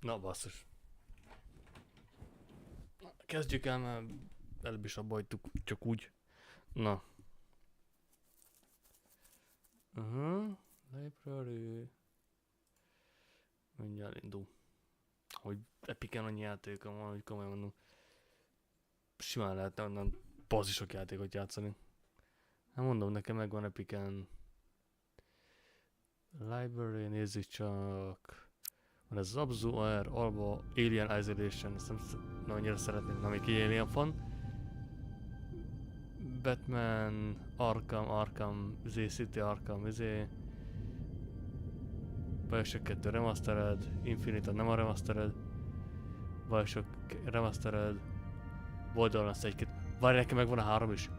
Na basszus. Kezdjük el, mert előbb is abba hagytuk, csak úgy. Na. Library. Mindjárt indul. Hogy Epiken annyi játékom van, hogy komolyan mondom. Simán lehetne onnan bazisok játékot játszani. Hát mondom, nekem megvan Epiken. Library, nézzük csak. Van ez az Abzu, AR, Alba, Alien Isolation, ezt nem annyira szeretném, nem még Alien fan. Batman, Arkham, Z-City, Arkham, Bioshock 2 Remastered, Infinite nem a Remastered, Bioshock Remastered, Borderlands 1-2, várj, nekem megvan a 3 is.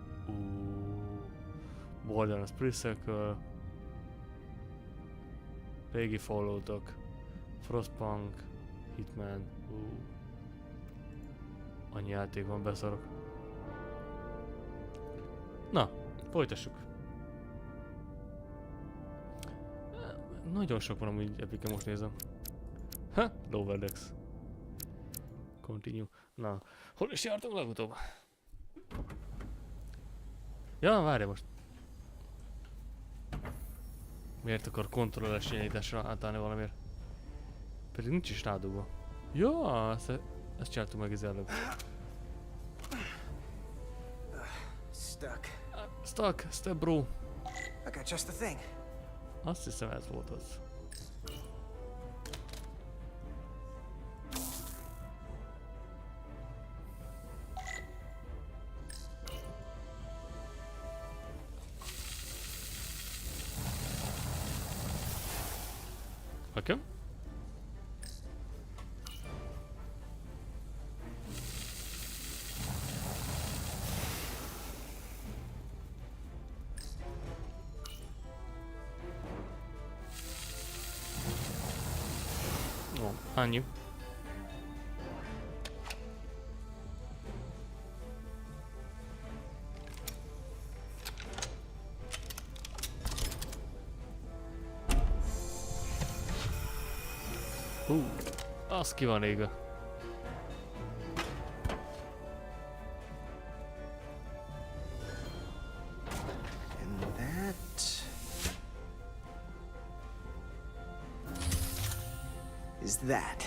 Borderlands Pre-Circle, régi Falloutok, Frostpunk, Hitman, annyi játék van, beszarok. Na, folytassuk. Nagyon sok van amúgy Epiken, most nézem. Ha, Lower Decks. Continue. Na, hol is jártunk legutóbb? Ja, várj most. Miért akar kontrolleres irányításra átállni valamiért? Pedig nincs is rádugva. Ja, ezt csináltuk meg az előbb. Stuck, step bro. I got just the thing. Azt hiszem ez volt az. Oké. Annyi. Az ki van ége. And that is that.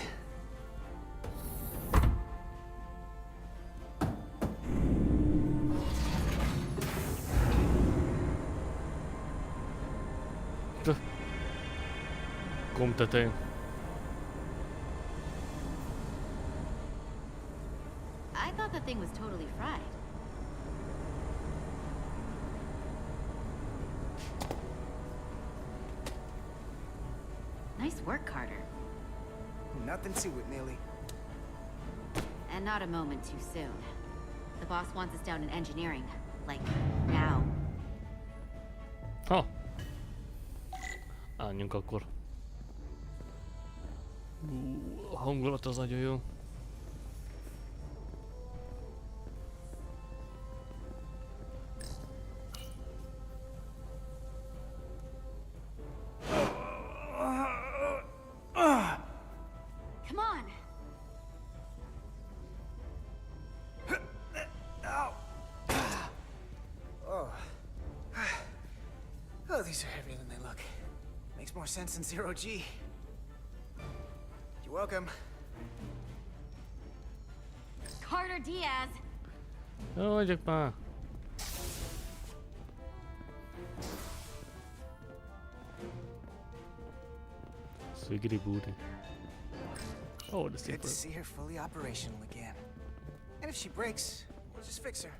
Kom tetején. I thought the thing was totally fried. Nice work, Carter. Nothing to it, Neely. And not a moment too soon. The boss wants us down in engineering. Like, now. Ha! Álljunk akkor. A hangulat az nagyon jó. Come on! Oh, these are heavier than they look. Makes more sense than 0G. You're welcome. Carter Diaz! Jó, vagyok már. Swiggity booty. Oh, the Good to simple. see her fully operational again. And if she breaks, we'll just fix her.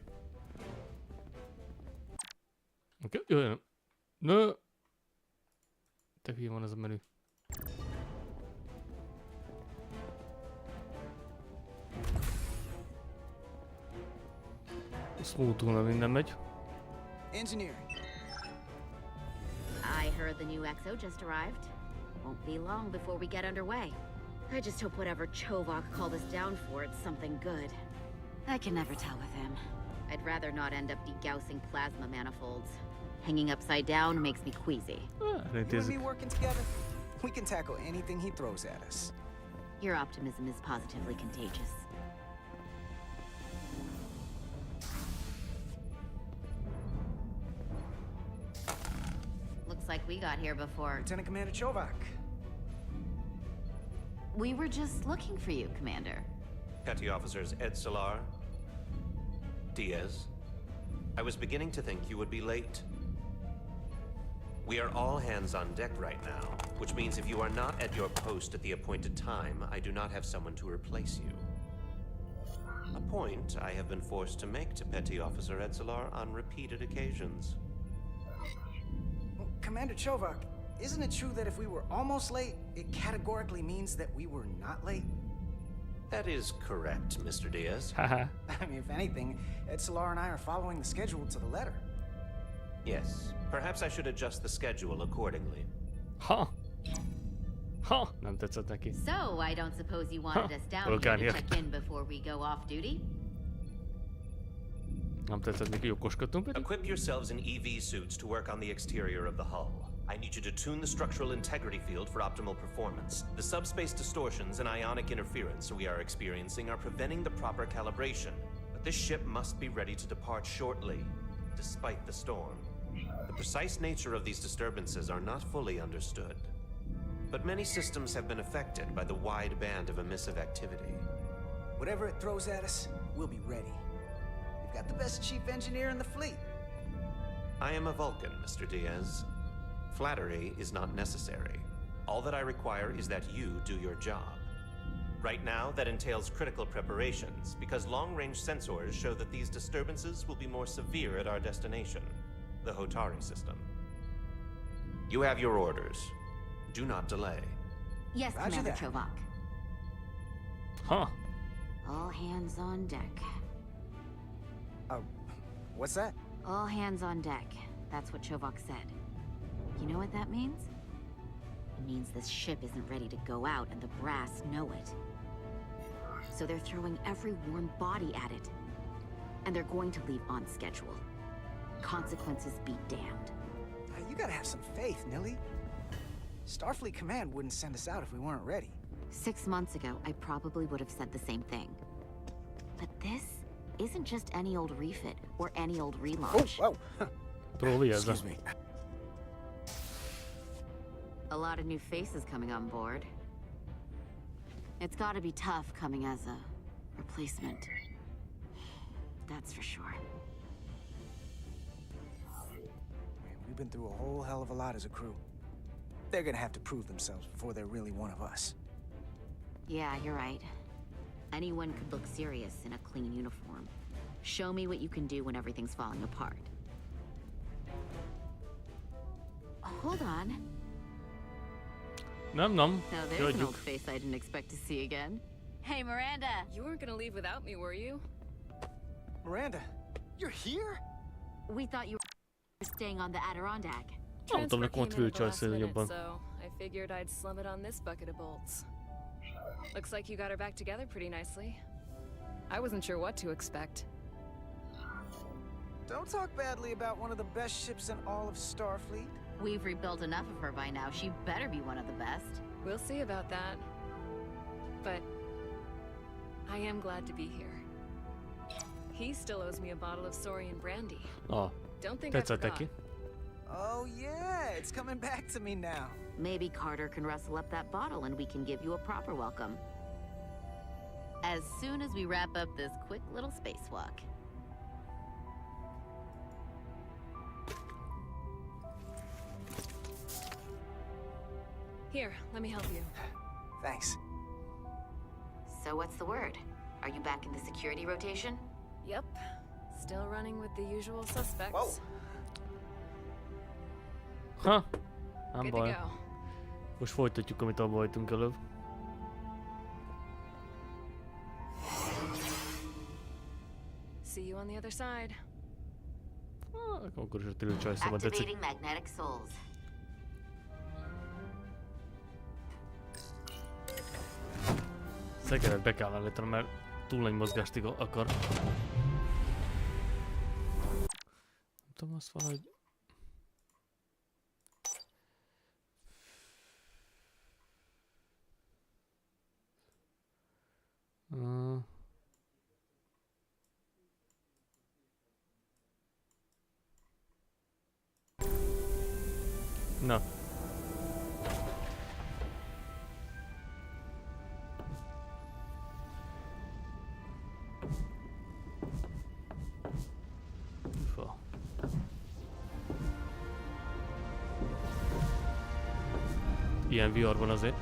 Oké, jöjjön. Nö! Te hülye van ez a menü. Smooth-ulna minden megy. Engineering. I heard the new EXO just arrived. Won't be long before we get underway. I just hope whatever Chovak called us down for, it's something good. I can never tell with him. I'd rather not end up degaussing plasma manifolds. Hanging upside down makes me queasy. You and me working together, we can tackle anything he throws at us. Your optimism is positively contagious. Looks like we got here before. Lieutenant Commander Chovak. We were just looking for you, Commander. Petty Officers Ed Solar, Diaz. I was beginning to think you would be late. We are all hands on deck right now, which means if you are not at your post at the appointed time, I do not have someone to replace you. A point I have been forced to make to Petty Officer Edsolar on repeated occasions. Well, Commander Chovak, isn't it true that if we were almost late, it categorically means that we were not late? That is correct, Mr. Diaz. Haha. I mean, if anything, Ed Solar and I are following the schedule to the letter. Yes, perhaps I should adjust the schedule accordingly. Ha! Ha! Nem tetszett neki. So, I don't suppose you wanted us down here to check in before we go off duty? Nem tetszett neki, okoskodtunk pedig? Equip yourselves in EV suits to work on the exterior of the hull. I need you to tune the structural integrity field for optimal performance. The subspace distortions and ionic interference we are experiencing are preventing the proper calibration. But this ship must be ready to depart shortly, despite the storm. The precise nature of these disturbances are not fully understood. But many systems have been affected by the wide band of emissive activity. Whatever it throws at us, we'll be ready. We've got the best chief engineer in the fleet. I am a Vulcan, Mr. Diaz. Flattery is not necessary. All that I require is that you do your job. Right now, that entails critical preparations, because long-range sensors show that these disturbances will be more severe at our destination, the Hotari system. You have your orders. Do not delay. Yes, Roger Commander that. Chovak. Ha! All hands on deck. What's that? All hands on deck. That's what Chovak said. You know what that means? It means this ship isn't ready to go out and the brass know it. So they're throwing every warm body at it. And they're going to leave on schedule. Consequences be damned. You gotta have some faith, Nilly. Starfleet Command wouldn't send us out if we weren't ready. 6 months ago, I probably would have said the same thing. But this isn't just any old refit or any old relaunch. Whoa! Trolli ez a... Excuse me. A lot of new faces coming on board. It's gotta be tough coming as a replacement. That's for sure. Man, we've been through a whole hell of a lot as a crew. They're gonna have to prove themselves before they're really one of us. Yeah, you're right. Anyone could look serious in a clean uniform. Show me what you can do when everything's falling apart. Hold on. Nem, nem. Now there's an Kiadjuk. old face I didn't expect to see again. Hey, Miranda! You weren't gonna leave without me, were you? Miranda, you're here? We thought you were staying on the Adirondack. Nem tudom, nekem ott Transfer came in at the Vilcsa last minute, jobban. so I figured I'd slum it on this bucket of bolts. Looks like you got her back together pretty nicely. I wasn't sure what to expect. Don't talk badly about one of the best ships in all of Starfleet. We've rebuilt enough of her by now. She better be one of the best. We'll see about that. But I am glad to be here. He still owes me a bottle of Saurian brandy. Ah, Don't think I tetszett forgot. neki. Oh yeah, it's coming back to me now. Maybe Carter can rustle up that bottle and we can give you a proper welcome. As soon as we wrap up this quick little spacewalk. Here, let me help you. Thanks. So what's the word? Are you back in the security rotation? Yep. Still running with the usual suspects. Whoa. Ha! Nem Good to baj. go. Most folytatjuk, amit abba hagytunk előbb. See you on the other side. Akkor is a Vilcsa szóban tetszik. Activating magnetic souls. Szegeret be kell állítanom, mert túl nagy mozgást akar. Nem tudom, azt valahogy... Na. Ufa. Ilyen VR-ban azért.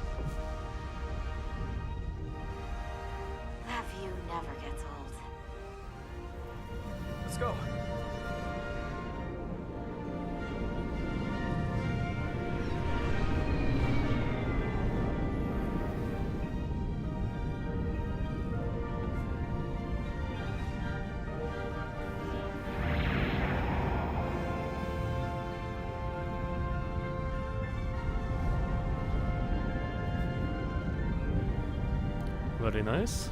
That view never gets old. Let's go. Very nice.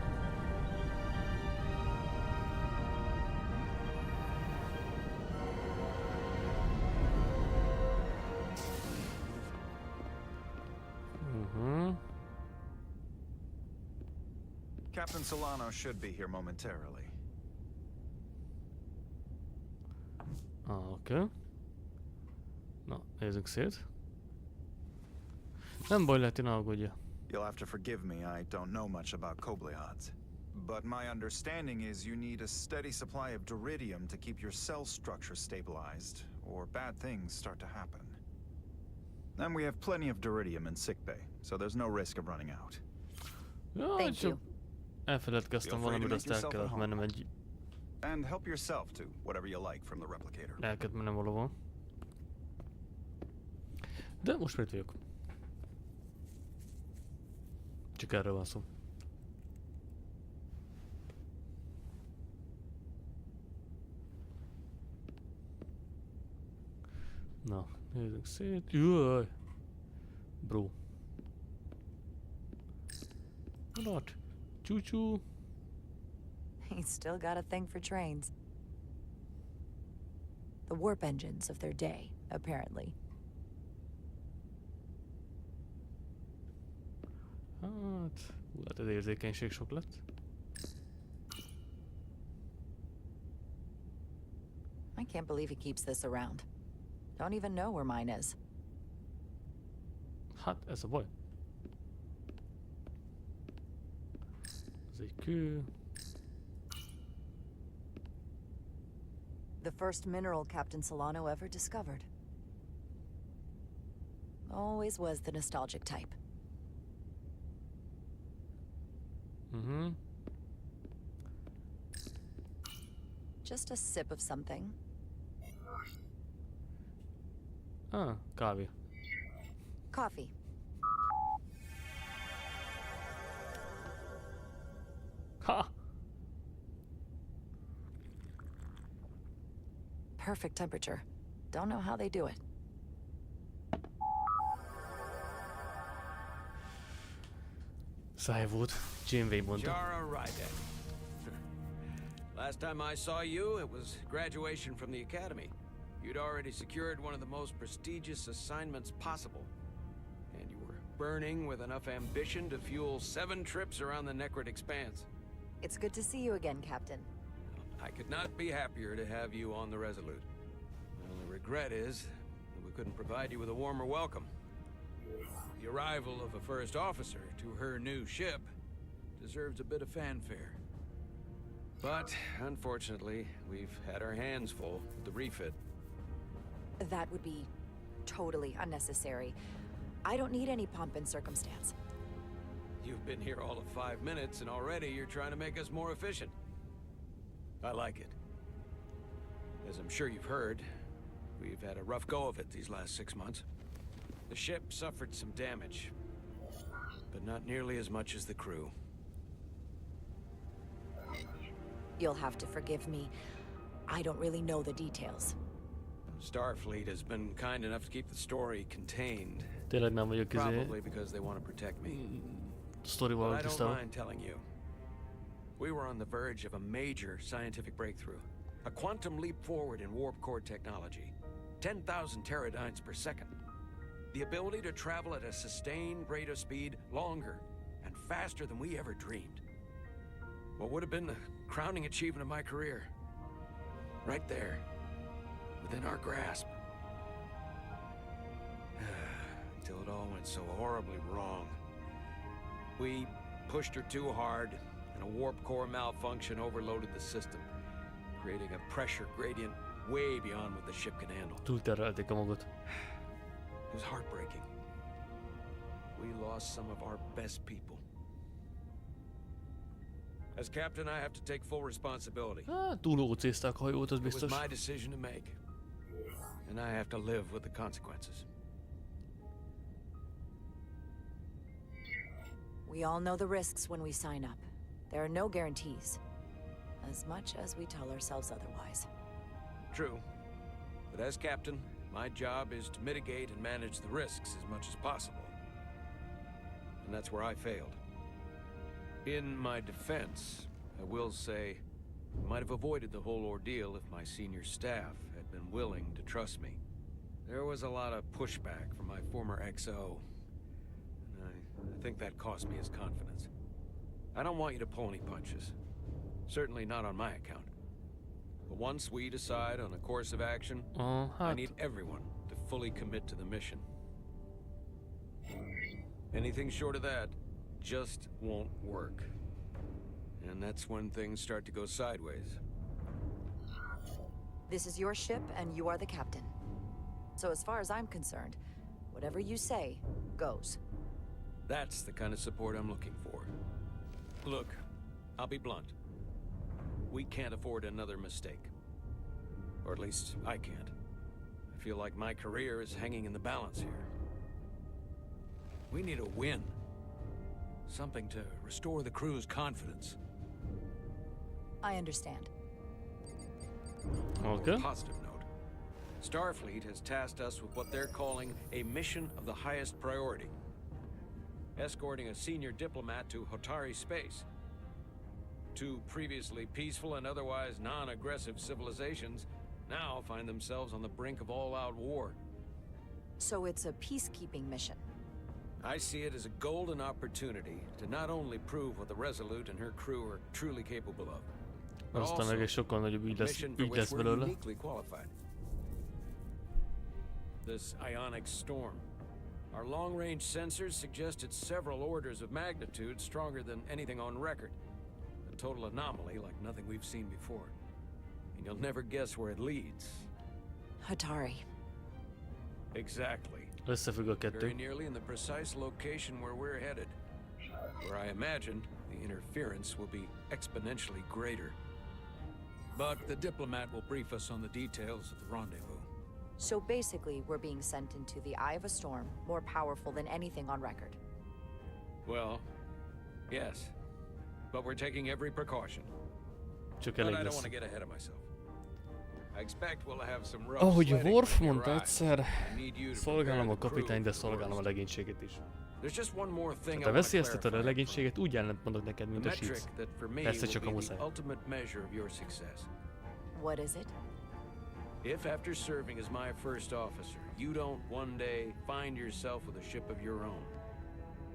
Captain Solano should be here momentarily. Oké. Na, nézzük szét. Nem baj, lehet, én aggódja. You'll have to forgive me, I don't know much about Kobliads. But my understanding is you need a steady supply of duridium to keep your cell structure stabilized, or bad things start to happen. And we have plenty of duridium in sickbay, so there's no risk of running out. Ja, Thank you. elfeledkeztem valamiről, azt el kellett mennem egy... And help yourself to whatever you like from the replicator. El kellett mennem valahol. De most már itt vagyok. Csak erről van szó. Na, nézzük szét. Jaj! Bro. What? Choo-choo. He's still got a thing for trains. The warp engines of their day, apparently. Hát, lehet az érzékenység sok lett. I can't believe he keeps this around. Don't even know where mine is. Hát, ez a baj. Ez egy kő. The first mineral Captain Solano ever discovered. Always was the nostalgic type. Just a sip of something. Ah, kávé. Coffee. Ha! Perfect temperature. Don't know how they do it. Száj volt. Janeway mondta. Jara Ryder. Last time I saw you, it was graduation from the academy. You'd already secured one of the most prestigious assignments possible. And you were burning with enough ambition to fuel 7 trips around the Necrit Expanse. It's good to see you again, Captain. I could not be happier to have you on the Resolute. My only regret is that we couldn't provide you with a warmer welcome. The arrival of a first officer to her new ship deserves a bit of fanfare. But, unfortunately, we've had our hands full with the refit. That would be totally unnecessary. I don't need any pomp and circumstance. You've been here all of 5 minutes, and already you're trying to make us more efficient. I like it. As I'm sure you've heard, we've had a rough go of it these last 6 months. The ship suffered some damage, but not nearly as much as the crew. You'll have to forgive me. I don't really know the details. Starfleet has been kind enough to keep the story contained. Tényleg nem vagyok Probably because they want to protect me. Sztorival But I don't tisztában. mind telling you. We were on the verge of a major scientific breakthrough. A quantum leap forward in warp core technology. 10,000 teradynes per second. The ability to travel at a sustained rate of speed longer and faster than we ever dreamed. what would have been the crowning achievement of my career. Right there, within our grasp. Until it all went so horribly wrong. We pushed her too hard, and a warp core malfunction overloaded the system, creating a pressure gradient way beyond what the ship can handle. Túlterelték a magot. It was heartbreaking. We lost some of our best people. As captain, I have to take full responsibility. Túl ócézták a hajót, az It was biztos. my decision to make, and I have to live with the consequences. We all know the risks when we sign up. There are no guarantees. As much as we tell ourselves otherwise. True. But as captain, my job is to mitigate and manage the risks as much as possible. And that's where I failed. In my defense, I will say, I might have avoided the whole ordeal if my senior staff had been willing to trust me. There was a lot of pushback from my former XO. And I think that cost me his confidence. I don't want you to pull any punches. Certainly not on my account. But once we decide on a course of action, I need everyone to fully commit to the mission. Anything short of that just won't work. And that's when things start to go sideways. This is your ship and you are the captain. So as far as I'm concerned, whatever you say goes. That's the kind of support I'm looking for. Look, I'll be blunt. We can't afford another mistake. Or at least I can't. I feel like my career is hanging in the balance here. We need a win. Something to restore the crew's confidence. I understand. Okay. On a positive note, Starfleet has tasked us with what they're calling a mission of the highest priority. Escorting a senior diplomat to Hotari space. Two previously peaceful and otherwise non-aggressive civilizations now find themselves on the brink of all-out war. So it's a peacekeeping mission. I see it as a golden opportunity to not only prove what the Resolute and her crew are truly capable of, but Aztán also meg egy sokkal nagyobb a mission for ügy which lesz we're belőle. uniquely qualified. This ionic storm. Our long-range sensors suggest it's several orders of magnitude stronger than anything on record. A total anomaly like nothing we've seen before. And you'll never guess where it leads. Hotari. Exactly. Összefügg a Very kettő. nearly in the precise location where we're headed. Where I imagine the interference will be exponentially greater. But the diplomat will brief us on the details of the rendezvous. So basically, we're being sent into the eye of a storm, more powerful than anything on record. Well, yes. But we're taking every precaution. Csak But elég I don't lesz. want to get ahead of myself. I expect we'll have some rough Ahogy sledding Worf when we mondta arrive. egyszer, I need you to szolgálom a prepare the crew kapitány, de for the szolgálom a worst. legénységet is. There's just one more thing I Te want to veszélyezteted a clarify. legénységet, úgy ellentmondok neked, mint The a metric Sheets. that for me Persze will csak a be muszáj. the ultimate measure of your success. What is it? If after serving as my first officer, you don't one day find yourself with a ship of your own,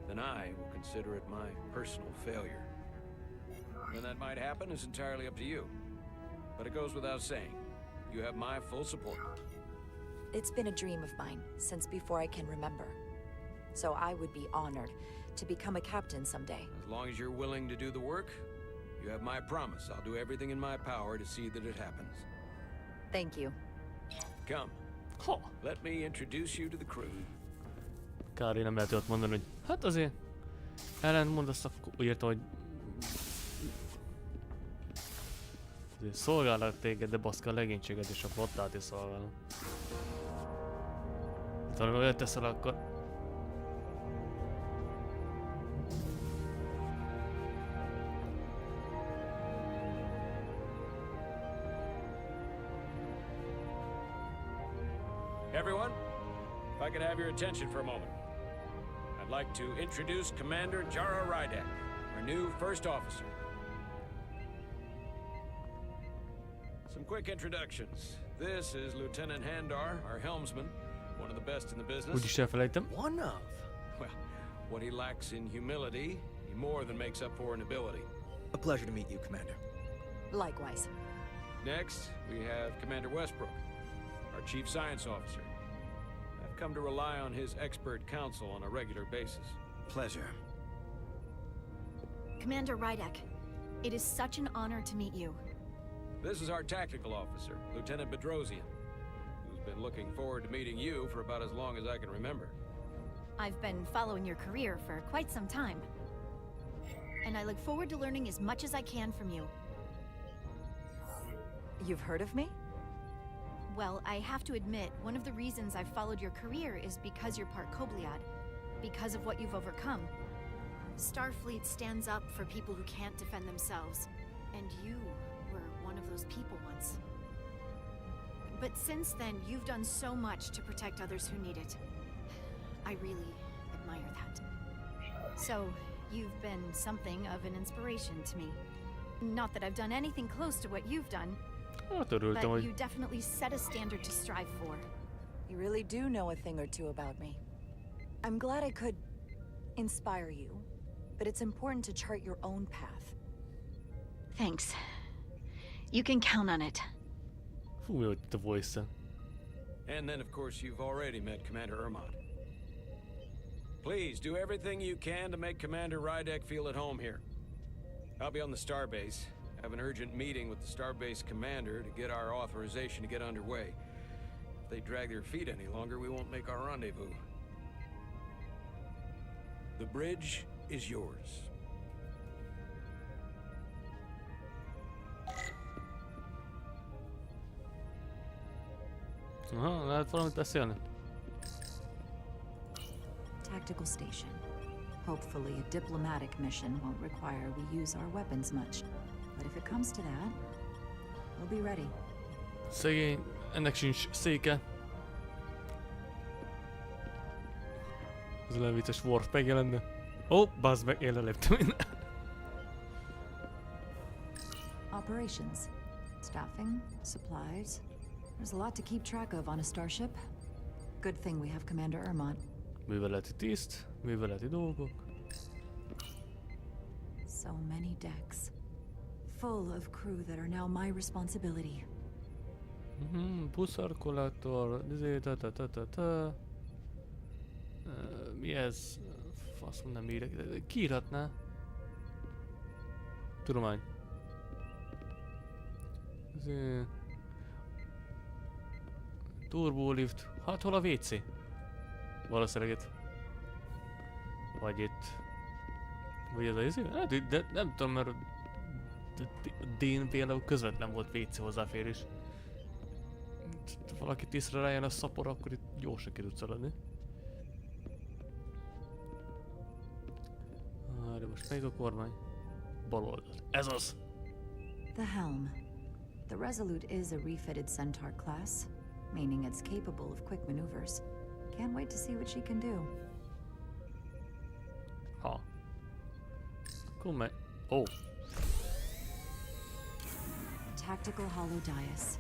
then I will consider it my personal failure. When that might happen is entirely up to you. But it goes without saying, you have my full support. It's been a dream of mine since before I can remember. So I would be honored to become a captain someday. As long as you're willing to do the work, you have my promise. I'll do everything in my power to see that it happens. Thank you. Come, Ha! let me introduce you to the crew. Kár, én nem lehet olyat mondani, hogy hát azért ellentmond, azt akkor írta, hogy azért szolgálok téged, de baszka a legénységet és a flottát is szolgálom. Ha olyat teszel, akkor... Everyone, if I could have your attention for a moment. I'd like to introduce Commander Jara Rydek, our new first officer. Some quick introductions. This is Lieutenant Handar, our helmsman, one of the best in the business. Úgyis elfelejtem. One of? Well, what he lacks in humility, he more than makes up for in ability. A pleasure to meet you, Commander. Likewise. Next, we have Commander Westbrook, our Chief Science Officer. I've come to rely on his expert counsel on a regular basis. Pleasure. Commander Rydek, it is such an honor to meet you. This is our tactical officer, Lieutenant Bedrosian, who's been looking forward to meeting you for about as long as I can remember. I've been following your career for quite some time, and I look forward to learning as much as I can from you. You've heard of me? Well, I have to admit, one of the reasons I've followed your career is because you're part Kobliad, because of what you've overcome. Starfleet stands up for people who can't defend themselves, and you were one of those people once. But since then, you've done so much to protect others who need it. I really admire that. So, you've been something of an inspiration to me. Not that I've done anything close to what you've done, but you definitely set a standard to strive for. You really do know a thing or two about me. I'm glad I could inspire you, but it's important to chart your own path. Thanks. You can count on it. Fú, the voice. And then, of course, you've already met Commander Ermont. Please, do everything you can to make Commander Rydek feel at home here. I'll be on the starbase. I have an urgent meeting with the starbase commander to get our authorization to get underway. If they drag their feet any longer, we won't make our rendezvous. The bridge is yours. Aha, lehet valamit beszélni? Tactical station. Hopefully a diplomatic mission won't require we use our weapons much. But if it comes to that, we'll be ready. Szegény, ennek sincs széke. Ez olyan vicces Worf megjelenne. Ó, bazd meg, én leléptem innen. Operations. Staffing, supplies. There's a lot to keep track of on a starship. Good thing we have Commander Ermont. Műveleti tiszt, műveleti dolgok. So many decks. Full of crew that are now my responsibility. Buszarkolátor, mi ez? Faszom, nem írek. Kiírhatná. Tudomány. Turbolift. Hát hol a WC? Valószínűleg itt. Vagy itt. Vagy ez a izé? Hát, de nem tudom, mert D-n például közvetlen volt WC hozzáférés. Valaki tisztre rájön a szapor, akkor itt gyorsan ki tudsz szaladni. De most melyik a kormány? Bal oldal. Ez az! The helm. The Resolute is a refitted Centaur class, meaning it's capable of quick maneuvers. Can't wait to see what she can do. Ha. Come. Oh. Tactical hollow dais.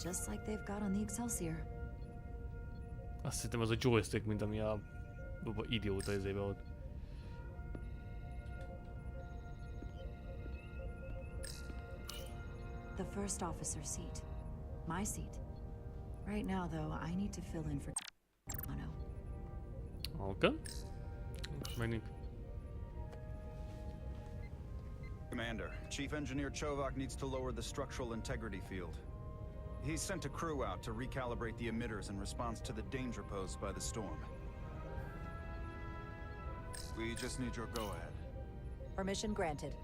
Just like they've got on the Excelsior. Azt hittem az a joystick, mint ami a idióta izébe volt. The first officer seat. My seat. Right now, though, I need to fill in for Ano. Okay. Menjünk. Commander, Chief Engineer Chovak needs to lower the structural integrity field. He's sent a crew out to recalibrate the emitters in response to the danger posed by the storm. We just need your go-ahead. Permission granted.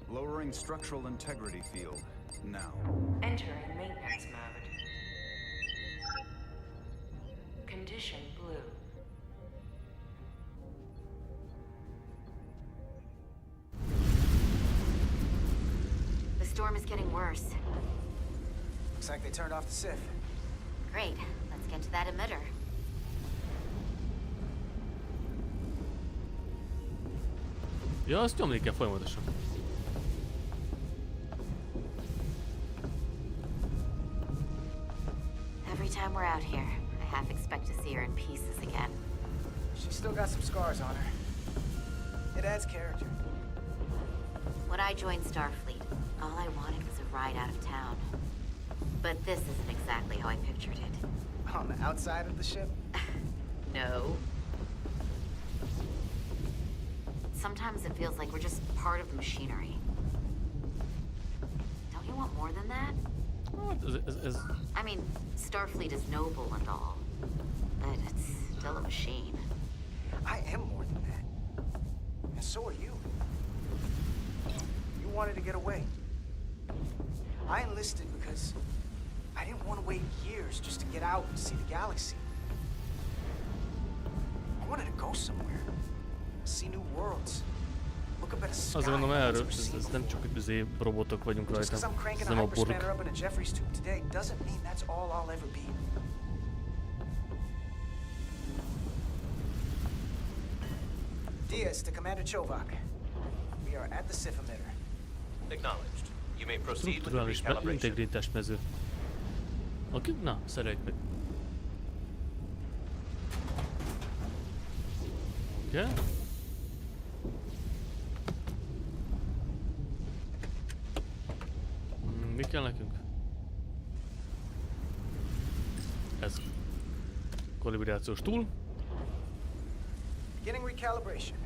Lowering structural integrity field, now. Entering maintenance mode. Condition blue. The storm is getting worse. Looks like they turned off the SIF. Great. Let's get to that emitter. Ja, azt nyomni kell folyamatosan. Every time we're out here, I half expect to see her in pieces again. She's still got some scars on her. It adds character. When I joined Starfleet, all I wanted was a ride out of town. But this isn't exactly how I pictured it. On the outside of the ship? No. Sometimes it feels like we're just part of the machinery. Don't you want more than that? I mean, Starfleet is noble and all, but it's still a machine. I am more than that. And so are you. You wanted to get away. I enlisted because I didn't want to wait years just to get out and see the galaxy. I wanted to go somewhere. See new worlds. Look up at a sky. Azért mondom erről, ez nem csak hogy robotok vagyunk rajta, ez nem a borok. Doesn't mean that's all I'll ever be. Diaz to Commander Chovak. We are at the SIF emitter. Acknowledged. You may proceed with the Strukturális recalibration. integritás mező. Oké, na, szerelj meg. Oké. Mi kell nekünk? Ez. Kalibrizációs túl. Beginning recalibration.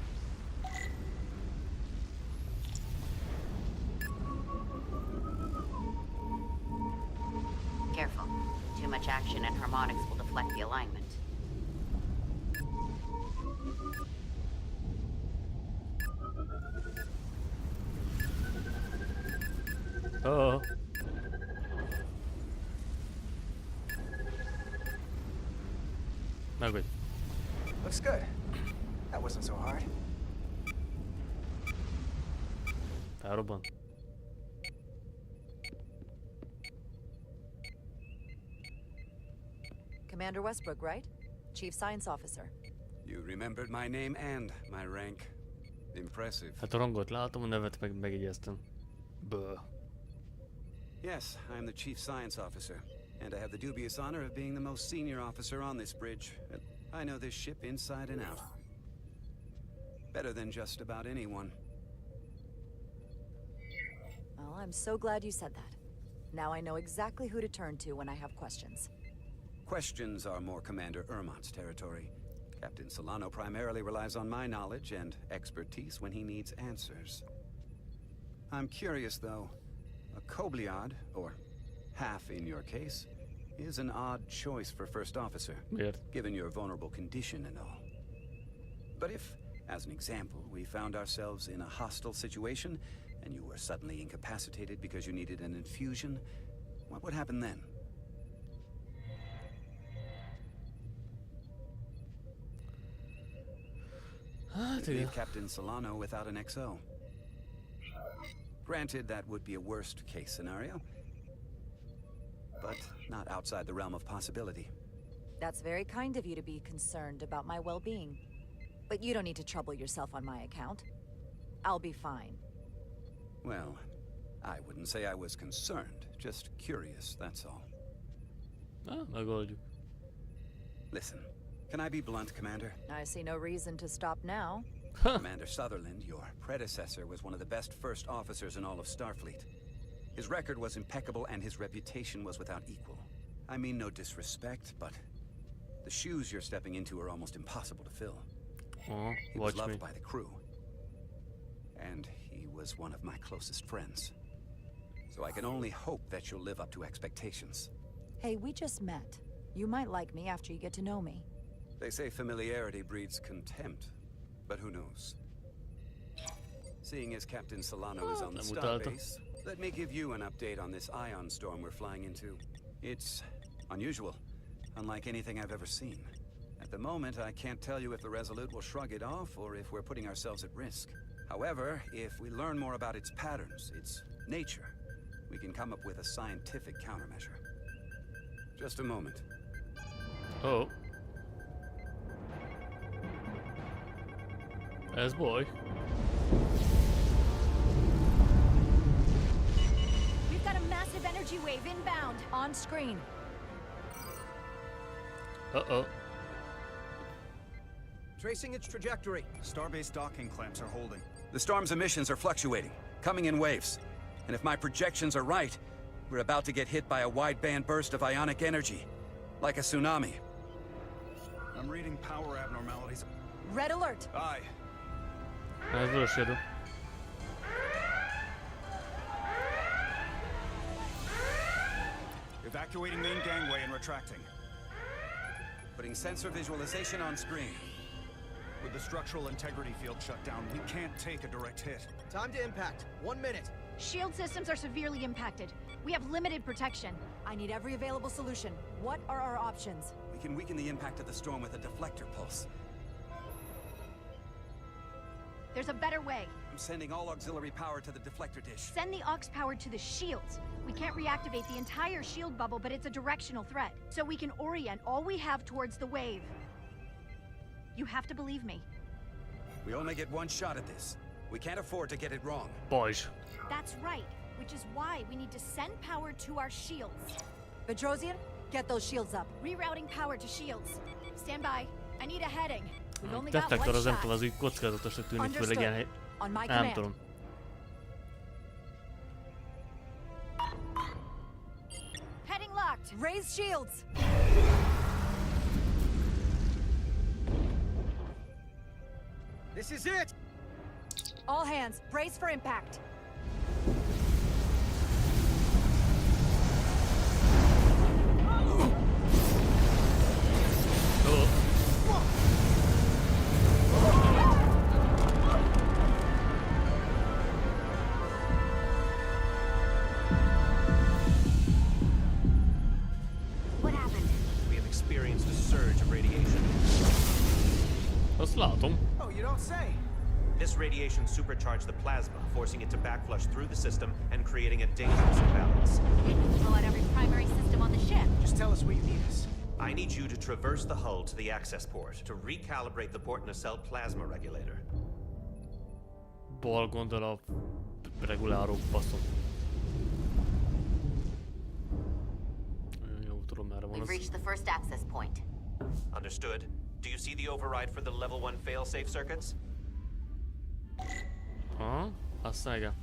Careful. Too much action and harmonics will deflect the alignment. Oh. Megvagy. Looks good. That wasn't so hard. Felrobban. Commander Westbrook, right? Chief Science Officer. You remembered my name and my rank. Impressive. Hát a rangot látom, a nevet meg megjegyeztem. Böh. Yes, I'm the Chief Science Officer, and I have the dubious honor of being the most senior officer on this bridge. I know this ship inside and out. Better than just about anyone. Well, I'm so glad you said that. Now I know exactly who to turn to when I have questions. Questions are more Commander Ermont's territory. Captain Solano primarily relies on my knowledge and expertise when he needs answers. I'm curious, though. A Kobliad, or half in your case, is an odd choice for First Officer, given your vulnerable condition and all. But if, as an example, we found ourselves in a hostile situation, and you were suddenly incapacitated because you needed an infusion, what would happen then? You'd leave Captain Solano without an XO. Granted, that would be a worst-case scenario, but not outside the realm of possibility. That's very kind of you to be concerned about my well-being. But you don't need to trouble yourself on my account. I'll be fine. Well, I wouldn't say I was concerned, just curious, that's all. Megoldjuk. Listen, can I be blunt, Commander? I see no reason to stop now. Commander Sutherland, your predecessor, was one of the best first officers in all of Starfleet. His record was impeccable and his reputation was without equal. I mean no disrespect, but the shoes you're stepping into are almost impossible to fill. He was loved by the crew. And he was one of my closest friends. So I can only hope that you'll live up to expectations. Hey, we just met. You might like me after you get to know me. They say familiarity breeds contempt, but who knows? Seeing as Captain Solano is on the starbase, let me give you an update on this ion storm we're flying into. It's unusual, unlike anything I've ever seen. At the moment, I can't tell you if the Resolute will shrug it off or if we're putting ourselves at risk. However, if we learn more about its patterns, its nature, we can come up with a scientific countermeasure. Just a moment. Oh. Ez boy. We've got a massive energy wave inbound. On screen. Uh-oh. Tracing its trajectory. Starbase docking clamps are holding. The storm's emissions are fluctuating. coming in waves. And if my projections are right, we're about to get hit by a wideband burst of ionic energy, like a tsunami. I'm reading power abnormalities. Red alert! Aye. Ez vörös jelű. Evacuating main gangway and retracting. Putting sensor visualization on screen. With the structural integrity field shut down, we can't take a direct hit. Time to impact. 1 minute. Shield systems are severely impacted. We have limited protection. I need every available solution. What are our options? We can weaken the impact of the storm with a deflector pulse. There's a better way. I'm sending all auxiliary power to the deflector dish. Send the aux power to the shields. We can't reactivate the entire shield bubble, but it's a directional threat. So we can orient all we have towards the wave. You have to believe me. We only get one shot at this. We can't afford to get it wrong. Boys. That's right, which is why we need to send power to our shields. Petrosian, get those shields up. Rerouting power to shields. Stand by. I need a heading. We've only got one Deflektor az nem shot. tudom, az úgy kockázatosnak tűnik, főleg ilyen On my nem command. tudom. Heading locked. Raise shields! This is it! All hands, brace for impact. What happened? We have experienced a surge of radiation. Azt látom. Oh, you don't say. This radiation supercharged the plasma, forcing it to backflush through the system and creating a dangerous imbalance. Blow out every primary system on the ship. Just tell us where you need us. I need you to traverse the hull to the access port to recalibrate the port nacelle plasma regulator. Bal gondol a reguláró baszom. Jó, tudom merre van We've az. reached the first access point. Understood. Do you see the override for the level 1 failsafe circuits? Aha, aztán igen.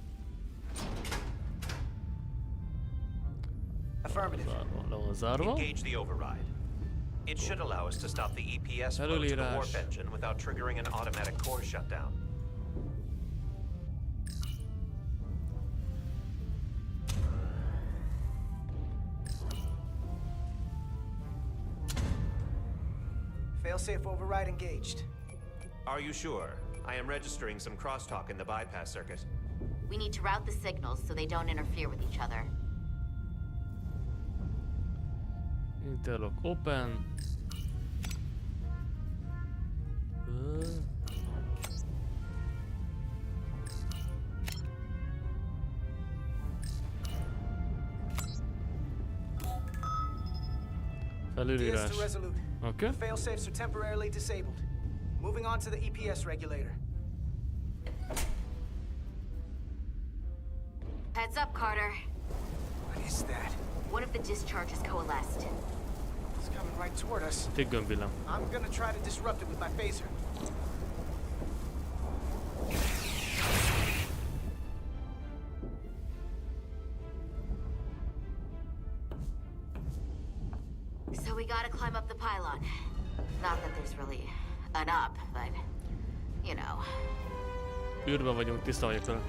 Affirmative. Le van zárva. Engage the override. It should allow us to stop the EPS flow to the warp engine without triggering an automatic core shutdown. Failsafe override engaged. Are you sure? I am registering some crosstalk in the bypass circuit. We need to route the signals so they don't interfere with each other. Interlock open. Felülírás. DS to Resolute. Okay. The failsafes are temporarily disabled. Moving on to the EPS regulator. Heads up, Carter. What is that? One of the discharges coalesced. It's coming right toward us. Egy gömbvillám. I'm gonna try to disrupt it with my phaser. So we gotta climb up the pylon. Not that there's really an up, but you know. Űrben vagyunk, tiszta vagyok vele.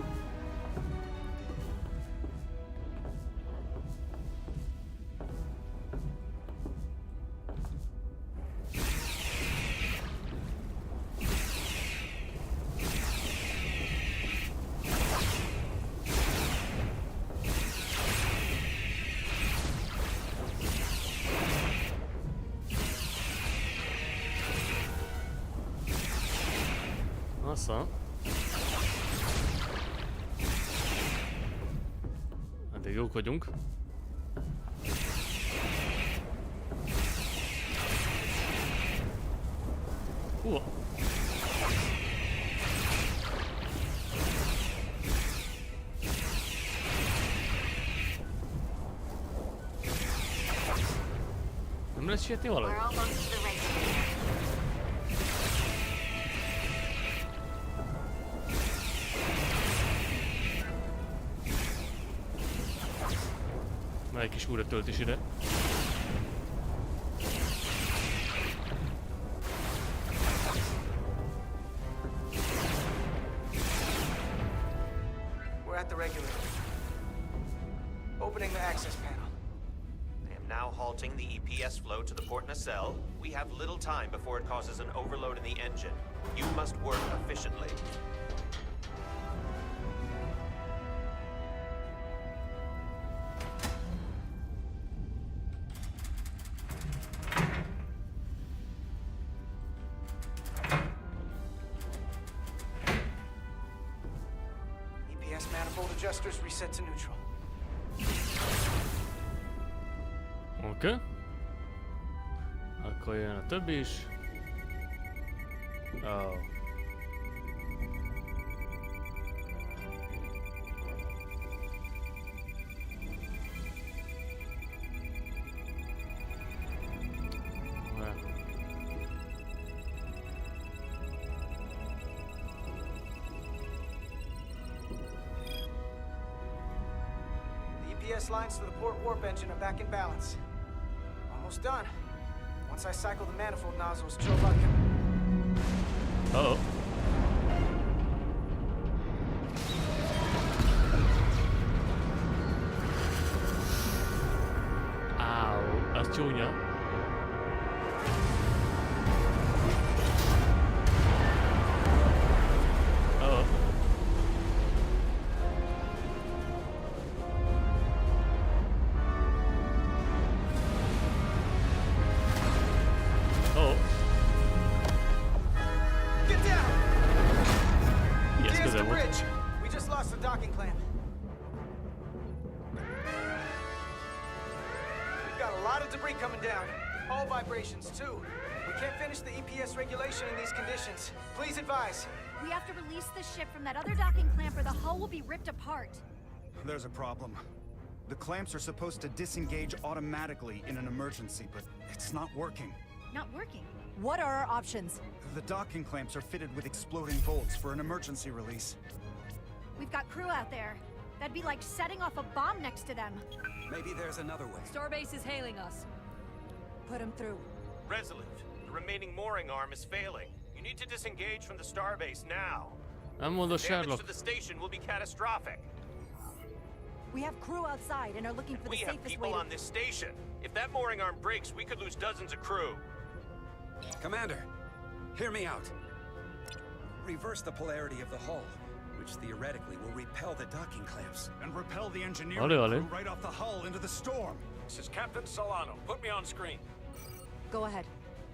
Nossa. Eddig jók vagyunk. Húha. Nem lesz sietni valahogy? We're almost to the regulator. Már egy kis újra töltés ide. We're at the regulator. Opening the access panel. I am now halting the EPS flow to the port nacelle. We have little time before it causes an overload in the engine. You must work efficiently. EPS manifold adjusters reset to neutral. Oké. Akkor jön a többi is. Oh. The EPS lines to the port warp engine are back in balance. Almost done. Once I cycle the manifold nozzles, Chobot can... Uh-oh. Ow, az csúnya. Uh-oh. Oh. Get down! Yes, Here's because I the want. bridge. We just lost the docking clamp. We've got a lot of debris coming down. All vibrations, too. We can't finish the EPS regulation in these conditions. Please advise. We have to release the ship from that other docking clamp or the hull will be ripped apart. There's a problem. The clamps are supposed to disengage automatically in an emergency, but it's not working. Not working. What are our options? The docking clamps are fitted with exploding bolts for an emergency release. We've got crew out there. That'd be like setting off a bomb next to them. Maybe there's another way. Starbase is hailing us. Put him through. Resolute, the remaining mooring arm is failing. You need to disengage from the starbase now. Nem mondod, Damage Sherlock. to the station will be catastrophic. We have crew outside and are looking for the We have safest people way on this station. If that mooring arm breaks, we could lose dozens of crew. Commander, hear me out. Reverse the polarity of the hull, which theoretically will repel the docking clamps. And repel the engineering Ole, ole. crew right off the hull into the storm. This is Captain Solano. Put me on screen. Go ahead.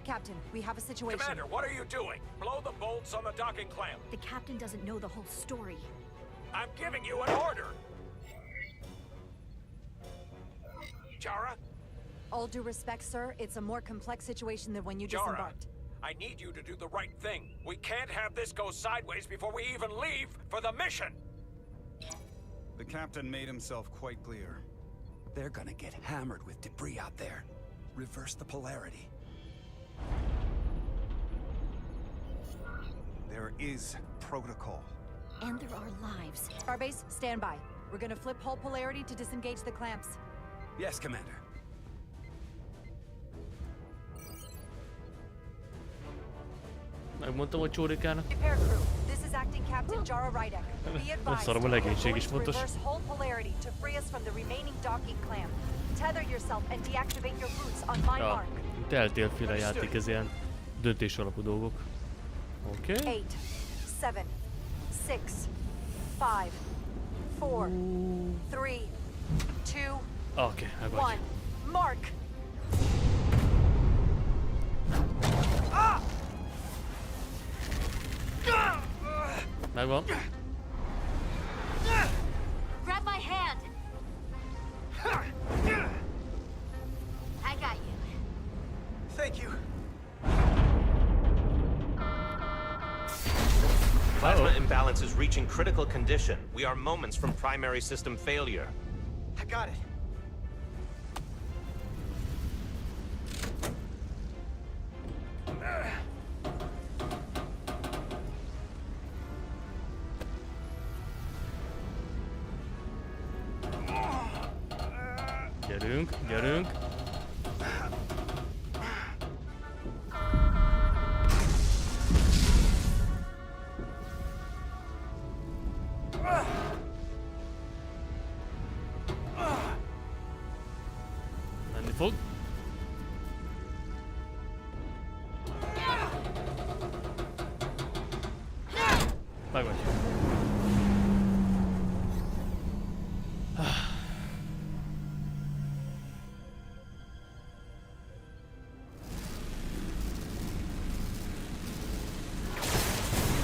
Captain, we have a situation. Commander, what are you doing? Blow the bolts on the docking clamp. The captain doesn't know the whole story. I'm giving you an order. Jara? All due respect, sir, it's a more complex situation than when you Jara, disembarked. I need you to do the right thing. We can't have this go sideways before we even leave for the mission. The captain made himself quite clear. They're gonna get hammered with debris out there. Reverse the polarity. There is protocol. And there are lives. Starbase, stand by. We're gonna flip hull polarity to disengage the clamps. Yes, Commander. Megmondtam, hogy csórikának. Repair crew, this is acting Captain Jara Rydek. Be advised, Szarom a legénység is we're going to fontos. reverse hull polarity to free us from the remaining docking clamp. Tether yourself and deactivate your boots on my Ja, mark. teltélféle játék, ez ilyen döntés alapú dolgok. Oké. 8, 7, 6, 5, 4, 3, 2, Oké, meg vagy. 1. Mark! Megvan. Grab my hand. I got you. Thank you. Plasma imbalance is reaching critical condition. We are moments from primary system failure. I got it. Gyerünk, gyerünk. Menni fog. Meg vagy.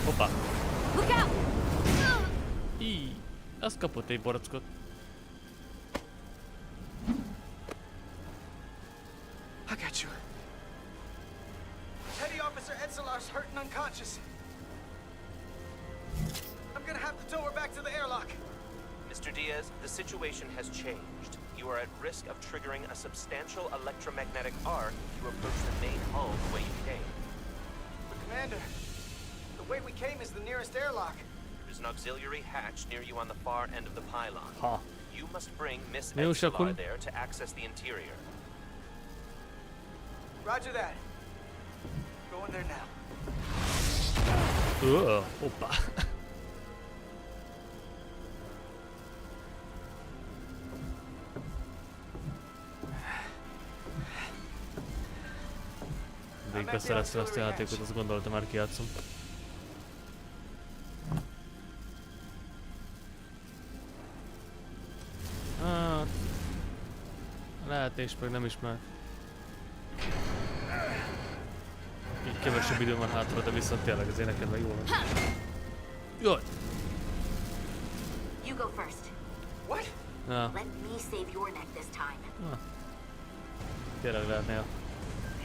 Hoppá. Így. Az kapott egy barackot. I got you. Petty Officer Etzelar's hurt and unconscious. I'm gonna have to tow her back to the airlock. Mr. Diaz, the situation has changed. You are at risk of triggering a substantial electromagnetic arc if you approach the main hull the way you came. But Commander, the way we came is the nearest airlock. There's an auxiliary hatch near you on the far end of the pylon. Ha. You must bring Miss Jó, Etzelar there to access the interior. Roger that. Going there now. Hoppá. Végbe szeretszem ezt a játékot, azt gondoltam már kijátszom. Hát... lehet és meg nem is már. Így kevesebb idő van hátra, de viszont tényleg az éneked meg jól van. Jaj! You go first. What? Na. Let me save your neck this time. Na. Tényleg lehetnél.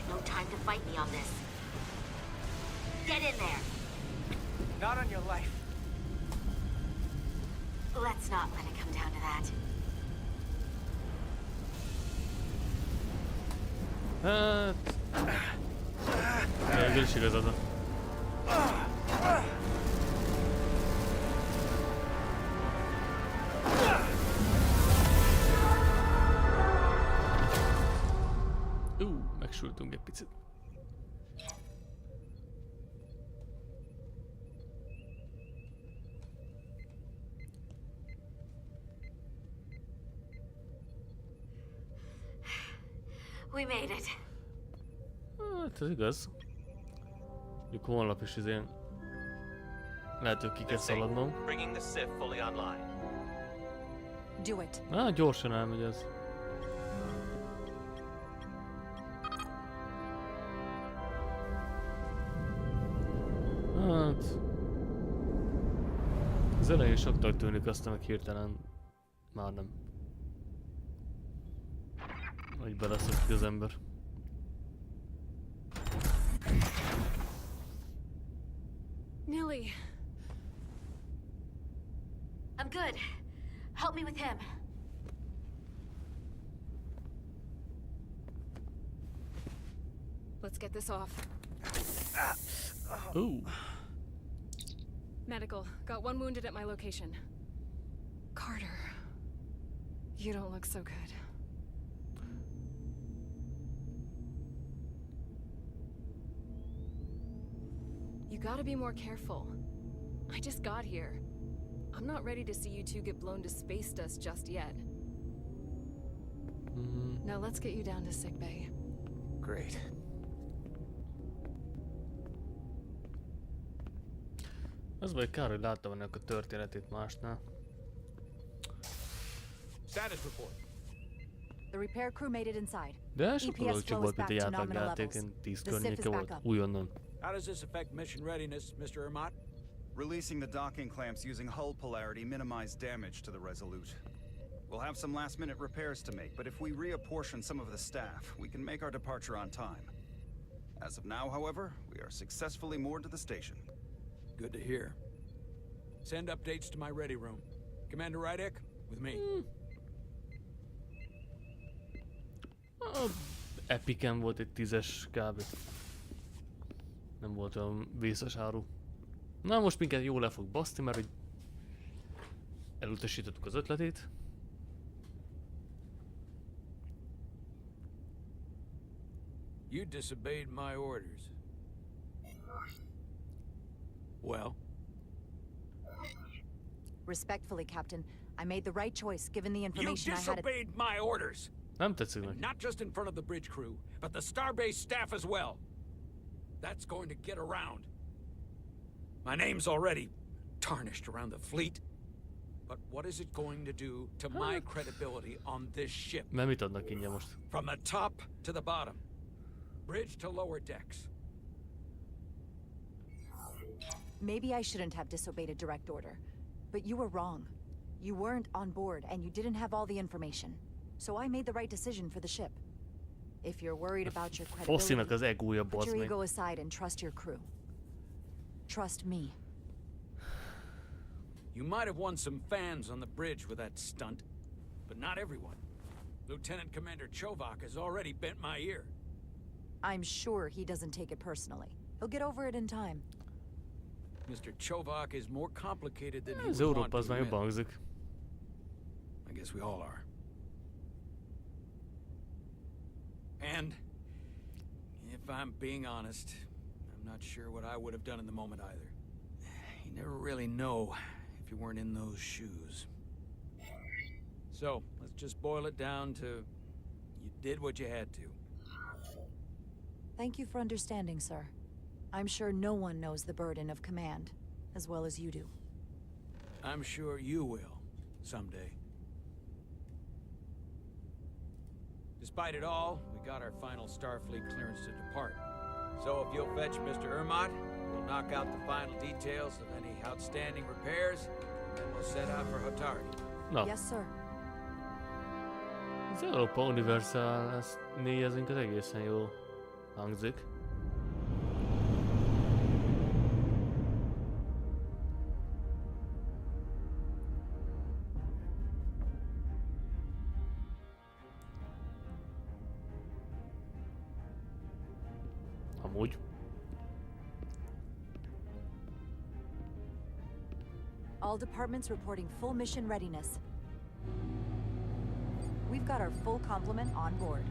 No time to fight me on this. Get in there. Not on your life. Let's not let it come down to that. Hát... végül is igazad van. Megsültünk egy picit. We made it. Hát ez igaz. Mondjuk holnap is izén lehet, hogy ki kell szaladnom. Bringing the Sith fully online. Do it. Gyorsan elmegy ez. Hát... az elején soknak tűnik, aztán meg hirtelen már nem. Hogy beleszokik az ember. Nilly. I'm good. Help me with him. Let's get this off. Ooh. Medical. Got one wounded at my location. Carter. You don't look so good. You gotta be more careful. I just got here. I'm not ready to see you two get blown to space dust just yet. Now let's get you down to sickbay. Great. Az vagy kár, hogy láttam ennek a történetét másnál. Status report. The repair crew made it inside. De sokkal csak volt, mint egy átlagjátéken, 10 környéke volt, újonnan. How does this affect mission readiness, Mr. Ermot? Releasing the docking clamps using hull polarity minimized damage to the Resolute. We'll have some last-minute repairs to make, but if we reapportion some of the staff, we can make our departure on time. As of now, however, we are successfully moored to the station. Good to hear. Send updates to my ready room. Commander Rydek, with me. Epiken volt egy 10-es kb. Nem volt olyan vészes áru. Na most minket jól le fog baszni, mert hogy elutasítottuk az ötletét. You disobeyed my orders. Well? Respectfully, Captain, I made the right choice given the information You I had. disobeyed my orders! Nem tetszik neki. Not just in front of the bridge crew, but the starbase staff as well. That's going to get around. My name's already tarnished around the fleet. But what is it going to do to my credibility on this ship? Mert mit adnak ingyen most? From the top to the bottom. Bridge to lower decks. Maybe I shouldn't have disobeyed a direct order, but you were wrong. You weren't on board, and you didn't have all the information. So I made the right decision for the ship. If you're worried about your Fosszinak credibility, az egója, put bazd your meg. ego aside and trust your crew. Trust me. You might have won some fans on the bridge with that stunt, but not everyone. Lieutenant Commander Chovak has already bent my ear. I'm sure he doesn't take it personally. He'll get over it in time. Mr. Chovak is more complicated than he Az would want Európa az to már jobban admit. hangzik. I guess we all are. And if I'm being honest, I'm not sure what I would have done in the moment either. You never really know if you weren't in those shoes. So, let's just boil it down to you did what you had to. Thank you for understanding, sir. I'm sure no one knows the burden of command as well as you do. I'm sure you will, someday. Despite it all, we got our final Starfleet clearance to depart. So if you'll fetch Mr. Ermont, we'll knock out the final details of any outstanding repairs, and then we'll set out for Hotari. Na, Yes, sir. az Európa Universal, ezt négyezünk, az egészen jó hangzik. Amúgy. All departments reporting full mission readiness. We've got our full complement on board.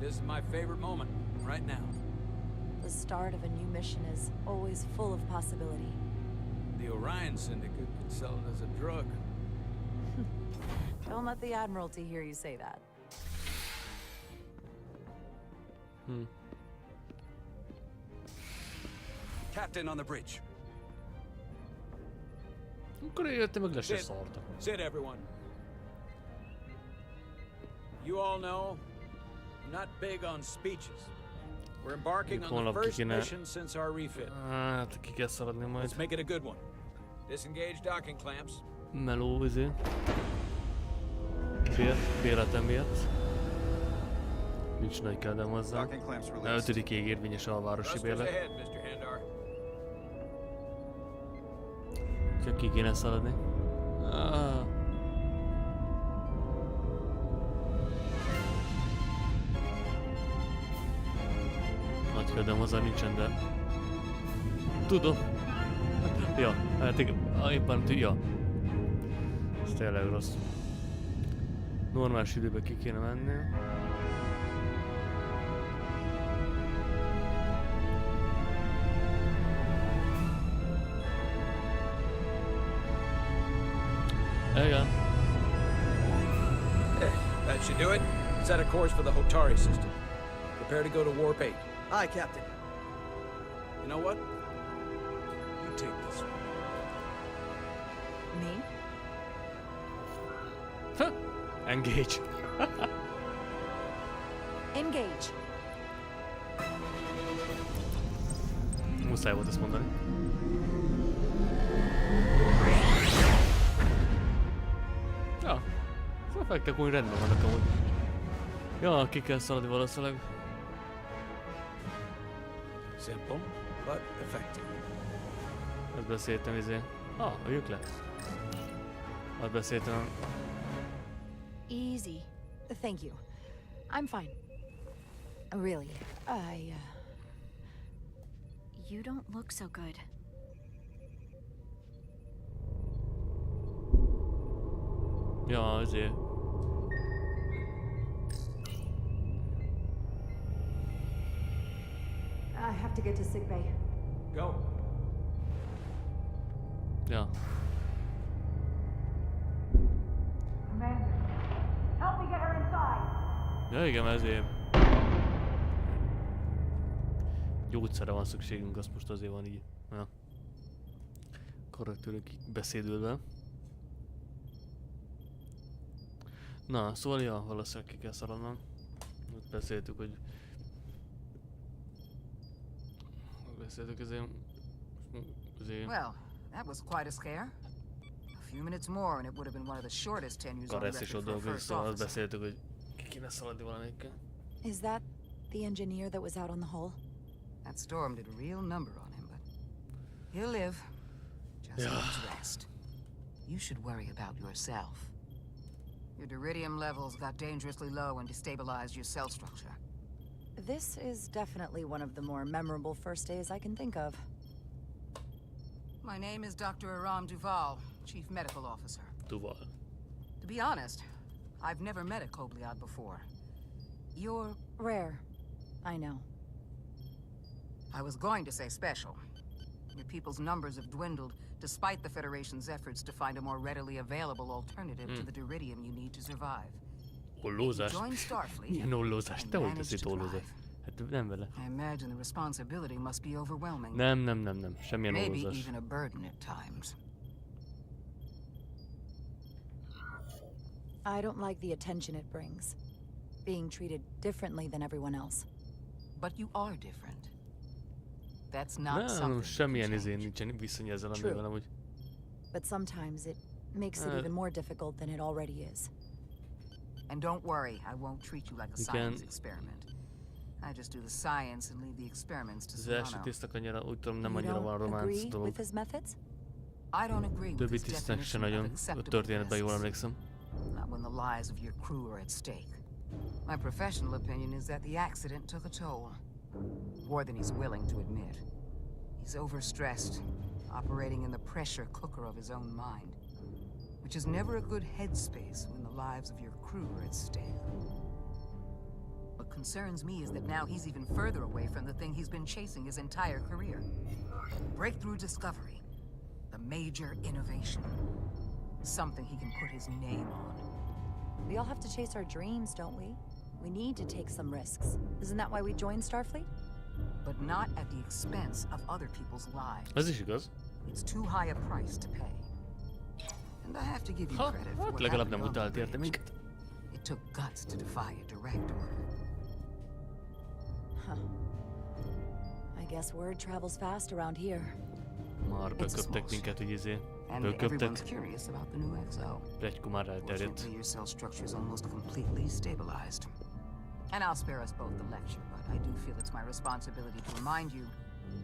This is my favorite moment, right now. The start of a new mission is always full of possibility. The Orion Syndicate could sell it as a drug. Don't let the Admiralty hear you say that. Captain on the bridge. Akkor jöttem, meg le se szartak. Sit, everyone. You all know, I'm not big on speeches. We're embarking on the first mission since our refit. Hát, ki kell szaladni majd. Let's make it a good one. Disengage docking clamps. Meló, izé. Bérletem miatt. Nincs nagy kedvem hozzá. A 5. érvényes alvárosi bérlet. Csak ki kéne szaladni. Nagy kedvem hozzá nincsen, de... Tudom. Ja, hát éppen ja. Ez tényleg rossz. Normális időben ki kéne menni. Yeah. That should do it. Set a course for the Hotari system. Prepare to go to Warp 8. Aye, Captain. You know what? You take this one. Me? Huh. Engage. Engage. Muszáj volt ezt mondani. Ja, az effektek úgy rendben vannak amúgy. Ja, ki kell szaladni valószínűleg. Simple, but effective. Azt beszéltem izé. Üljük le. Azt beszéltem. Easy. Thank you. I'm fine. Really, You don't look so good. Ja, izé. All right. I have to get to sickbay. Go. Ja. Commander, help me get her inside. Ja igen, ezért. Gyógyszerre van szükségünk, azt most azért van így. Ja. Karakterünk beszédülve. Na, szóval ja, valószínűleg ki kell szaladnom. Ott beszéltük, hogy... Beszéltük azért... Well, that was quite a scare. A few minutes more and it would have been one of the shortest tenures on Karesz is record ott for a dolgozik, first szóval azt officer. beszéltük, hogy ki kéne szaladni valamelyikkel. Is that the engineer that was out on the hull? That storm did a real number on him, but he'll live. Just needs rest. You should worry about yourself. Your deridium levels got dangerously low and destabilized your cell structure. This is definitely one of the more memorable first days I can think of. My name is Dr. Aram Duval, Chief Medical Officer. Duval. To be honest, I've never met a Kobliad before. You're Rare. I know. I was going to say special. Your people's numbers have dwindled, despite the Federation's efforts to find a more readily available alternative to the deridium you need to survive. Ollózás? Join Starfleet. Milyen ollózás? and Te hogy manage teszi to ollózás? thrive. Hát nem vele. I imagine the responsibility must be overwhelming. Nem. Semmilyen Maybe ollózás. even a burden at times. I don't like the attention it brings. Being treated differently than everyone else. But you are different. That's not something Nem, you semmilyen can izén change. nincsen viszony ezzel, True. amivel amúgy. But sometimes it makes it even more difficult than it already is. And don't worry, I won't treat you like a science experiment. I just do the science and leave the experiments to Az első Solano. tisztek annyira, úgy tudom, nem You annyira van don't románc agree dolog. with his methods? I don't agree with Többi his tisztek se definition of nagyon a acceptable történetben, jól risks. emlékszem. Not when the lives of your crew are at stake. My professional opinion is that the accident took a toll. More than he's willing to admit. He's overstressed, operating in the pressure cooker of his own mind. Which is never a good headspace when the lives of your crew are at stake. What concerns me is that now he's even further away from the thing he's been chasing his entire career. Breakthrough discovery. The major innovation. Something he can put his name on. We all have to chase our dreams, don't we? We need to take some risks. Isn't that why we joined Starfleet? But not at the expense of other people's lives. Ez is igaz. It's too high a price to pay. And I have to give you Ha, credit for hát what legalább happened nem on the utált érte bridge. minket. It took guts to defy a direct order. Huh. I guess word travels fast around here. Már beköptek minket, hogy izé. And everyone's Beköptek. curious about the new XO. Pletykó már elterjedt. Fortunately, your cell structure is almost completely stabilized. And I'll spare us both the lecture, but I do feel it's my responsibility to remind you,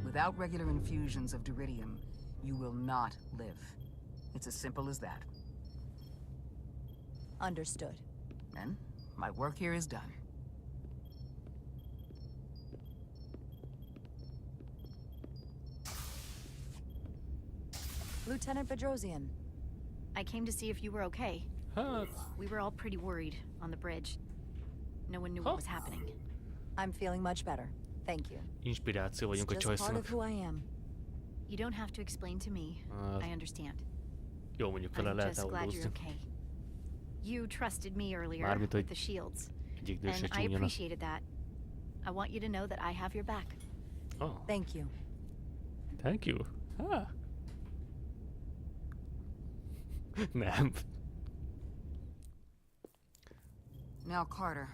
without regular infusions of deridium, you will not live. It's as simple as that. Understood. Then, my work here is done. Lieutenant Bedrosian. I came to see if you were okay. Hát, We were all pretty worried on the bridge. No one knew what was happening. I'm feeling much better. Thank you. inspiráció vagyunk a It's just part of Choice-nak. who I am. You don't have to explain to me. I understand. Jó, mondjuk vele I'm lehetne just glad you're oldózni. okay. You trusted me earlier Mármint, with hogy the shields. egyik nő se And I csúnyana. appreciated that. I want you to know that I have your back. Oh, Thank you. thank you. Ah. Nem. Now, Carter,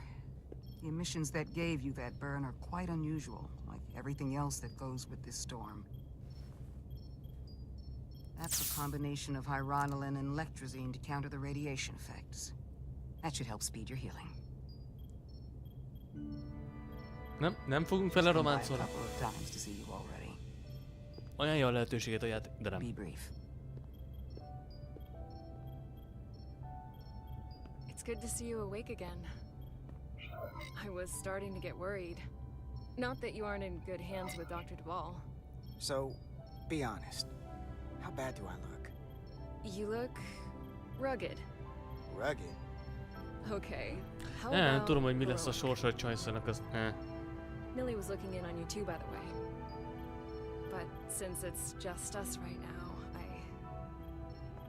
the emissions that gave you that burn are quite unusual, like everything else that goes with this storm. That's a combination of hyronalin and lectrazine to counter the radiation effects. That should help speed your healing. Nem fogunk vele Come by a románcolni. couple of times to see you already. Ajánlja a lehetőséget a játék, de Be nem. brief. It's good to see you awake again. I was starting to get worried. Not that you aren't in good hands with Dr. Duval. So, be honest. How bad do I look? You look rugged. Rugged? Okay. How Nem about tudom, hogy mi lesz a heroic? sorsa a Choice-nak, az... Millie was looking in on you too, by the way. But since it's just us right now,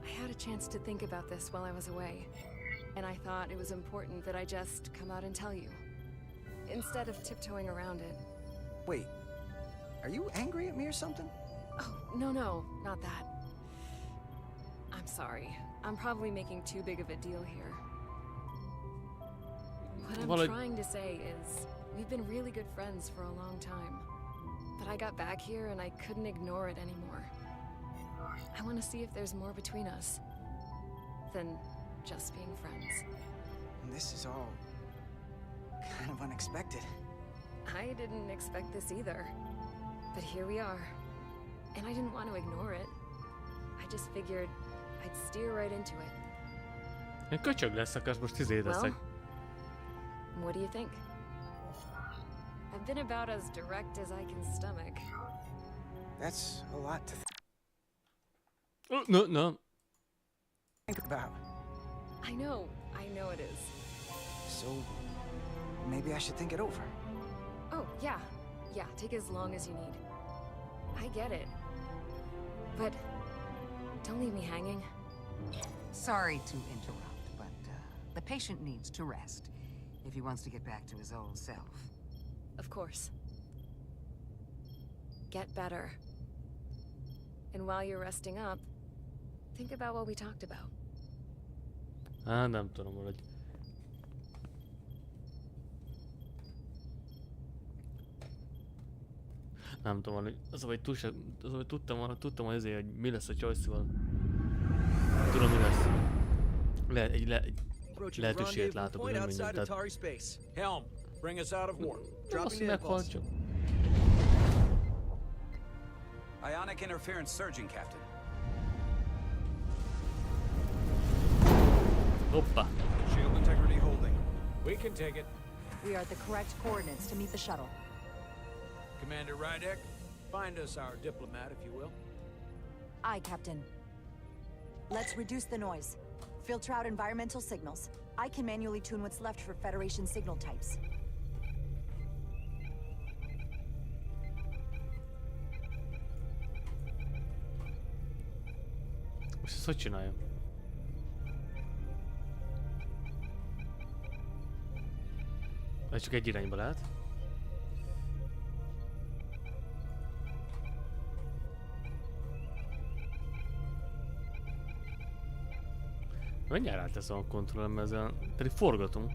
I had a chance to think about this while I was away. And I thought it was important that I just come out and tell you, instead of tiptoeing around it. Wait, are you angry at me or something? Oh, no, not that. I'm sorry. I'm probably making too big of a deal here. What I'm trying to say is, we've been really good friends for a long time. But I got back here and I couldn't ignore it anymore. I want to see if there's more between us than just being friends. This is all kind of unexpected. I didn't expect this either. But here we are. And I didn't want to ignore it. I just figured I'd steer right into it. Én köcsög lesz, akarsz most leszek. What do you think? I've been about as direct as I can stomach. That's a lot to No. think about. I know it is. So, maybe I should think it over. Oh, yeah, take as long as you need. I get it. But don't leave me hanging. Sorry to interrupt, but the patient needs to rest if he wants to get back to his old self. Of course. Get better. And while you're resting up, think about what we talked about. Nem tudom, hogy... Nem tudom, hogy az, hogy tudtam, hogy ezért, hogy mi lesz a Choice-val. Tudom, mi lesz. Egy lehetőséget látok, hogy nem mindent. Tehát... Helm, bring us out of warp. Azt, hogy meghalt csak. Ionic interference surging, Captain. Hoppa. Shield integrity holding. We can take it. We are at the correct coordinates to meet the shuttle. Commander Rydek, find us our diplomat, if you will. Aye, Captain. Let's reduce the noise. Filter out environmental signals. I can manually tune what's left for Federation signal types. Most ezt hogy csináljam? Ez csak egy irányba lehet. Mindjárt ráteszem a kontrollem ezzel, pedig forgatom.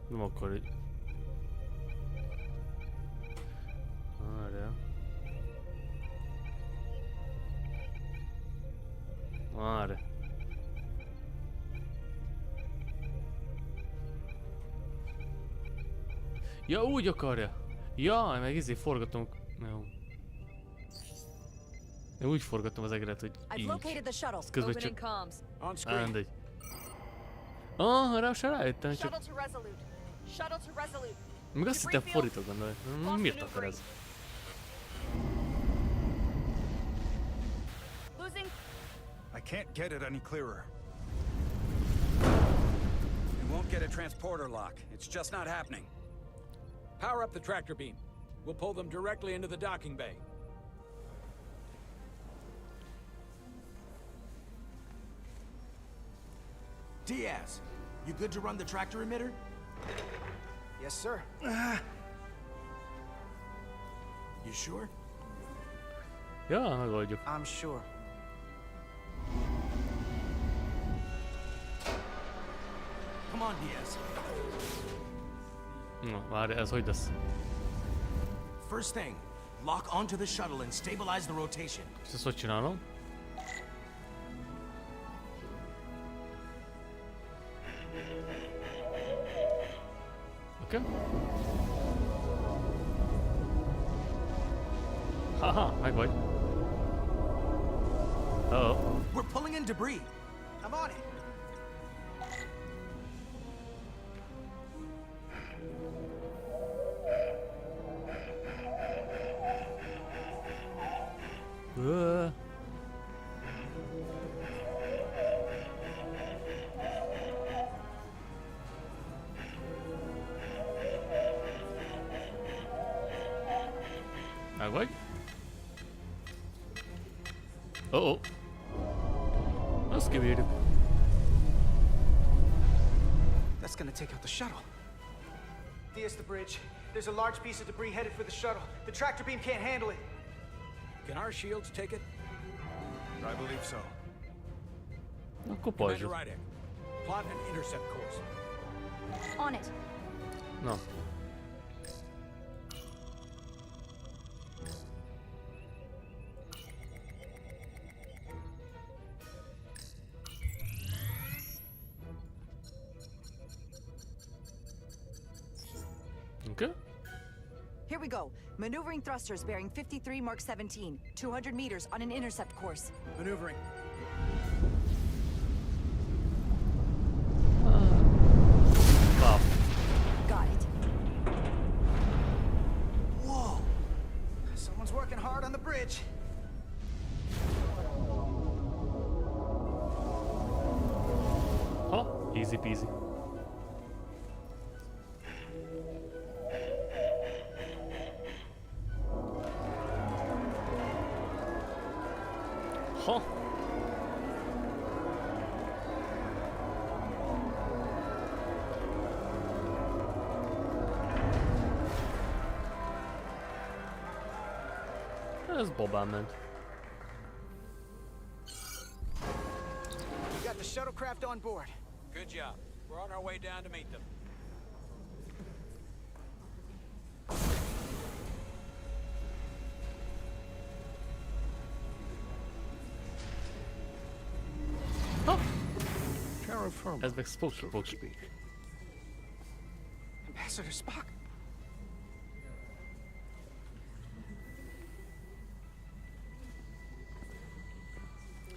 Nem akkor, hogy... Várj. Ja, úgy akarja. Ja, meg forgatom. Jó. Én úgy forgatom az egeret, hogy így. Közben csak... Mindegy. Rá se rájöttem, csak... Még azt hittem fordítok benne. Miért akar ez? I can't get it any clearer. We won't get a transporter lock. It's just not happening. Power up the tractor beam. We'll pull them directly into the docking bay. Diaz, you good to run the tractor emitter? Yes, sir. You sure? Ja, megoldjuk. I'm sure. Come on, Diaz. Na, várj, ez hogy lesz? First thing, lock onto the shuttle and stabilize the rotation. És ezt hogy csinálom? Oké. Haha, meg vagy. Uh-oh. We're pulling in debris. I'm on it. vagy? Oh. Azt kibírjuk. That's gonna take out the shuttle. There's the bridge. There's a large piece of debris headed for the shuttle. The tractor beam can't handle it. Can our shields take it? I believe so. Akkor Commander pajzsod. Rydick, plot an intercept course. On it. Na. Okay. Here we go. Maneuvering thrusters bearing 53 Mark 17. 200 meters on an intercept course. Maneuvering. Wow. Got it. Whoa! Someone's working hard on the bridge. Ha, easy peasy. Ha. Ez Bobán ment. We got the shuttlecraft on board. Good job. We're on our way down to meet them. Terra firma, Ez meg Spock, so to Spock. speak. Ambassador Spock.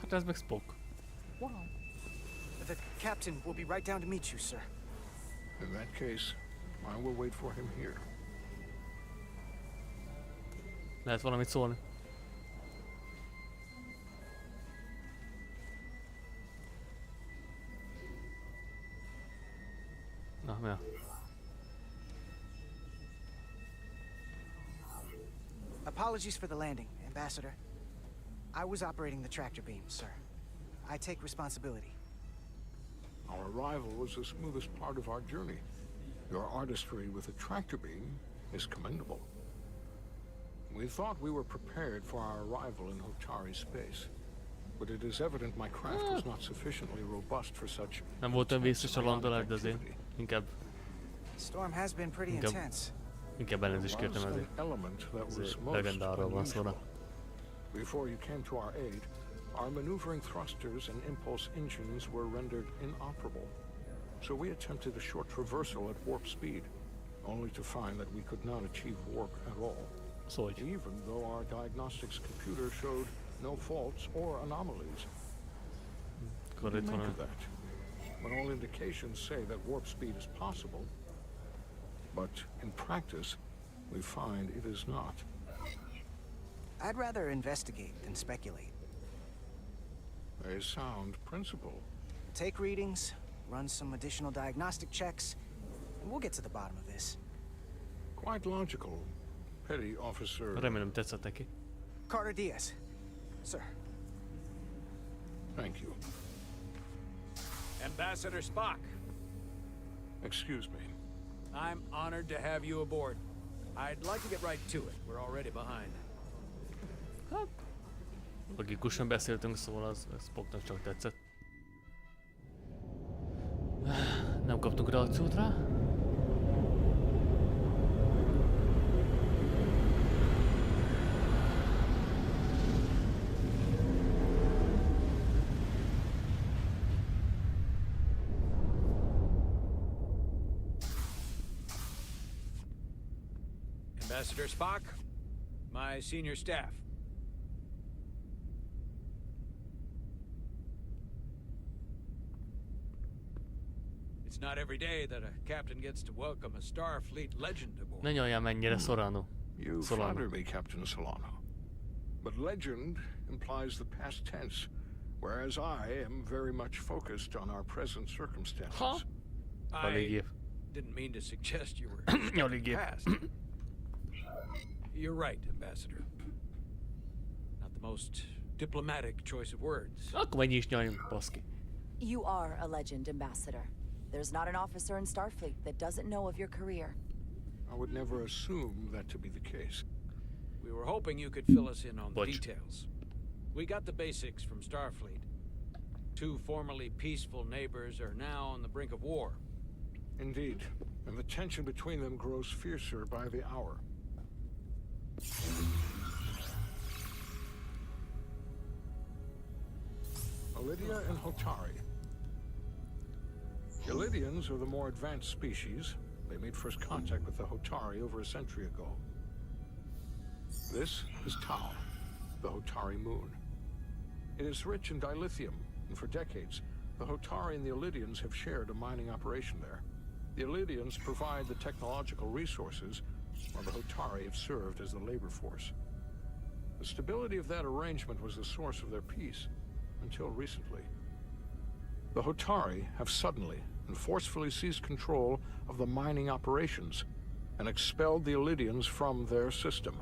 Hát ez meg Spock. Wow. The captain will be right down to meet you, sir. In that case, I will wait for him here. Lehet valamit szólni? Na, mi a? Apologies for the landing, Ambassador. I was operating the tractor beam, sir. I take responsibility. Our arrival was the smoothest part of our journey. Your artistry with a tractor beam is commendable. We thought we were prepared for our arrival in Hotari space, but it is evident my craft was not sufficiently robust for such. Nem voltam vészes a landolás, de azért inkább Storm has been pretty intense. Inkább elnézést kértem ezért. Azért legendáról van szó. Before you came to our aid, our maneuvering thrusters and impulse engines were rendered inoperable. So we attempted a short traversal at warp speed, only to find that we could not achieve warp at all. Even though our diagnostics computer showed no faults or anomalies. What do you make of that? When all indications say that warp speed is possible, but in practice, we find it is not. I'd rather investigate than speculate. A sound principle. Take readings, run some additional diagnostic checks, and we'll get to the bottom of this. Quite logical, Petty Officer. Remélem tetszett neki. Carter Diaz, sir. Thank you. Ambassador Spock. Excuse me. I'm honored to have you aboard. I'd like to get right to it. We're already behind. Hát, logikusan beszéltünk, szóval az Spocknak csak tetszett. Nem kaptunk reakciót rá. Ambassador Spock, my senior staff. It's not every day that a captain gets to welcome a Starfleet legend aboard. Ne nyaljál mennyire Solano. You flatter me, Captain Solano. But legend implies the past tense, whereas I am very much focused on our present circumstances. Huh? I didn't mean to suggest you were Alig épp. past. You're right, Ambassador. Not the most diplomatic choice of words. Akkor mennyi is nyaljunk, baszki. You are a legend, Ambassador. There's not an officer in Starfleet that doesn't know of your career. I would never assume that to be the case. We were hoping you could fill us in on the details. We got the basics from Starfleet. Two formerly peaceful neighbors are now on the brink of war. Indeed, and the tension between them grows fiercer by the hour. Lydia and Hotari. The Lydians are the more advanced species. They made first contact with the Hotari over a century ago. This is Tau, the Hotari moon. It is rich in dilithium, and for decades, the Hotari and the Lydians have shared a mining operation there. The Lydians provide the technological resources, while the Hotari have served as the labor force. The stability of that arrangement was the source of their peace, until recently. The Hotari have suddenly and forcefully seized control of the mining operations and expelled the Lydians from their system.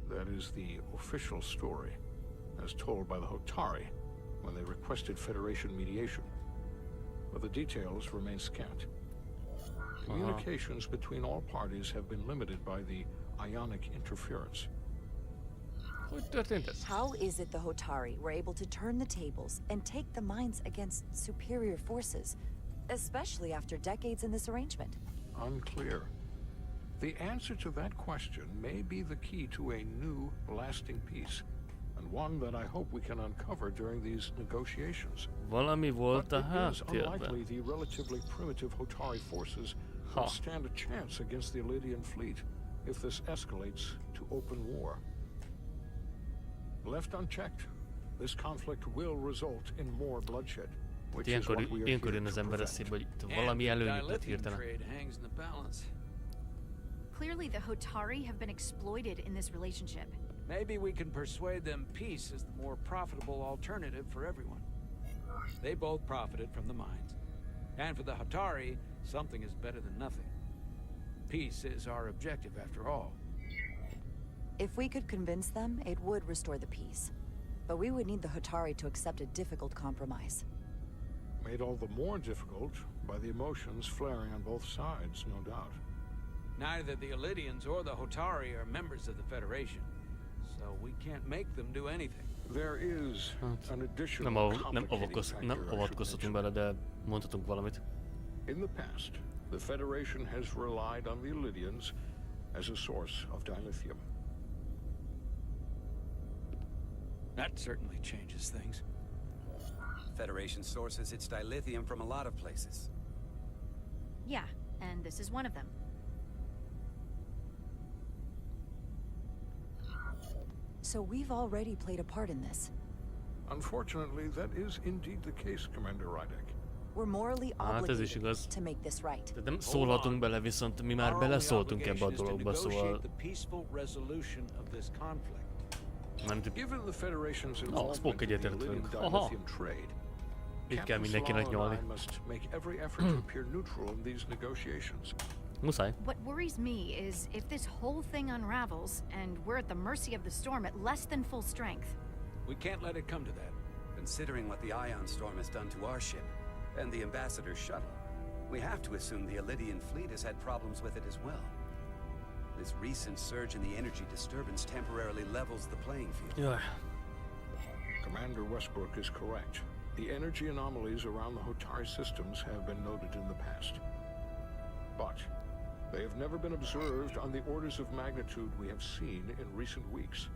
That is the official story, as told by the Hotari when they requested Federation mediation. But the details remain scant. Communications between all parties have been limited by the ionic interference. How is it the Hotari were able to turn the tables and take the mines against superior forces, especially after decades in this arrangement? Unclear. The answer to that question may be the key to a new, lasting peace, and one that I hope we can uncover during these negotiations. Valami volt a But it is háttérben. unlikely the relatively primitive Hotari forces will stand a chance against the Lydian fleet if this escalates to open war. Left unchecked, this conflict will result in more bloodshed, which is what we are Ilyenkor here jön az to ember prevent. eszébe, hogy itt valami előnyöket hirtelen. Trade hangs in the balance. Clearly the Hotari have been exploited in this relationship. Maybe we can persuade them peace is the more profitable alternative for everyone. They both profited from the mines. And for the Hotari, something is better than nothing. Peace is our objective after all. If we could convince them, it would restore the peace. But we would need the Hotari to accept a difficult compromise. Made all the more difficult by the emotions flaring on both sides, no doubt. Neither the Lydians or the Hotari are members of the Federation, so we can't make them do anything. There is an additional Nem avatkozhatunk bele, de mondhatunk valamit. In the past, the Federation has relied on the Lydians as a source of dilithium. That certainly changes things. Federation sources its dilithium from a lot of places. Yeah, and this is one of them. So we've already played a part in this. Unfortunately, that is indeed the case, Commander Rydek. We're morally Hát ez is igaz. obligated to make this right. De nem szólhatunk bele, viszont mi már beleszóltunk ebbe a dologba, szóval... Given the Federation's No, azt pont involvement in the egyetértünk. Lydian Aha. dilithium trade, Itt kell Captain mindenkinek Solano and nyolni. I must make every effort to appear neutral in these negotiations. Muszáj. What worries me is if this whole thing unravels and we're at the mercy of the storm at less than full strength. We can't let it come to that. Considering what the ion storm has done to our ship and the Ambassador's shuttle, we have to assume the Lydian fleet has had problems with it as well. This recent surge in the energy disturbance temporarily levels the playing field. Jaj. Commander Westbrook is correct. The energy anomalies around the Hotari systems have been noted in the past. But they have never been observed on the orders of magnitude we have seen in recent weeks.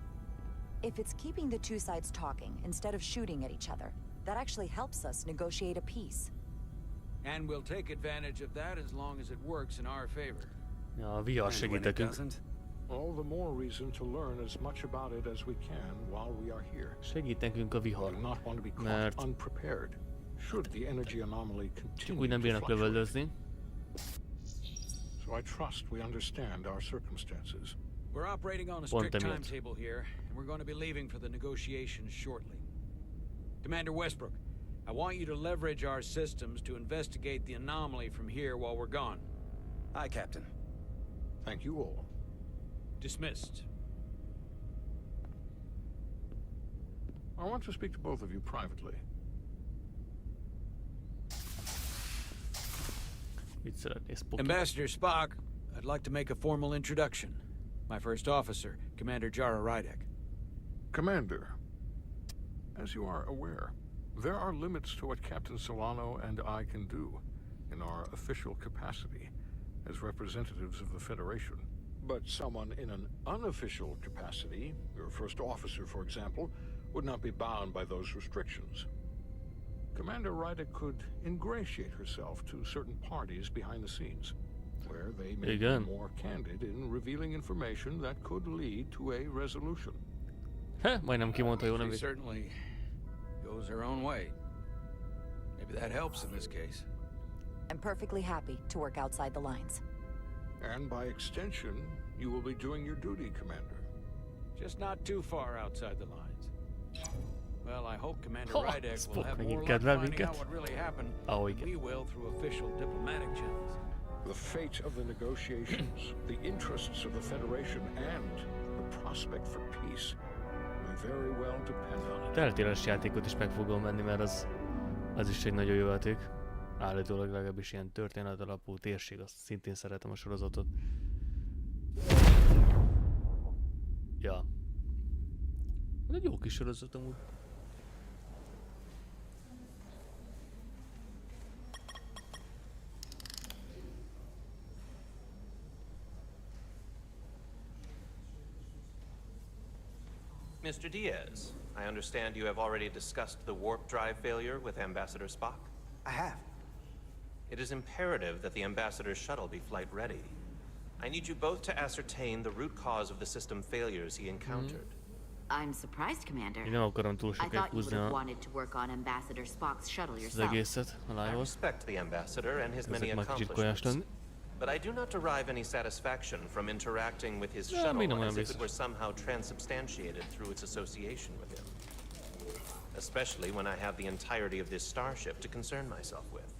If it's keeping the two sides talking instead of shooting at each other, that actually helps us negotiate a peace. And we'll take advantage of that as long as it works in our favor. Ja, a VR segít nekünk. All the more reason to learn as much about it as we can while we are here. Segít nekünk a vihar, We do not want to be caught mert unprepared. Should the energy anomaly csak continue úgy nem to bírnak fluctuate. lövöldözni. So I trust we understand our circumstances. We're operating on a strict timetable here, and we're going to be leaving for the negotiations shortly. Commander Westbrook, I want you to leverage our systems to investigate the anomaly from here while we're gone. Aye, Captain. Thank you all. Dismissed. I want to speak to both of you privately. Ambassador Spock, I'd like to make a formal introduction. My first officer, Commander Jara Rydek. Commander, as you are aware, there are limits to what Captain Solano and I can do in our official capacity as representatives of the Federation. But someone in an unofficial capacity, your first officer, for example, would not be bound by those restrictions. Commander Rydek could ingratiate herself to certain parties behind the scenes, where they may be more candid in revealing information that could lead to a resolution. She certainly goes her own way. Maybe that helps in this case. I'm perfectly happy to work outside the lines. And by extension, you will be doing your duty, Commander. Just not too far outside the lines. Well, I hope Commander Rydek will have more luck finding out what really happened than we will through official diplomatic channels. The fate of the negotiations, the interests of the Federation, and the prospect for peace may very well depend on it. Teltéres játékot is meg fogom venni, mert az is egy nagyon jó játék. Állítólag legalábbis ilyen történet alapú térség, azt szintén szeretem a sorozatot. Ja. Ez egy jó kis sorozat amúgy. Mr. Diaz, I understand you have already discussed the warp drive failure with Ambassador Spock? I have. It is imperative that the Ambassador's shuttle be flight ready. I need you both to ascertain the root cause of the system failures he encountered. I'm surprised, Commander. Én nem akarom túl I sokáig thought you húzni would have wanted to work on Ambassador Spock's shuttle az yourself. egészet a I live-hoz. respect the Ambassador and his many Ezek már kicsit accomplishments, kolyás lenni. but I do not derive any satisfaction from interacting with his Nem, shuttle nem as olyan if it were somehow transubstantiated through its association with him. Especially when I have the entirety of this starship to concern myself with.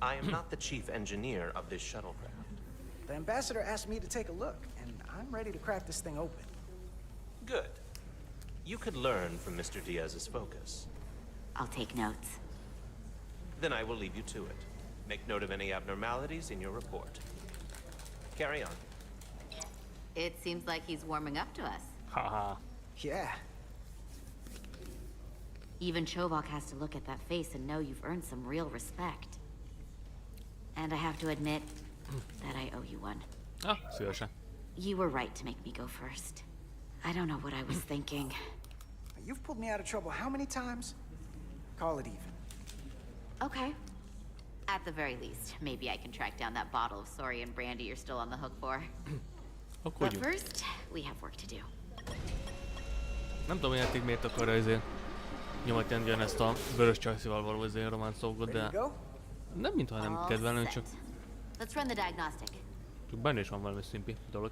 I am not the chief engineer of this shuttlecraft. The ambassador asked me to take a look, and I'm ready to crack this thing open. Good. You could learn from Mr. Diaz's focus. I'll take notes. Then I will leave you to it. Make note of any abnormalities in your report. Carry on. It seems like he's warming up to us. Haha. Yeah. Even Chovak has to look at that face and know you've earned some real respect. And I have to admit that I owe you one. Ah, szívesen. You were right to make me go first. I don't know what I was thinking. You've pulled me out of trouble how many times? Call it even. Okay. At the very least, maybe I can track down that bottle of Saurian brandy you're still on the hook for. But first, we have work to do. Nem tudom, hogy játék miért akarja ezért nyomatni ezt a vörös csajszival való ezért románcolgot, de nem mintha nem kedvelném, csak Let's run the diagnostic. csak benne is van valami szimpi dolog.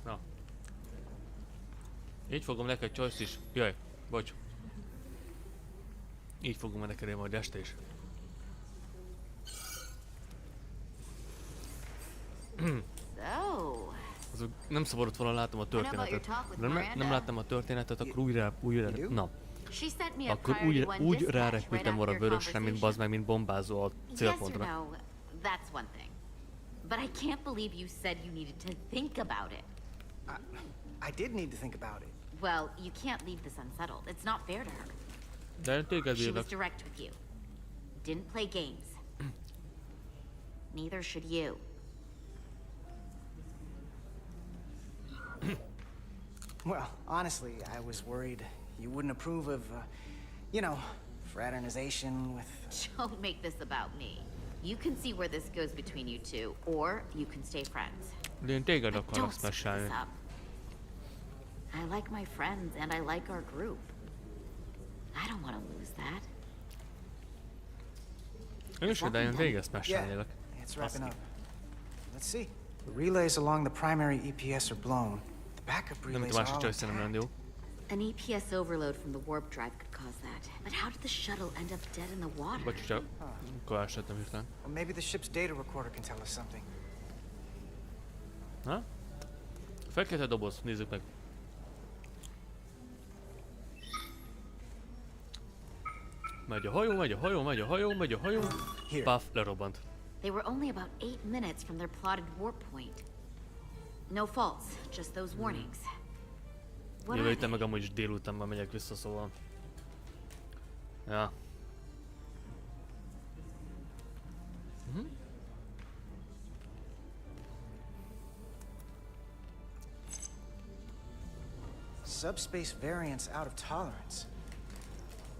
Na. Így fogom neked choice is. Jaj, bocs. Így fogom neked majd este is. So. Nem szabadott volna látnom a történetet. Nem láttam a történetet, akkor újra na. Akkor úgy rárepültem volna vörösre, mint bazd meg, mint bombázó a célpontra. Yes or no, that's one thing. But I can't believe you said you needed to think about it. I did need to think about it. Well, you can't leave this unsettled. It's not fair to her. De téged She was bírlak. direct with you. Didn't play games. Neither should you. Well, honestly, I was worried you wouldn't approve of, you know, fraternization with... Don't make this about me. You can see where this goes between you two, or you can stay friends. De én téged But akarok don't screw smesálni. this up. I like my friends, and I like our group. I don't want to lose that. Én is, de én téged smesálnélek. It's wrapping up. Let's see. The relays along the primary EPS are blown. The backup Nem, mint relays a are másik all csajsz nem lenne jó. An EPS overload from the warp drive could cause that. But how did the shuttle end up dead in the water? Bocs, csak elesett hirtelen. Well, maybe the ship's data recorder can tell us something. Ha? Fekete doboz, nézzük meg. Megy a hajó, megy a hajó, megy a hajó, megy a hajó. Puff, lerobbant. They were only about 8 minutes from their plotted warp point. No faults, just those warnings. What Jövő are héten they? meg amúgy is délutánban megyek vissza, szóval. Ja. Subspace variance out of tolerance.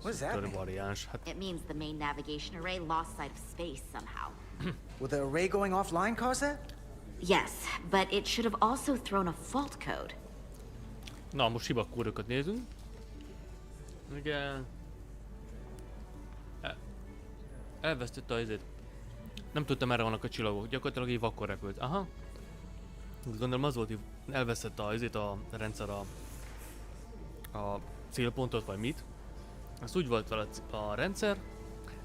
What does that mean? Variáns. Hát It means the main navigation array lost sight of space somehow. Will the array going offline cause that? Yes, but it should have also thrown a fault code. na, most hibakódokat nézünk. Igen. Elvesztette az izét. Nem tudtam, merre vannak a csillagok. Gyakorlatilag így vakkor repült. Aha. Úgy gondolom az volt, hogy elvesztette az izét a rendszer a célpontot, vagy mit. Azt úgy volt vele a rendszer,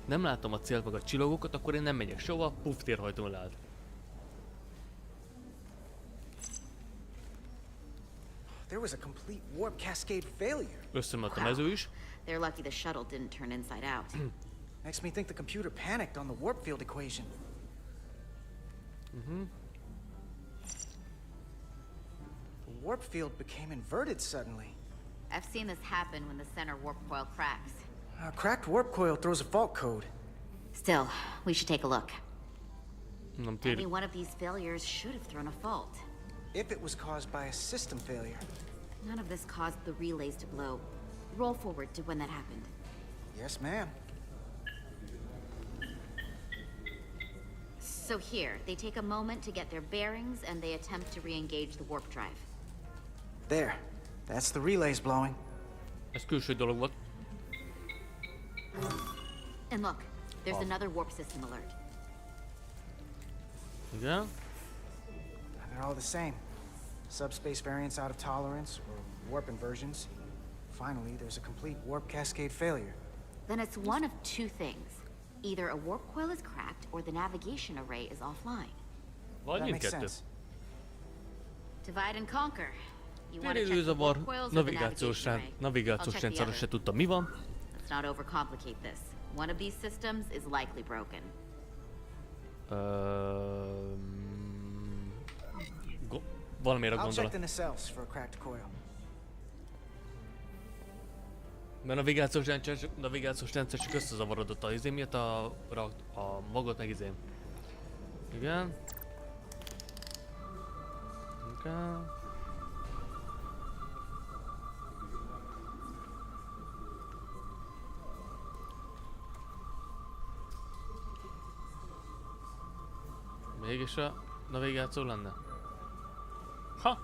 nem látom a célt meg a csillagokat, akkor én nem megyek sehova, puff, térhajtón leállt. There was a complete warp cascade failure. Összemött a mező is. They're lucky the shuttle didn't turn inside out. Makes me think the computer panicked on the warp field equation. The warp field became inverted suddenly. I've seen this happen when the center warp coil cracks. A cracked warp coil throws a fault code. Still, we should take a look. Nem Any téri. one of these failures should have thrown a fault. If it was caused by a system failure. None of this caused the relays to blow. Roll forward to when that happened. Yes, ma'am. So here, they take a moment to get their bearings and they attempt to re-engage the warp drive. There. That's the relays blowing. Ez külső dolog volt. And look, there's another warp system alert. Igen. And they're all the same. Subspace variance out of tolerance, or warp inversions. Finally, there's a complete warp cascade failure. Then it's one of two things. Either a warp coil is cracked or the navigation array is offline. Vagy That makes mindkettő. sense. Divide and conquer. You want to check the Térélőzavar, warp coils or the navigációs navigation array? I'll navigációs check the rendszer, other. se tudtam mi van. Let's not overcomplicate this. One of these systems is likely broken. Valamire I'll check gondolok. the nacelles for a cracked coil. Mert navigációs rendszer csak összezavarodott a izé miatt a magot meg izém. Igen. Igen. Mégis a navigáció lenne? Ha!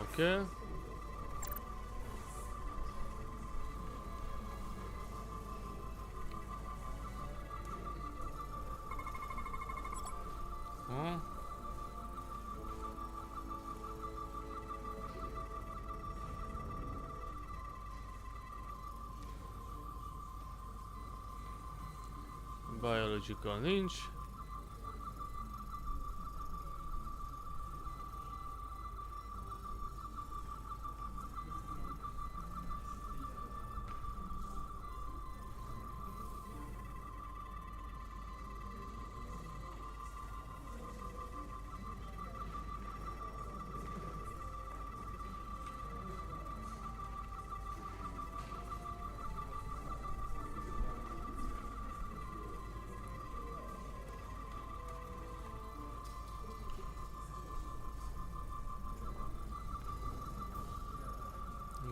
Oké. Biological nincs.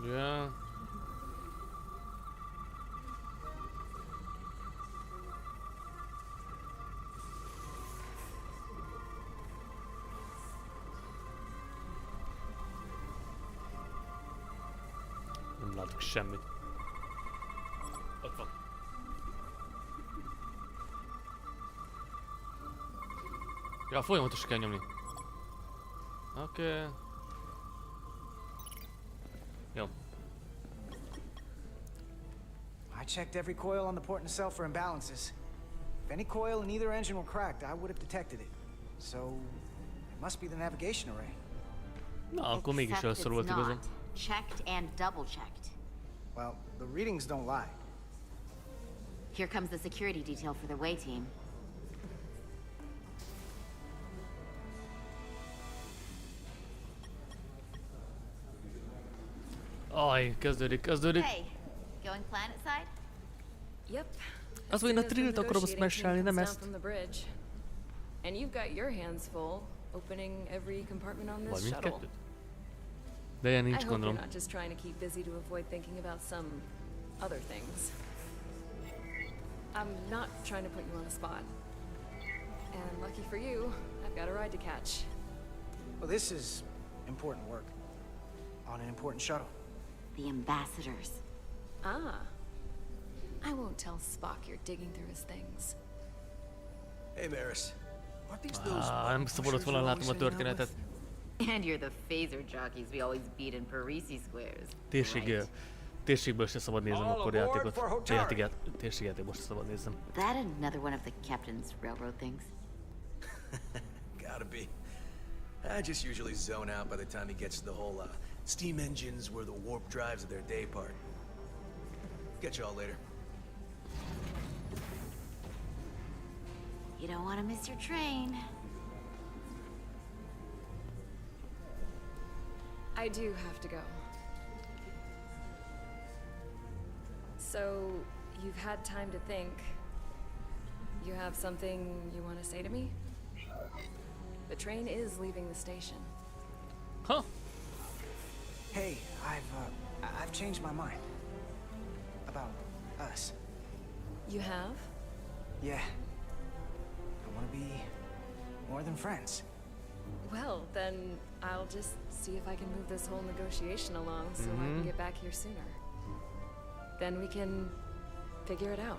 Ja. Nem látok semmit. Ott van. Ja, folyamatosan kell nyomni. Oké. Jó. I checked every coil on the port and cell for imbalances. If any coil in either engine were cracked, I would have detected it. So, it must be the navigation array. Na, akkor mégis először volt igazam. Checked and double checked. Well, the readings don't lie. Here comes the security detail for the way team. Aj, kezdődik. Hey, going planet side? Yep. Az olyan a trillt akarom smashelni, nem ezt. And you've got your hands full opening every compartment on this shuttle. De ilyen nincs, I hope gondolom. you're not just trying to keep busy to avoid thinking about some other things. I'm not trying to put you on the spot. And lucky for you, I've got a ride to catch. Well, this is important work. On an important shuttle. The ambassadors. Ah. I won't tell Spock you're digging through his things. Hey, Maris. Aren't these those Nem szabadott volna látom a történetet. And you're the phaser jockeys we always beat in Parisi squares. Térségből se szabad néznem akkor játékot. Térségjátékból se szabad néznem. That another one of the captain's railroad things? Gotta be. I just usually zone out by the time he gets to the whole steam engines were the warp drives of their day part. Get you all later. You don't want to miss your train. I do have to go. So, you've had time to think. You have something you want to say to me? The train is leaving the station. Huh? Hey, I've changed my mind. About us. You have? Yeah. I want to be more than friends. Well, then I'll just see if I can move this whole negotiation along so I can get back here sooner. Then we can figure it out.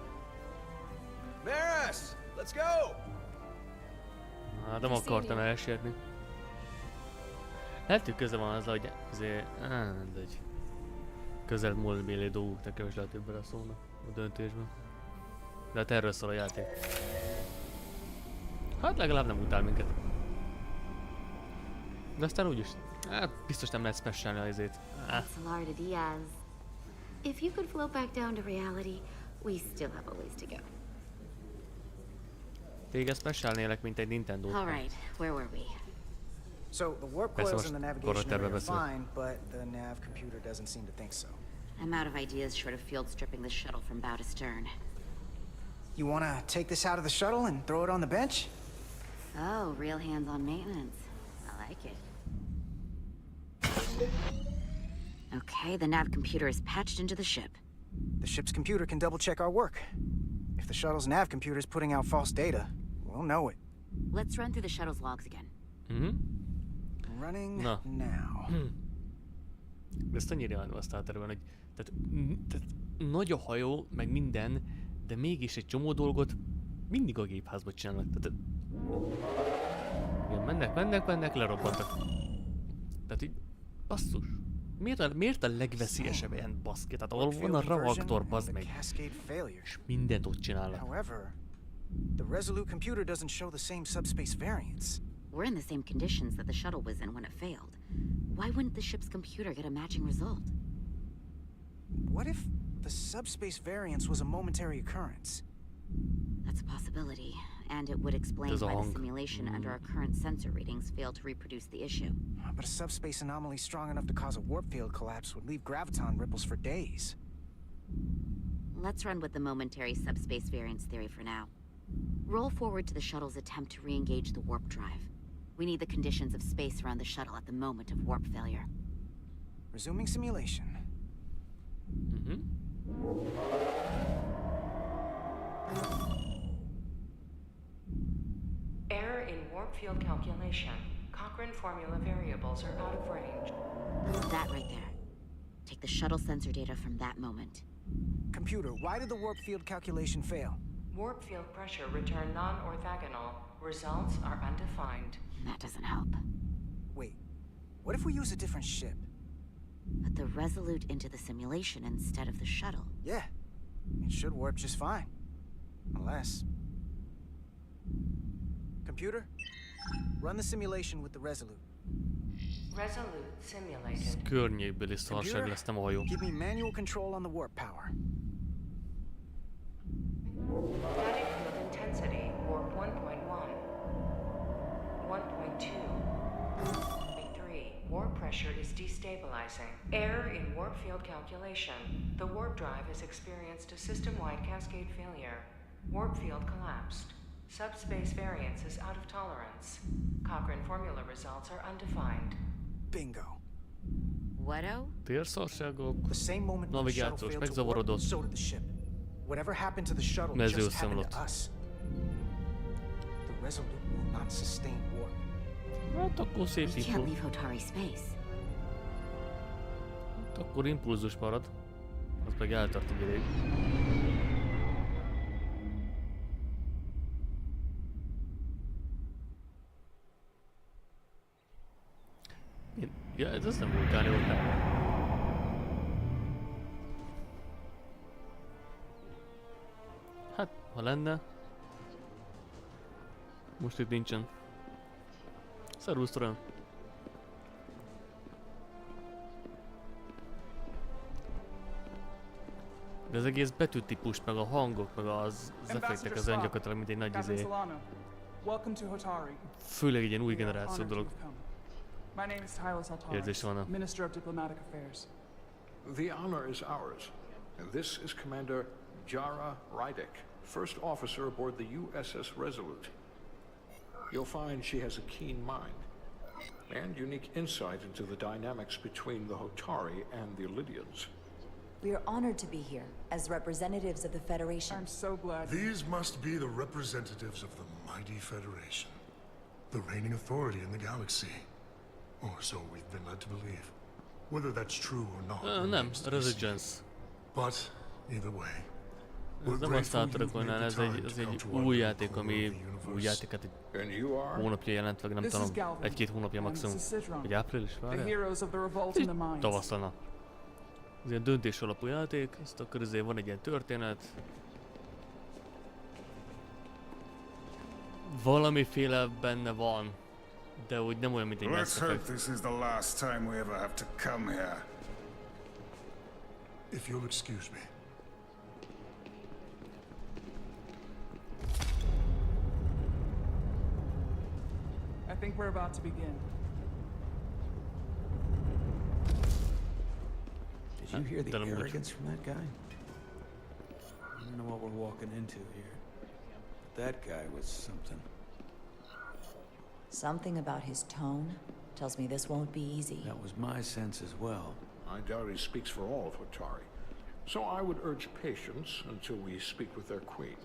Maris, let's go! Nem akartam elsietni. Lehet, hogy köze van azzal, hogy azért... mindegy. Közel múltbéli dolgok nekem is lehet, hogy beleszólnak a döntésben. De hát erről szól a játék. Hát legalább nem utál minket. De aztán úgyis... Hát biztos nem lehet smashelni a izét. Salarda Diaz. If you could float back down to reality, we still have a ways to go. Téged smashelnélek, mint egy Nintendo-t. All right, where were we? So the warp coils in the navigation area are fine, but the nav computer doesn't seem to think so. I'm out of ideas short of field stripping the shuttle from bow to stern. You want to take this out of the shuttle and throw it on the bench? Oh, real hands-on maintenance. I like it. Okay, the nav computer is patched into the ship. The ship's computer can double-check our work. If the shuttle's nav computer is putting out false data, we'll know it. Let's run through the shuttle's logs again. Running now. Ezt annyira járni a Star Trekben, hogy tehát nagy a hajó, meg minden, de mégis egy csomó dolgot mindig a gépházba csinálnak. Tehát, igen, mennek, lerobbantak. Tehát így, basszus. Miért a legveszélyesebb ilyen baszki? Tehát ahol van a reaktor, bazd meg. És mindent ott csinálnak. However, the Resolute computer doesn't show the same subspace variance. We're in the same conditions that the shuttle was in when it failed. Why wouldn't the ship's computer get a matching result? What if the subspace variance was a momentary occurrence? That's a possibility, and it would explain why the simulation under our current sensor readings failed to reproduce the issue. But a subspace anomaly strong enough to cause a warp field collapse would leave graviton ripples for days. Let's run with the momentary subspace variance theory for now. Roll forward to the shuttle's attempt to re-engage the warp drive. We need the conditions of space around the shuttle at the moment of warp failure. Resuming simulation. Error in warp field calculation. Cochrane formula variables are out of range. That right there. Take the shuttle sensor data from that moment. Computer, why did the warp field calculation fail? Warp field pressure returned non-orthogonal. Results are undefined. That doesn't help. Wait, what if we use a different ship? Put the Resolute into the simulation instead of the shuttle. Yeah, it should work just fine. Unless... Computer, run the simulation with the Resolute. Resolute simulated. Környékbeli szarság lesz, nem a hajó. Give me manual control on the warp power. Static field intensity, warp 1.1. 1.2. 3. Warp pressure is destabilizing. Error in warp field calculation. The warp drive has experienced a system-wide cascade failure. Warp field collapsed. Subspace variance is out of tolerance. Cochrane formula results are undefined. Bingo. What-o? Térszarságok, The same moment when the shuttle navigációs failed to warp, megzavarodott, so did the ship. Whatever happened to the shuttle mező just happened összeomlott. to us. The Resolute will not sustain warp. Hát akkor szép We can't info. leave Hotari space. Hát akkor impulzus marad. Az meg eltart egy ideig. Ja, ez nem utáni volt, nem. Hát, ha lenne. Most itt nincsen. Szervusz, Torán. De az egész betűtípus, meg a hangok, meg az effektek, az olyan gyakorlatilag mint egy nagy izé. Welcome to Hotari. Főleg egy ilyen új generáció dolog. My name is Tyler Érzés van. Minister of Diplomatic Affairs. The honor is ours. And this is Commander Jara Rydek, first officer aboard the USS Resolute. You'll find she has a keen mind and unique insight into the dynamics between the Hotari and the Illidians. We are honored to be here as representatives of the Federation. I'm so glad. These must be the representatives of the mighty Federation, the reigning authority in the galaxy. Or so we've been led to believe. Whether that's true or not. Nem, Resurgence. But either way. Ez nem a Star Trek-nál, ez egy új játék, ami új játék, hát egy hónapja jelent, vagy nem tudom, egy-két hónapja maximum. Egy április, várjál? Tavasszalna. Ez ilyen döntés alapú játék, ezt akkor azért van egy ilyen történet. Valamiféle benne van, de úgy nem olyan, mint egy Mass Effect. Let's hope this is the last time we ever have to come here. If you'll excuse me. I think we're about to begin. Did you hear the arrogance from that guy? I don't know what we're walking into here. But that guy was something. Something about his tone tells me this won't be easy. That was my sense as well. I doubt he speaks for all of Hotari. So I would urge patience until we speak with their queen.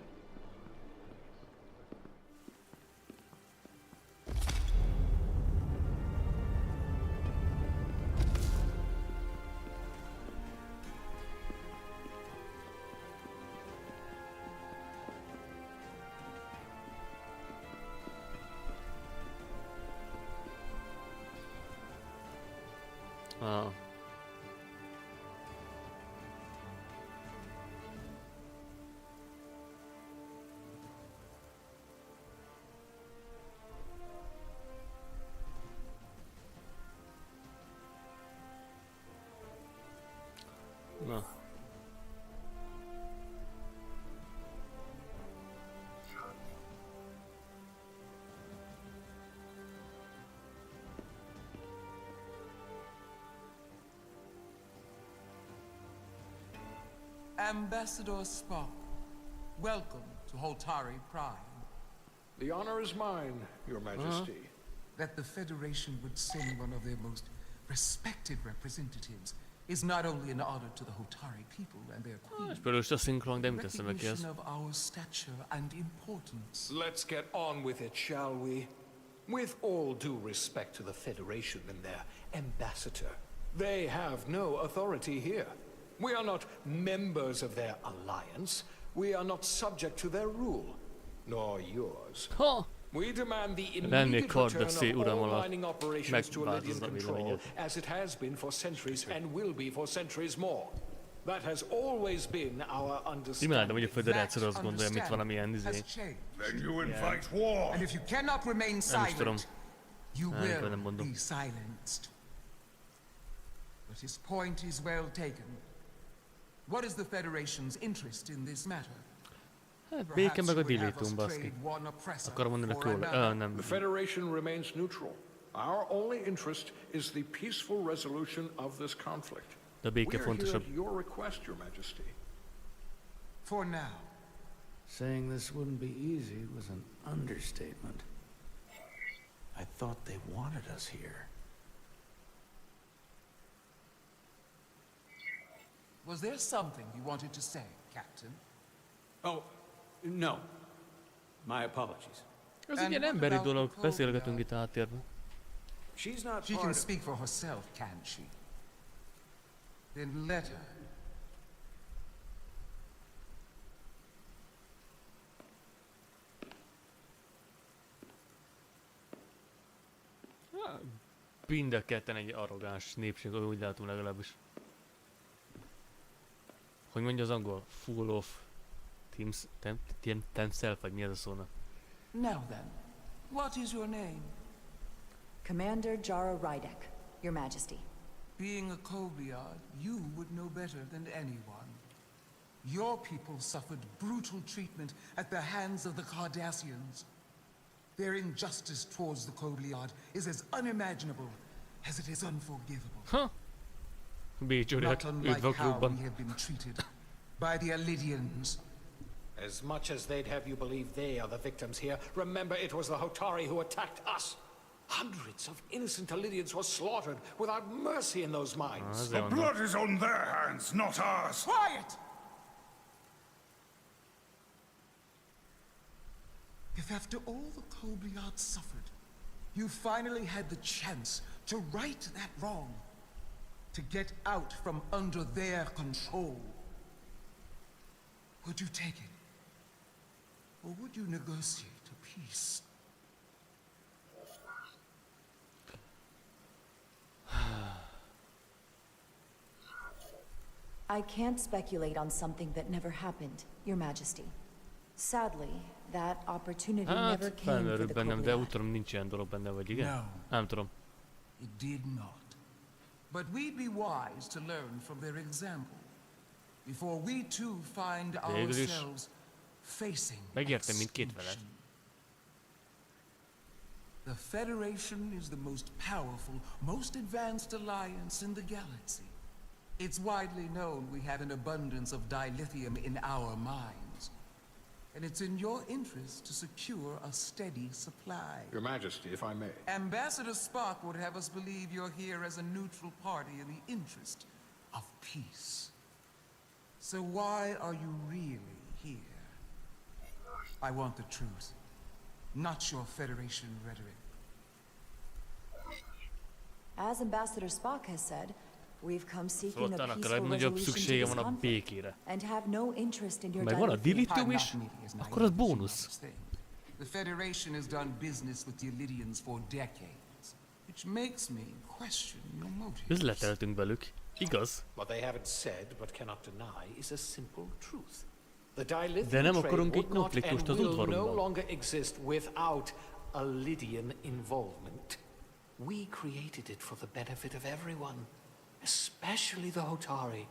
Ah. Na. Ambassador Spock, welcome to Hotari Prime. The honor is mine, Your Majesty. That the Federation would send one of their most respected representatives is not only an honor to the Hotari people and their queen, recognition of our stature and importance. Let's get on with it, shall we? With all due respect to the Federation and their ambassador, they have no authority here. We are not members of their alliance. We are not subject to their rule, nor yours. Huh. We demand the Lennék immediate Karda return C of all uralmal mining operations to Lydian megváltozna control, véleményed. as it has been for centuries and will be for centuries more. That has always been our understanding. Imádom, hogy a föderáció azt gondolja, mit valamilyen izé. Then you invite war. And if you cannot remain Nem is tudom. silent, you Nem will mondom. be silenced. But his point is well taken. What is the Federation's interest in this matter? Hát béke meg a dilitum, baszki. Akarom mondani, hogy jól. Nem. The Federation remains neutral. Our only interest is the peaceful resolution of this conflict. De a béke We are here fontosabb. at your request, Your Majesty. For now. Saying this wouldn't be easy was an understatement. I thought they wanted us here. Was there something you wanted to say, Captain? Oh, no. My apologies. Ez egy ilyen emberi dolog, beszélgetünk itt háttérben. She can speak for herself, can't she? Then let her. Mind a ketten egy arrogáns népség, úgy látunk legalábbis. Hogy mondja az angol? Full of themself, vagy mi ez a szónak? Now then, what is your name? Commander Jara Rydek, Your Majesty. Being a Kobliad, you would know better than anyone. Your people suffered brutal treatment at the hands of the Cardassians. Their injustice towards the Kobliad is as unimaginable as it is unforgivable. Huh? Not unlike how we have been treated by the Alidians. As much as they'd have you believe they are the victims here, remember it was the Hotari who attacked us. Hundreds of innocent Alidians were slaughtered without mercy in those mines. The blood is on their hands, not ours. Quiet! If after all the Kobliad suffered, you finally had the chance to right that wrong, to get out from under their control, would you take it? Or would you negotiate a peace? I can't speculate on something that never happened, Your Majesty. Sadly, that opportunity never Hát, came for felmerül the bennem, de Kobliad. úgy tudom, nincs ilyen dolog benne, vagy igen? No. Nem tudom. It did not. But we'd be wise to learn from their example, before we too find Végül is ourselves facing megértem mindkét felet. extinction. The Federation is the most powerful, most advanced alliance in the galaxy. It's widely known we have an abundance of dilithium in our mines. And it's in your interest to secure a steady supply. Your Majesty, if I may. Ambassador Spock would have us believe you're here as a neutral party in the interest of peace. So why are you really here? I want the truth, not your Federation rhetoric. As Ambassador Spock has said, we've come seeking Szóval a annak a peaceful legnagyobb resolution to szüksége this van a conflict, békére. and have no interest in your Meg van a dilithium. dilithium is, akkor az bónusz. The Federation has done business with the Alidians for decades, which makes me question your motives. Üzleteltünk velük, igaz? What they haven't said but cannot deny is a simple truth. The dilithium De nem trade akarunk egy would not konfliktust and az will no udvarunkban. longer exist without Alidian involvement. We created it for the benefit of everyone, especially the Hotari.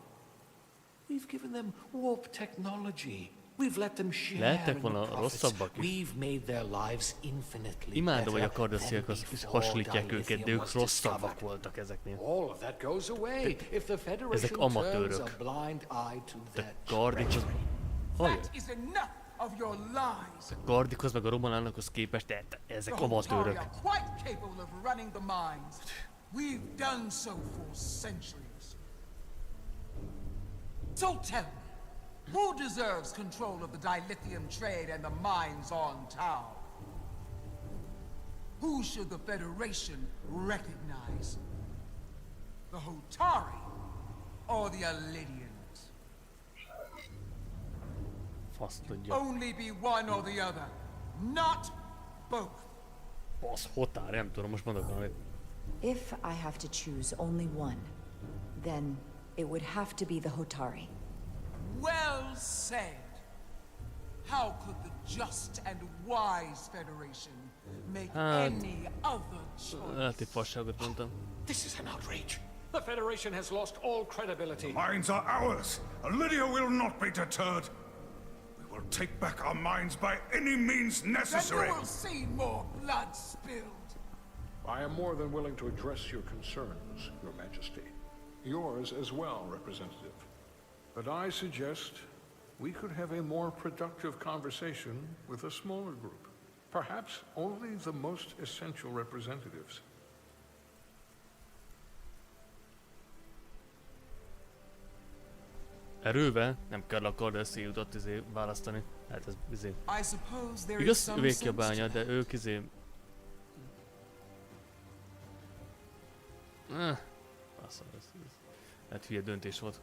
We've given them warp technology. We've let them share Lehettek in the volna profits. rosszabbak is. We've made their lives infinitely Imádom, hogy a better kardassziak than azt before hasonlítják őket, de dilithium ők was rosszabbak discovered. voltak ezeknél. All of that goes away if the Federation Ezek turns amatőrök. a blind eye to De their kardik az... Ajaj, That is enough of your lies. a kardikhoz meg a romanálnakhoz képest, ezek The Hotari amatőrök. are quite capable of running the mines. We've done so for centuries. So tell me, who deserves control of the dilithium trade and the mines on Tau? Who should the Federation recognize? The Hotari or the Alidians? Fasz tudja. Only be one or the other, not both. Basz, hotár, nem tudom, most mondok valamit. If I have to choose only one, then it would have to be the Hotari. Well said. How could the just and wise Federation make any other choice? Hát egy fasságot mondtam. This is an outrage. The Federation has lost all credibility. The mines are ours. Lydia will not be deterred. We will take back our mines by any means necessary. Then you will see more blood spilled. I am more than willing to address your concerns, Your Majesty. Yours as well, Representative. But I suggest we could have a more productive conversation with a smaller group. Perhaps only the most essential representatives. Erővel nem kell a kardeszéjutat választani. Hát ez I suppose there is igaz, some ők a sense bánya, to de that. ők bassza, ez hát hülye döntés volt.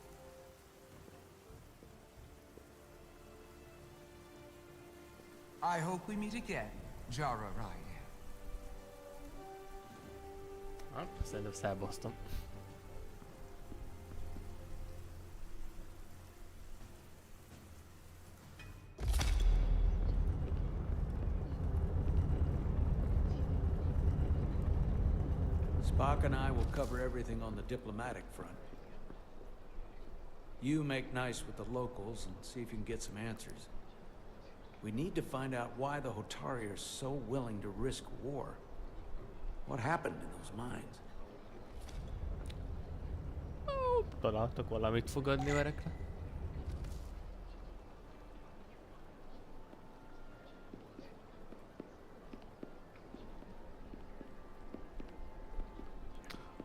I hope we meet again, Jara Raya. Hát, szerintem szábasztam. Spock and I will cover everything on the diplomatic front. You make nice with the locals and see if you can get some answers. We need to find out why the Hotari are so willing to risk war. What happened in those mines? Találtak valamit fogadni verekre?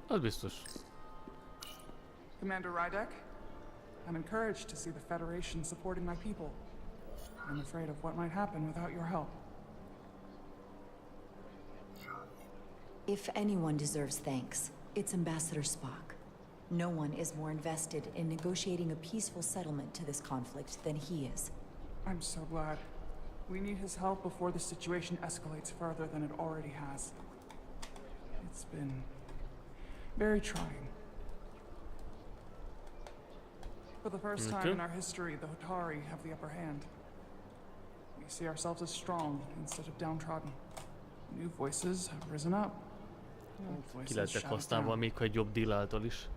Az biztos. Commander Rydek, I'm encouraged to see the Federation supporting my people. I'm afraid of what might happen without your help. If anyone deserves thanks, it's Ambassador Spock. No one is more invested in negotiating a peaceful settlement to this conflict than he is. I'm so glad. We need his help before the situation escalates further than it already has. It's been very trying. For the first time in our history, the Hotari have the upper hand. We see ourselves as strong instead of downtrodden. New voices have risen up. Old Ki voices lettek shouted használva down. még ha egy jobb dealáltól is.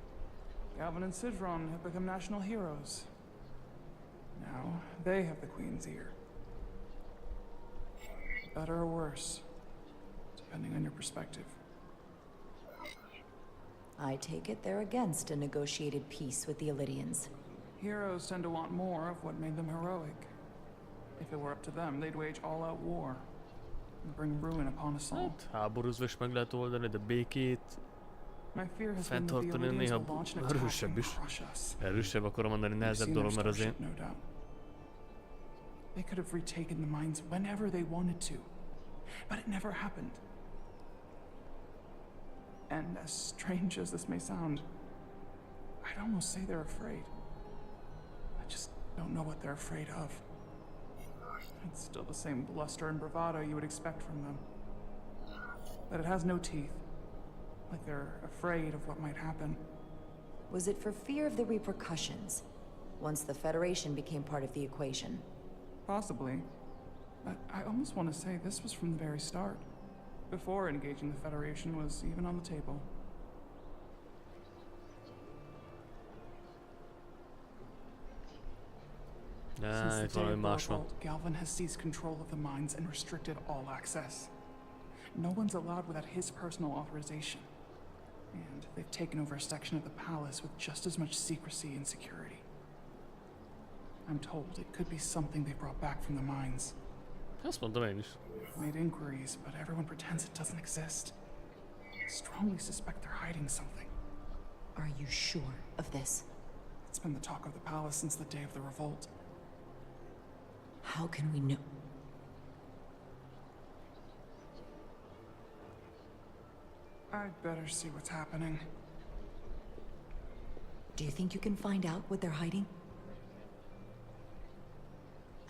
Galvin and Sidron have become national heroes. Now they have the Queen's ear. Better or worse, depending on your perspective. I take it they're against a negotiated peace with the Illidians. Heroes tend to want more of what made them heroic. If it were up to them, they'd wage all-out war and bring ruin upon us all. Hát, háborúzva is meg lehet oldani, de békét My fear has been that the fenntartani Illidians néha will launch an attack erősebb and is. crush us. Erősebb akarom mondani, We've nehezebb seen dolog, their mert azért starship, no doubt. They could have retaken the mines whenever they wanted to, but it never happened. And as strange as this may sound, I'd almost say they're afraid. I just don't know what they're afraid of. It's still the same bluster and bravado you would expect from them. But it has no teeth. Like they're afraid of what might happen. Was it for fear of the repercussions, once the Federation became part of the equation? Possibly. But I almost want to say this was from the very start. Before engaging the Federation was even on the table. Since itt the day valami of the más van. revolt, Galvin has seized control of the mines and restricted all access. No one's allowed without his personal authorization. And they've taken over a section of the palace with just as much secrecy and security. I'm told it could be something they brought back from the mines. Azt mondom én is. I've made inquiries, but everyone pretends it doesn't exist. I strongly suspect they're hiding something. Are you sure of this? It's been the talk of the palace since the day of the revolt. How can we know? I'd better see what's happening. Do you think you can find out what they're hiding?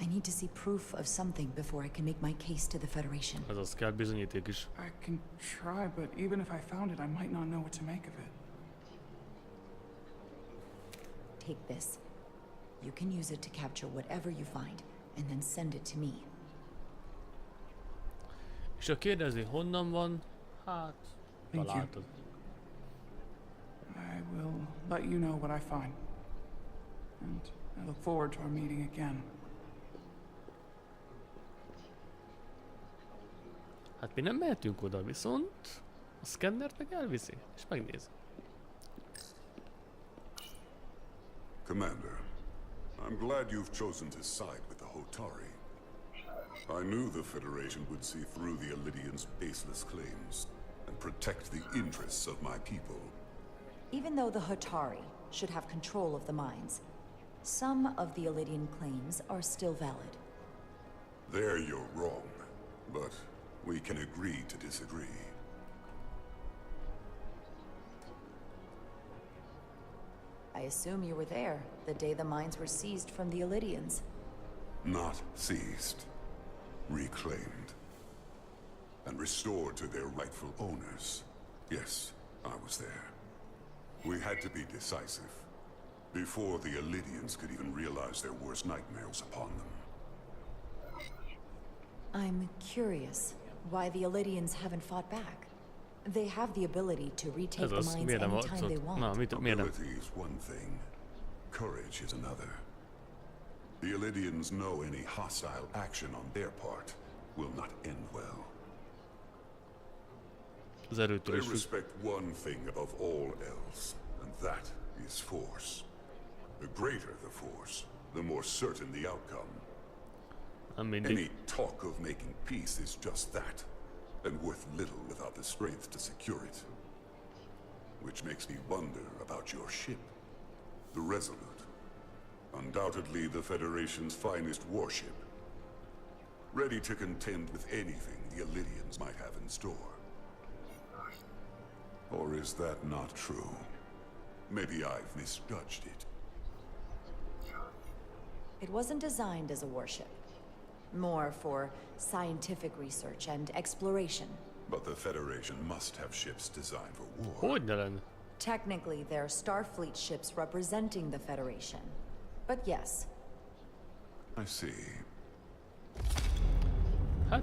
I need to see proof of something before I can make my case to the Federation. Azaz kell bizonyíték is. I can try, but even if I found it, I might not know what to make of it. Take this. You can use it to capture whatever you find, and then send it to me. És ha kérdezi, honnan van, hát találtad. I will let you know what I find. And I look forward to our meeting again. Hát mi nem mehetünk oda, viszont a szkennert meg elviszi, és megnézi. Commander, I'm glad you've chosen to side with the Hotari. I knew the Federation would see through the Elidians' baseless claims and protect the interests of my people. Even though the Hotari should have control of the mines, some of the Elidian claims are still valid. There you're wrong, but we can agree to disagree. I assume you were there the day the mines were seized from the Elidians. Not seized. Reclaimed. And restored to their rightful owners. Yes, I was there. We had to be decisive. Before the Elidians could even realize their worst nightmares upon them. I'm curious why the Elidians haven't fought back. They have the ability to retake the mines anytime they want. Ability is one thing. Courage is another. The Elidians know any hostile action on their part will not end well. They respect one thing above all else, and that is force. The greater the force, the more certain the outcome. Any talk of making peace is just that, and worth little without the strength to secure it. Which makes me wonder about your ship, the Resolute. Undoubtedly the Federation's finest warship. Ready to contend with anything the Elidians might have in store. Or is that not true? Maybe I've misjudged it. It wasn't designed as a warship. More for scientific research and exploration. But the Federation must have ships designed for war. Technically, they're Starfleet ships representing the Federation. But yes. I see. Hát,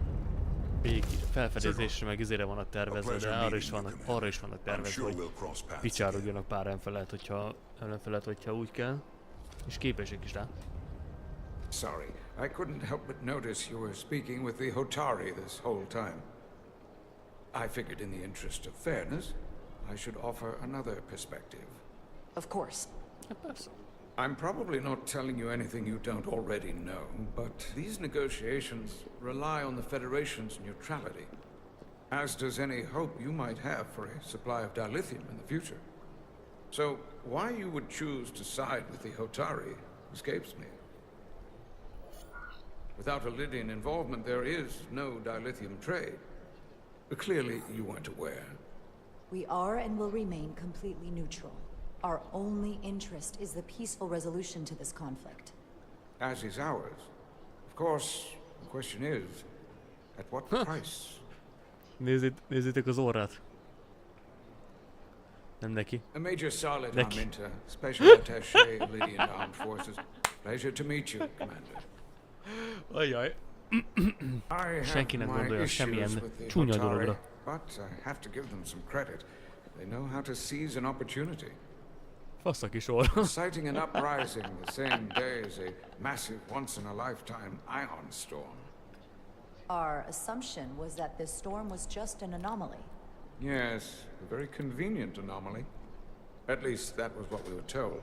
még felfedezésre meg izére vannak tervezve, de arra is vannak tervezve, hogy picsárogjanak pár ellenfelet, hogyha úgy kell. És képesek is rá. Sorry, I couldn't help but notice you were speaking with the Hotari this whole time. I figured in the interest of fairness, I should offer another perspective. Of course. I'm probably not telling you anything you don't already know, but these negotiations rely on the Federation's neutrality, as does any hope you might have for a supply of dilithium in the future. So, why you would choose to side with the Hotari escapes me. Without Elidian involvement, there is no dilithium trade. Clearly, you weren't aware. We are and will remain completely neutral. Our only interest is the peaceful resolution to this conflict. As is ours. Of course, the question is, at what price? Nézzétek az orrát. Nem neki. A Major Solid Arminta, Special Attaché, Elidian Armed Forces. Pleasure to meet you, Commander. Ajaj. Senkinek gondolja semmilyen Hotari, csúnya dologra. But I have to give them some credit. They know how to seize an opportunity. Fasz a kis orra. Citing an uprising the same day as a massive once-in-a-lifetime ion storm. Our assumption was that this storm was just an anomaly. Yes, a very convenient anomaly. At least that was what we were told.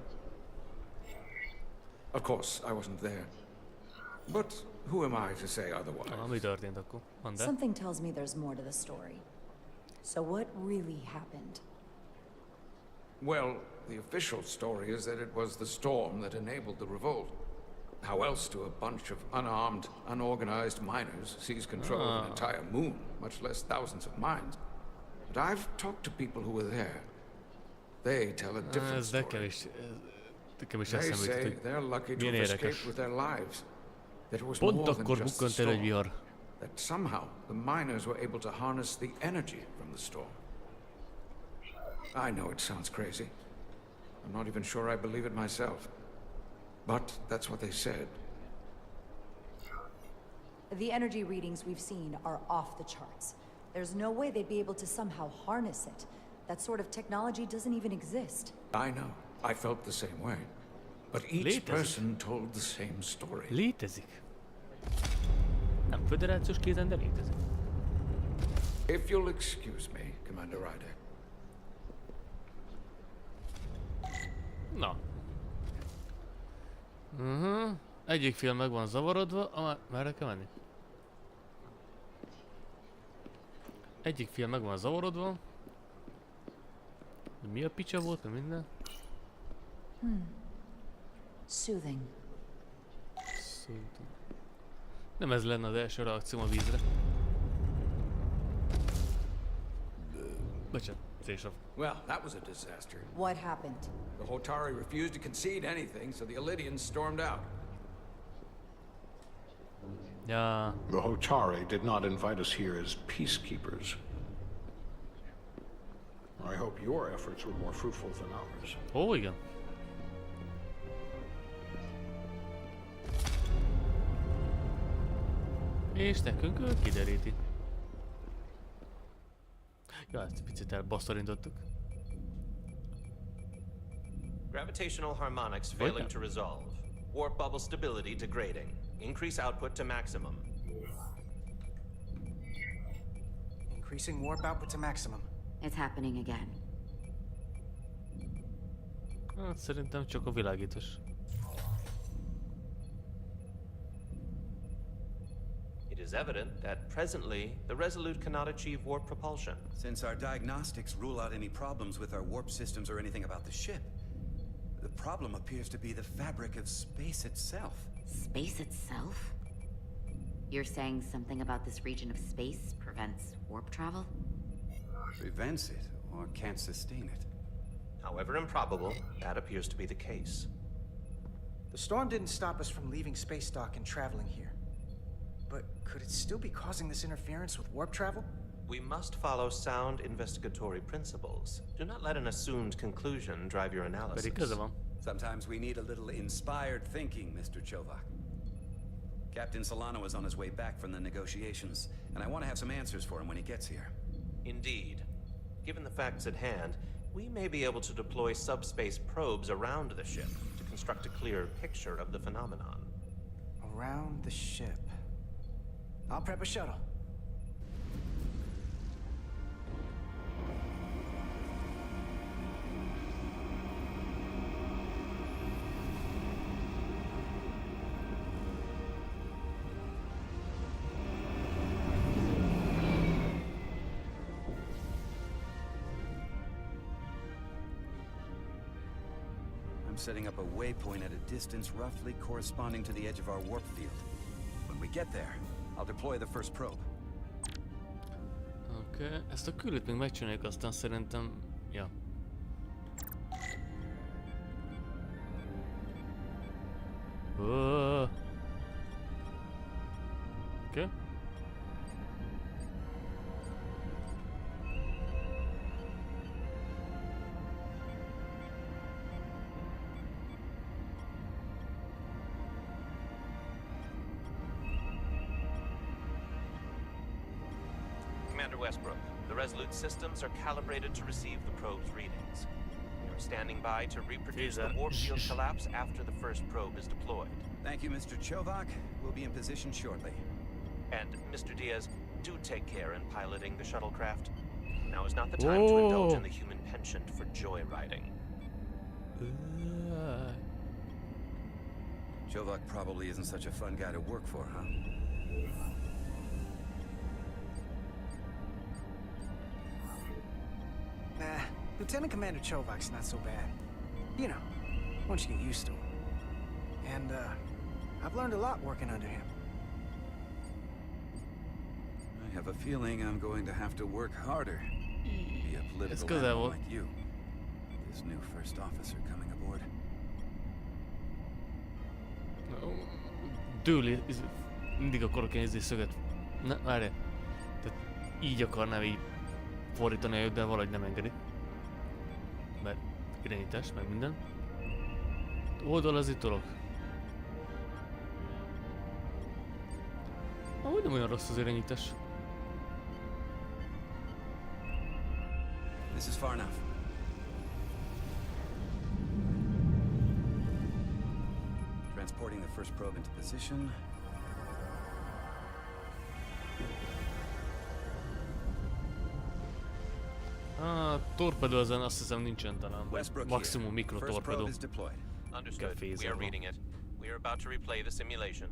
Of course, I wasn't there. But who am I to say otherwise? Mi történt akkor? Mondd el. Something tells me there's more to the story. So what really happened? Well, the official story is that it was the storm that enabled the revolt. How else do a bunch of unarmed, unorganized miners seize control of an entire moon, much less thousands of mines? But I've talked to people who were there. They tell a different story. They say they're lucky to have escaped with their lives. That it was Pont more than akkor just the bukkant el egy storm. vihar. That somehow the miners were able to harness the energy from the storm. I know it sounds crazy. I'm not even sure I believe it myself. But that's what they said. The energy readings we've seen are off the charts. There's no way they'd be able to somehow harness it. That sort of technology doesn't even exist. I know. I felt the same way. But each person told the same story. Létezik. Nem föderációs kézen, de létezik. If you'll excuse me, Commander Ryder. Na. Egyik fél meg van zavarodva, merre kell menni? Egyik fél meg van zavarodva. De mi a picsa volt, meg minden? Soothing. Nem ez lenne az első reakcióm a vízre. Bocsánat, szélsավ. Well, that was a disaster. What happened? The Hotari refused to concede anything, so the Illidians stormed out. Yeah. The Hotari did not invite us here as peacekeepers. I hope your efforts were more fruitful than ours. Ó, igen. És nekünk ő kideríti. Ja, ezt picit elbasszorintottuk. Gravitational harmonics failing to resolve. Warp bubble stability degrading. Increase output to maximum. Increasing warp output to maximum. It's happening again. Hát szerintem csak a világítás. It is evident that presently the Resolute cannot achieve warp propulsion. Since our diagnostics rule out any problems with our warp systems or anything about the ship, the problem appears to be the fabric of space itself. Space itself? You're saying something about this region of space prevents warp travel? Prevents it, or can't sustain it. However improbable, that appears to be the case. The storm didn't stop us from leaving space dock and traveling here. But could it still be causing this interference with warp travel? We must follow sound investigatory principles. Do not let an assumed conclusion drive your analysis. Sometimes we need a little inspired thinking, Mr. Chovak. Captain Solano is on his way back from the negotiations, and I want to have some answers for him when he gets here. Indeed. Given the facts at hand, we may be able to deploy subspace probes around the ship to construct a clear picture of the phenomenon. Around the ship. I'll prep a shuttle. I'm setting up a waypoint at a distance roughly corresponding to the edge of our warp field. When we get there, I'll deploy the first probe. Oké, ezt a küldőt még megcsináljuk, aztán szerintem... Ja. Oké. Commander Westbrook, the Resolute systems are calibrated to receive the probe's readings. We are standing by to reproduce the warp field collapse after the first probe is deployed. Thank you, Mr. Chovak. We'll be in position shortly. And, Mr. Diaz, do take care in piloting the shuttlecraft. Now is not the time to indulge in the human penchant for joyriding. Chovak probably isn't such a fun guy to work for, huh? Nah, Lieutenant Commander Chovak's not so bad. You know, once you get used to him. And, I've learned a lot working under him. I have a feeling I'm going to have to work harder. Be a political animal like you. This new first officer coming aboard. tőle mindig akarok nézni szöget. Ne, várj. Tehát így akarnám így fordítani őt, de valahogy nem engedi. Mert irányítás, meg minden. Oldalazni tudok. Ahogy nem olyan rossz az irányítás. This is far enough. Transporting the first probe into position. Torpedó ezen azt hiszem nincsen talán, vagy maximum mikrotorpedó. Understood. We are reading it. We are about to replay the simulation.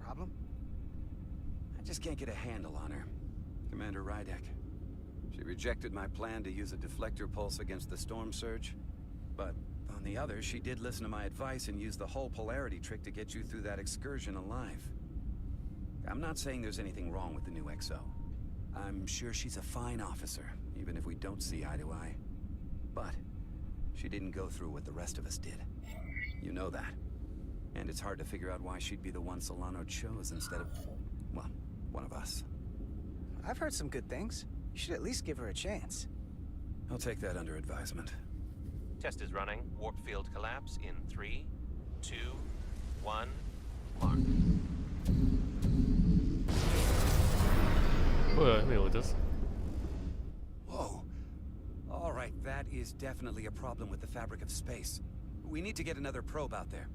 Problem? I just can't get a handle on her. Commander Rydek. She rejected my plan to use a deflector pulse against the storm surge. But on the other, she did listen to my advice and use the whole polarity trick to get you through that excursion alive. I'm not saying there's anything wrong with the new XO. I'm sure she's a fine officer, even if we don't see eye to eye. But she didn't go through what the rest of us did. You know that. And it's hard to figure out why she'd be the one Solano chose instead of, well, one of us. I've heard some good things. You should at least give her a chance. I'll take that under advisement. Test is running. Warp field collapse in 3, 2, 1, mark. Whoa. All right, that is definitely a problem with the fabric of space. We need to get another probe out there.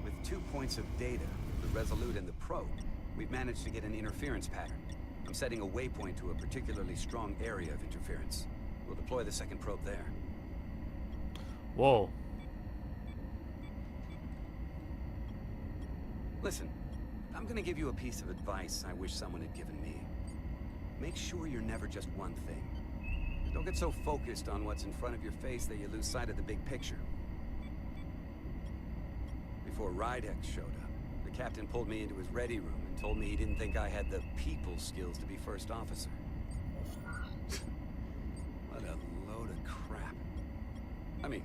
With 2 points of data, the Resolute and the probe, we've managed to get an interference pattern. I'm setting a waypoint to a particularly strong area of interference. We'll deploy the second probe there. Whoa. Listen, I'm gonna give you a piece of advice I wish someone had given me. Make sure you're never just one thing. Don't get so focused on what's in front of your face that you lose sight of the big picture. Before Rydek showed up, the captain pulled me into his ready room and told me he didn't think I had the people skills to be first officer. What a load of crap. I mean,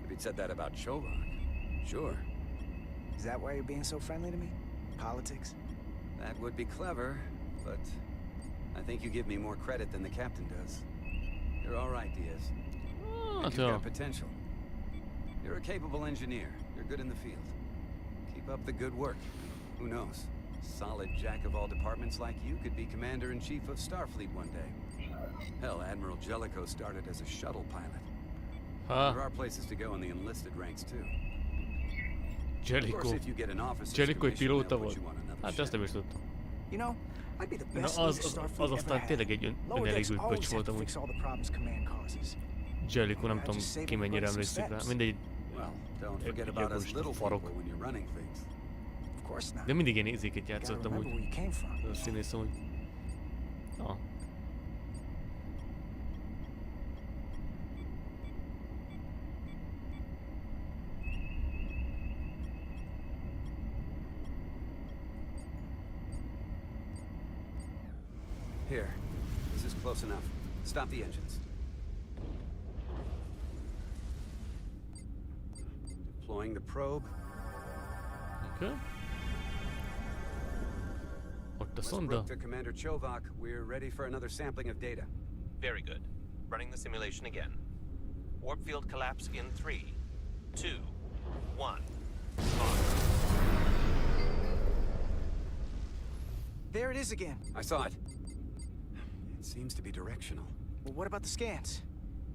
if he'd said that about Chovak, sure. Is that why you're being so friendly to me? Politics? That would be clever, but I think you give me more credit than the captain does. You're all right, Diaz. You've got potential. You're a capable engineer. You're good in the field. Keep up the good work. Who knows? Solid jack of all departments like you could be commander-in-chief of Starfleet one day. Hell, Admiral Jellicoe started as a shuttle pilot. There are places to go in the enlisted ranks too. Jellicoe pilóta volt? Hát ezt nem is tudtam. Na az aztán tényleg egy önelégült pöcs volt amúgy. Jellicoe, nem tudom ki mennyire emlékszik rá. Mindegy. Egy farok. De mindig én érzéket játszottam úgy. A színész amúgy. Na. Here. This is close enough. Stop the engines. Deploying the probe. Okay. Ott a szonda. To Commander Chovak, we're ready for another sampling of data. Very good. Running the simulation again. Warp field collapse in 3, 2, 1. There it is again. I saw it. It seems to be directional. Well, what about the scans?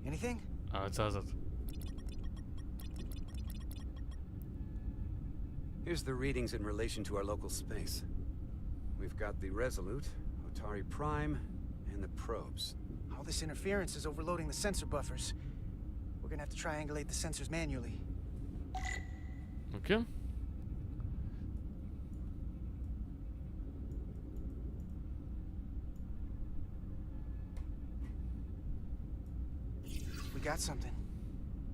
Anything? It's hazard. Here's the readings in relation to our local space. We've got the Resolute, Otari Prime, and the probes. All this interference is overloading the sensor buffers. We're gonna have to triangulate the sensors manually. Okay. We got something.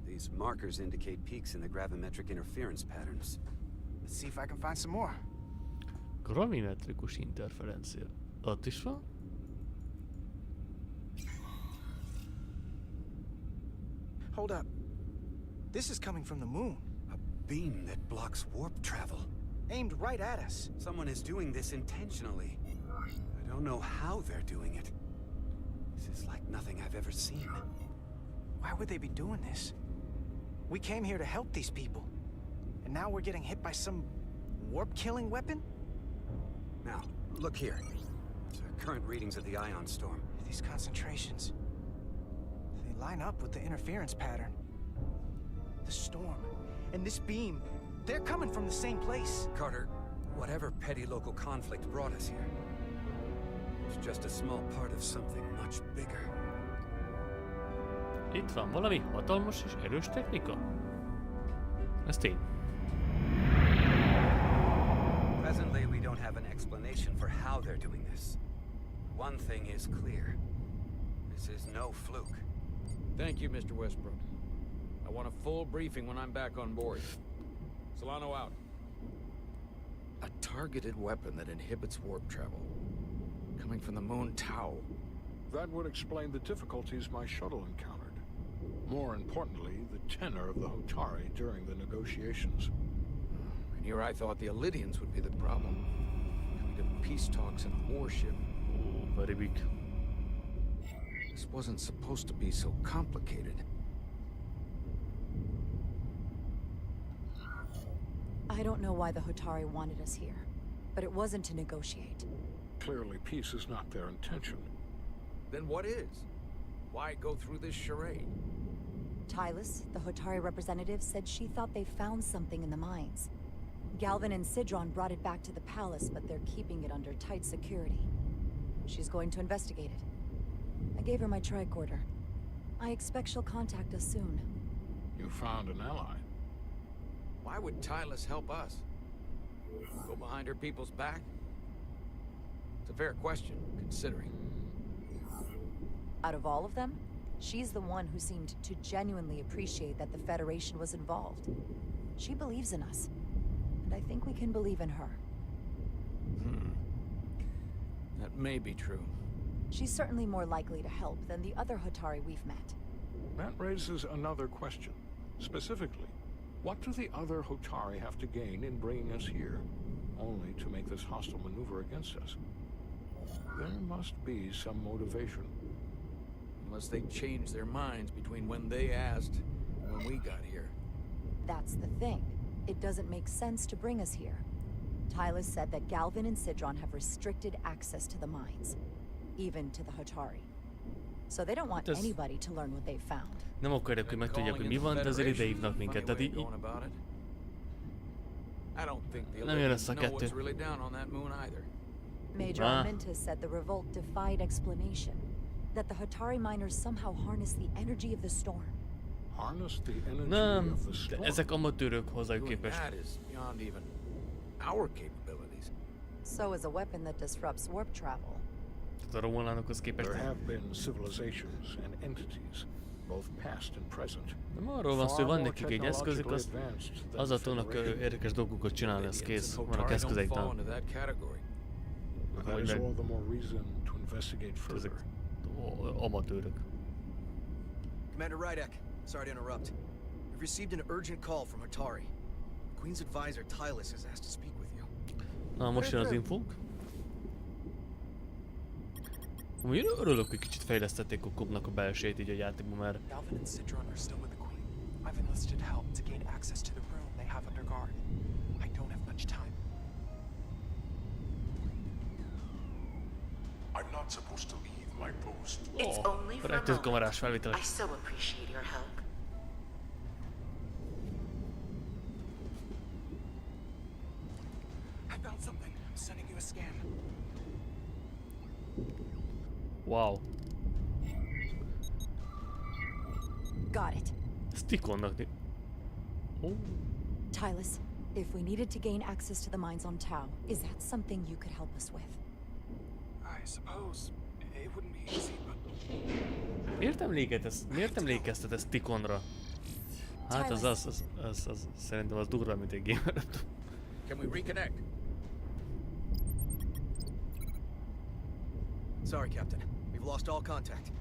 These markers indicate peaks in the gravimetric interference patterns. Let's see if I can find some more. Gravimetrikus interferencia. Ott is van? Hold up. This is coming from the moon. A beam that blocks warp travel. Aimed right at us. Someone is doing this intentionally. I don't know how they're doing it. This is like nothing I've ever seen. Why would they be doing this? We came here to help these people. And now we're getting hit by some warp-killing weapon? Now, look here. Current readings of the ion storm. These concentrations. They line up with the interference pattern. The storm and this beam, they're coming from the same place. Carter, whatever petty local conflict brought us here, it's just a small part of something much bigger. Itt van valami hatalmas és erős technika? Ez tény. Presently we don't have an explanation for how they're doing this. One thing is clear. This is no fluke. Thank you, Mr. Westbrook. I want a full briefing when I'm back on board. Solano out. A targeted weapon that inhibits warp travel. Coming from the moon Tau. That would explain the difficulties my shuttle encountered. More importantly, the tenor of the Hotari during the negotiations. And here I thought the Illidians would be the problem. Coming to peace talks in a warship. Very big. This wasn't supposed to be so complicated. I don't know why the Hotari wanted us here, but it wasn't to negotiate. Clearly, peace is not their intention. Then what is? Why go through this charade? Tylus, the Hotari representative, said she thought they found something in the mines. Galvin and Sidron brought it back to the palace, but they're keeping it under tight security. She's going to investigate it. I gave her my tricorder. I expect she'll contact us soon. You found an ally. Why would Tylus help us? Go behind her people's back? It's a fair question, considering. Out of all of them, she's the one who seemed to genuinely appreciate that the Federation was involved. She believes in us, and I think we can believe in her. That may be true. She's certainly more likely to help than the other Hotari we've met. That raises another question. Specifically, what do the other Hotari have to gain in bringing us here, only to make this hostile maneuver against us? There must be some motivation. Unless they changed their minds between when they asked and when we got here. That's the thing. It doesn't make sense to bring us here. Tylus said that Galvin and Sidron have restricted access to the mines, even to the Hotari. So they don't want anybody to learn what they've found. Nem akarják, hogy megtudják, hogy mi van, de azért idehívnak minket, tehát így... Nem jön össze a kettő. Major Arminta said the revolt defied explanation. That the Hotari miners somehow harness the energy of the storm. Harness the energy Nem, of the storm? ezek amatőrök hozzájuk képest. That is beyond even our capabilities. So is a weapon that disrupts warp travel. Tehát a romulánokhoz képest... There have been civilizations and entities, both past and present. Nem arról van szó, hogy van nekik egy eszközük, azzal tudnak érdekes dolgokat csinálni, ez kész. Vannak eszközeik talán. That is all the more reason to investigate further. Amatőrök. Commander Rydek, sorry to interrupt. We've received an urgent call from Hotari. The Queen's advisor, Tylus, has asked to speak with you. Na, most jön az infók. Amúgy örülök, hogy kicsit fejlesztették a Cobbnak a belsejét így a játékban, mert... Galvin and Sidron are still with the Queen. I've enlisted help to gain access to the room they have under guard. I don't have much time. I'm not supposed to leave my post. It's only for a moment. I so appreciate your help. I found something. I'm sending you a scan. Wow. Got it. Stikonnak. Oh. Tylus, if we needed to gain access to the mines on Tau, is that something you could help us with? I suppose it wouldn't be easy, but... Miért emlékeztet ez Tikonra? Hát az szerintem az durva, mint egy gamer. Can we reconnect? Sorry, Captain. We've lost all contact.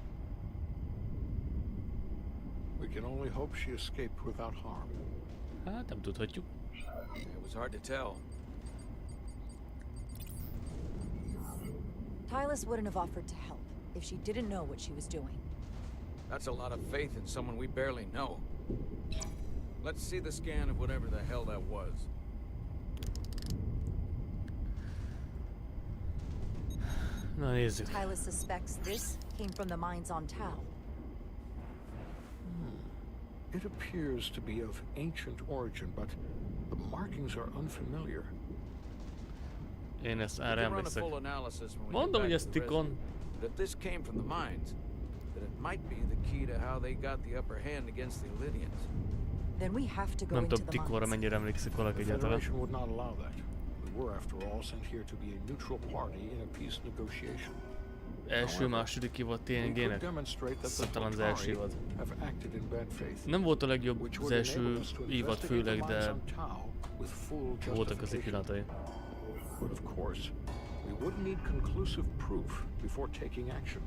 We can only hope she escaped without harm. Hát nem tudhatjuk. It was hard to tell. Tylis wouldn't have offered to help if she didn't know what she was doing. That's a lot of faith in someone we barely know. Let's see the scan of whatever the hell that was. Na nézzük. Tylis suspects this came from the mines on Tau. It appears to be of ancient origin, but the markings are unfamiliar. Én ezt erre emlékszek. Mondom, Mondom, hogy ez tikon. If this came from the mines, then it might be the key to how they got the upper hand against the Illyrians. Then we have to go Nem into tudom, the tikonra mines. mennyire emlékszik valaki The egyáltalán. Federation would not allow that. We were, after all, sent here to be a neutral party in a peace negotiation. Első, második évad TNG-nek? Talán az első évad. Nem volt a legjobb az első évad főleg, de voltak az pillanatai. But of course, we would need conclusive proof before taking action.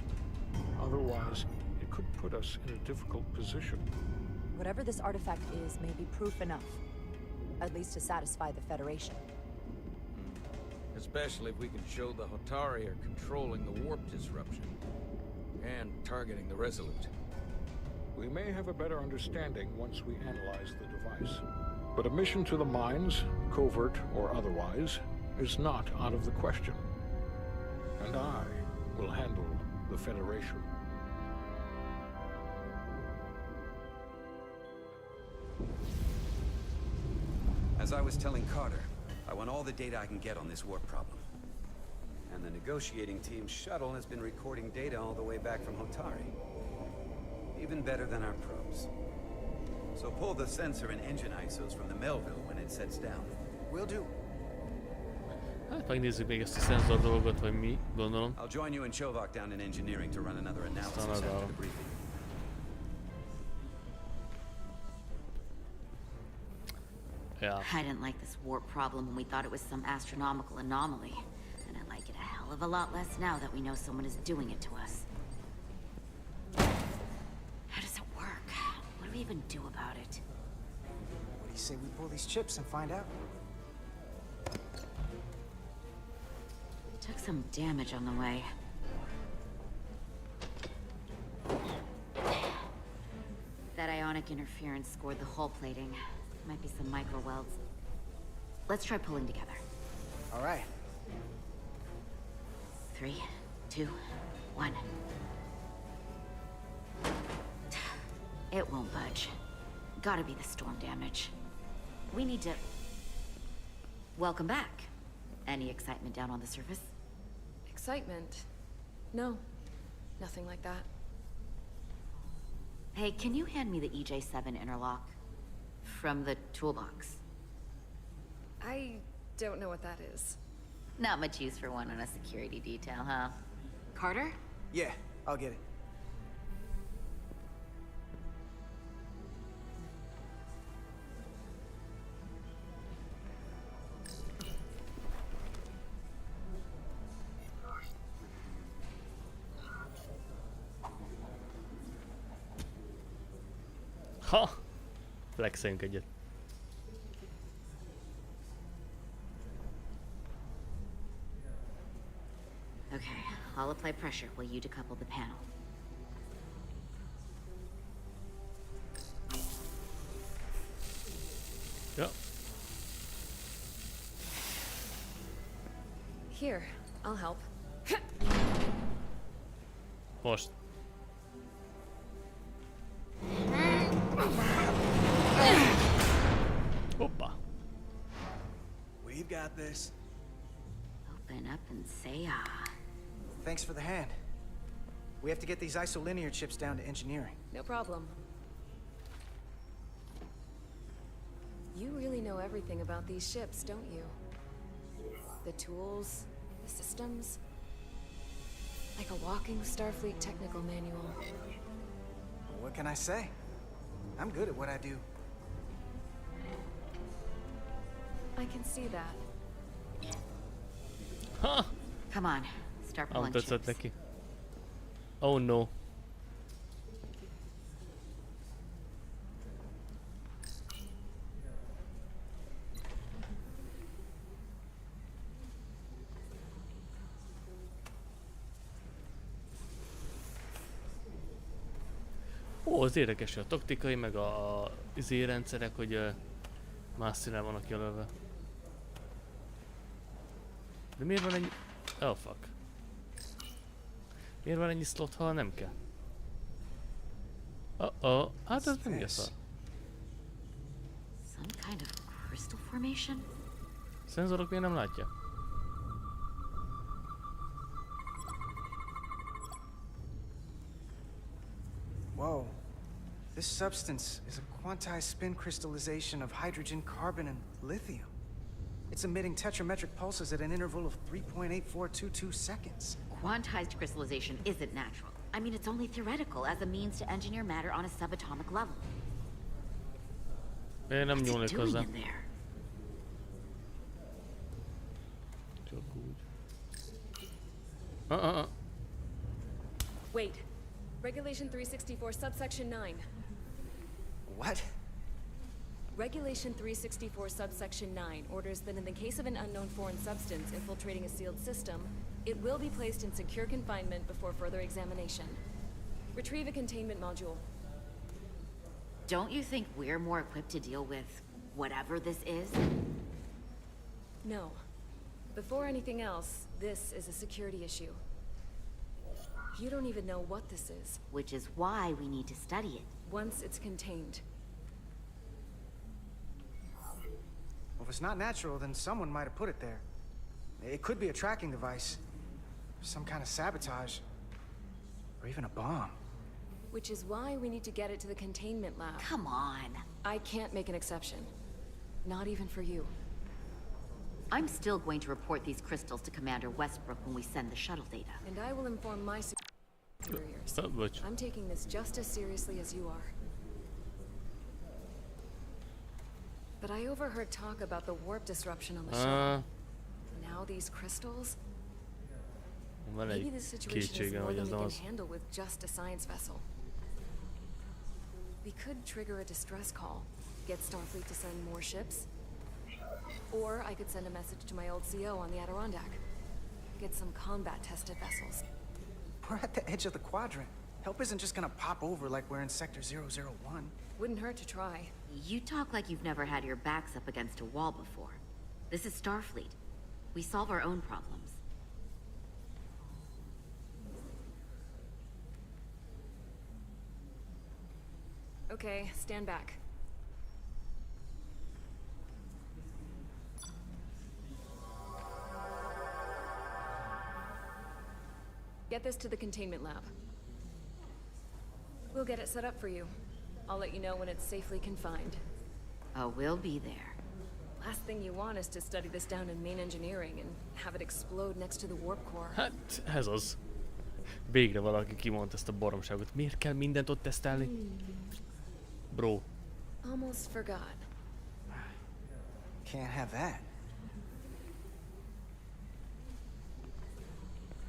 Otherwise, it could put us in a difficult position. Whatever this artifact is may be proof enough, at least to satisfy the Federation. Especially if we can show the Hotari are controlling the warp disruption and targeting the Resolute. We may have a better understanding once we analyze the device. But a mission to the mines, covert or otherwise, is not out of the question. And I will handle the Federation. As I was telling Carter, I want all the data I can get on this warp problem. And the negotiating team's shuttle has been recording data all the way back from Hotari. Even better than our probes. So pull the sensor and engine ISOs from the Melville when it sets down. Will do. Hát megnézzük még ezt a szenzor dolgot, vagy mi, gondolom. I'll join you and Chovak down in engineering to run another analysis after the briefing. Yeah. I didn't like this warp problem when we thought it was some astronomical anomaly. And I like it a hell of a lot less now that we know someone is doing it to us. How does it work? What do we even do about it? What do you say we pull these chips and find out? Took some damage on the way. That ionic interference scored the hull plating. Might be some micro welds. Let's try pulling together. All right. 3, 2, 1. It won't budge. Gotta be the storm damage. We need to... Welcome back. Any excitement down on the surface? Excitement? No. Nothing like that. Hey, can you hand me the EJ7 interlock? From the toolbox. I don't know what that is. Not much use for one on a security detail, huh? Carter? Yeah, I'll get it. Ha! Flexeljünk egyet. Okay, I'll apply pressure while you decouple the panel. Ja. Here, I'll help. Most. Hoppa. We've got this. Open up and say ah. Thanks for the hand. We have to get these isolinear chips down to engineering. No problem. You really know everything about these ships, don't you? The tools, the systems. Like a walking Starfleet technical manual. What can I say? I'm good at what I do. I can see that. Ha! Come on, start Nem pulling tetszett chips. neki. Oh no. Ó, az érdekes, hogy a taktikai, meg a rendszerek, hogy más színen vannak jelölve. De miért van ennyi... Oh fuck. Miért van ennyi slot, ha nem kell? Hát ez nem szar. Some kind of crystal formation? Szenzorok miért nem látja? Whoa. This substance is a quantized spin crystallization of hydrogen, carbon, and lithium. It's emitting tetrametric pulses at an interval of 3.8422 seconds. Quantized crystallization isn't natural. I mean, it's only theoretical as a means to engineer matter on a subatomic level. Én nem nyúlnék hozzá. In there? Csak úgy. Wait. Regulation 364, subsection 9. What? Regulation 364, subsection 9 orders that in the case of an unknown foreign substance infiltrating a sealed system, it will be placed in secure confinement before further examination. Retrieve a containment module. Don't you think we're more equipped to deal with whatever this is? No. Before anything else, this is a security issue. You don't even know what this is. Which is why we need to study it. Once it's contained. Well, if it's not natural, then someone might have put it there. It could be a tracking device. Some kind of sabotage. Or even a bomb. Which is why we need to get it to the containment lab. Come on. I can't make an exception. Not even for you. I'm still going to report these crystals to Commander Westbrook when we send the shuttle data. And I will inform my superiors. I'm taking this just as seriously as you are. But I overheard talk about the warp disruption on the shuttle. Now these crystals? Maybe this situation is more than we can handle with just a science vessel. We could trigger a distress call, get Starfleet to send more ships. Or I could send a message to my old CO on the Adirondack. Get some combat-tested vessels. We're at the edge of the quadrant. Help isn't just gonna pop over like we're in Sector 001. Wouldn't hurt to try. You talk like you've never had your backs up against a wall before. This is Starfleet. We solve our own problems. Okay, stand back. Get this to the containment lab. We'll get it set up for you. I'll let you know when it's safely confined. Oh, we'll be there. Last thing you want is to study this down in main engineering and have it explode next to the warp core. Hát, ez az. Végre valaki kimondta ezt a baromságot. Miért kell mindent ott tesztelni? Bro. Almost forgot. Can't have that.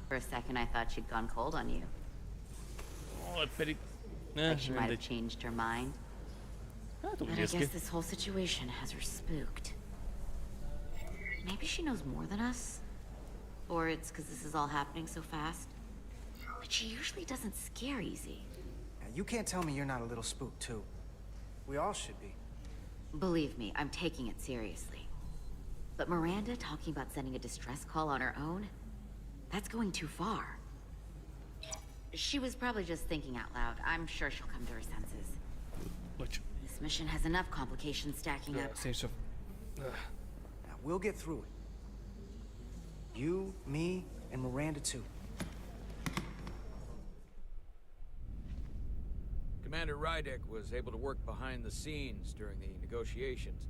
For a second, I thought she'd gone cold on you. Oh, pedig... Like she might have changed her mind. Hát, but I guess this whole situation has her spooked. Maybe she knows more than us? Or it's because this is all happening so fast? But she usually doesn't scare easy. Now, you can't tell me you're not a little spooked, too. We all should be. Believe me, I'm taking it seriously. But Miranda talking about sending a distress call on her own? That's going too far. She was probably just thinking out loud. I'm sure she'll come to her senses. This mission has enough complications stacking up. Now, we'll get through it. You, me, and Miranda too. Commander Rydek was able to work behind the scenes during the negotiations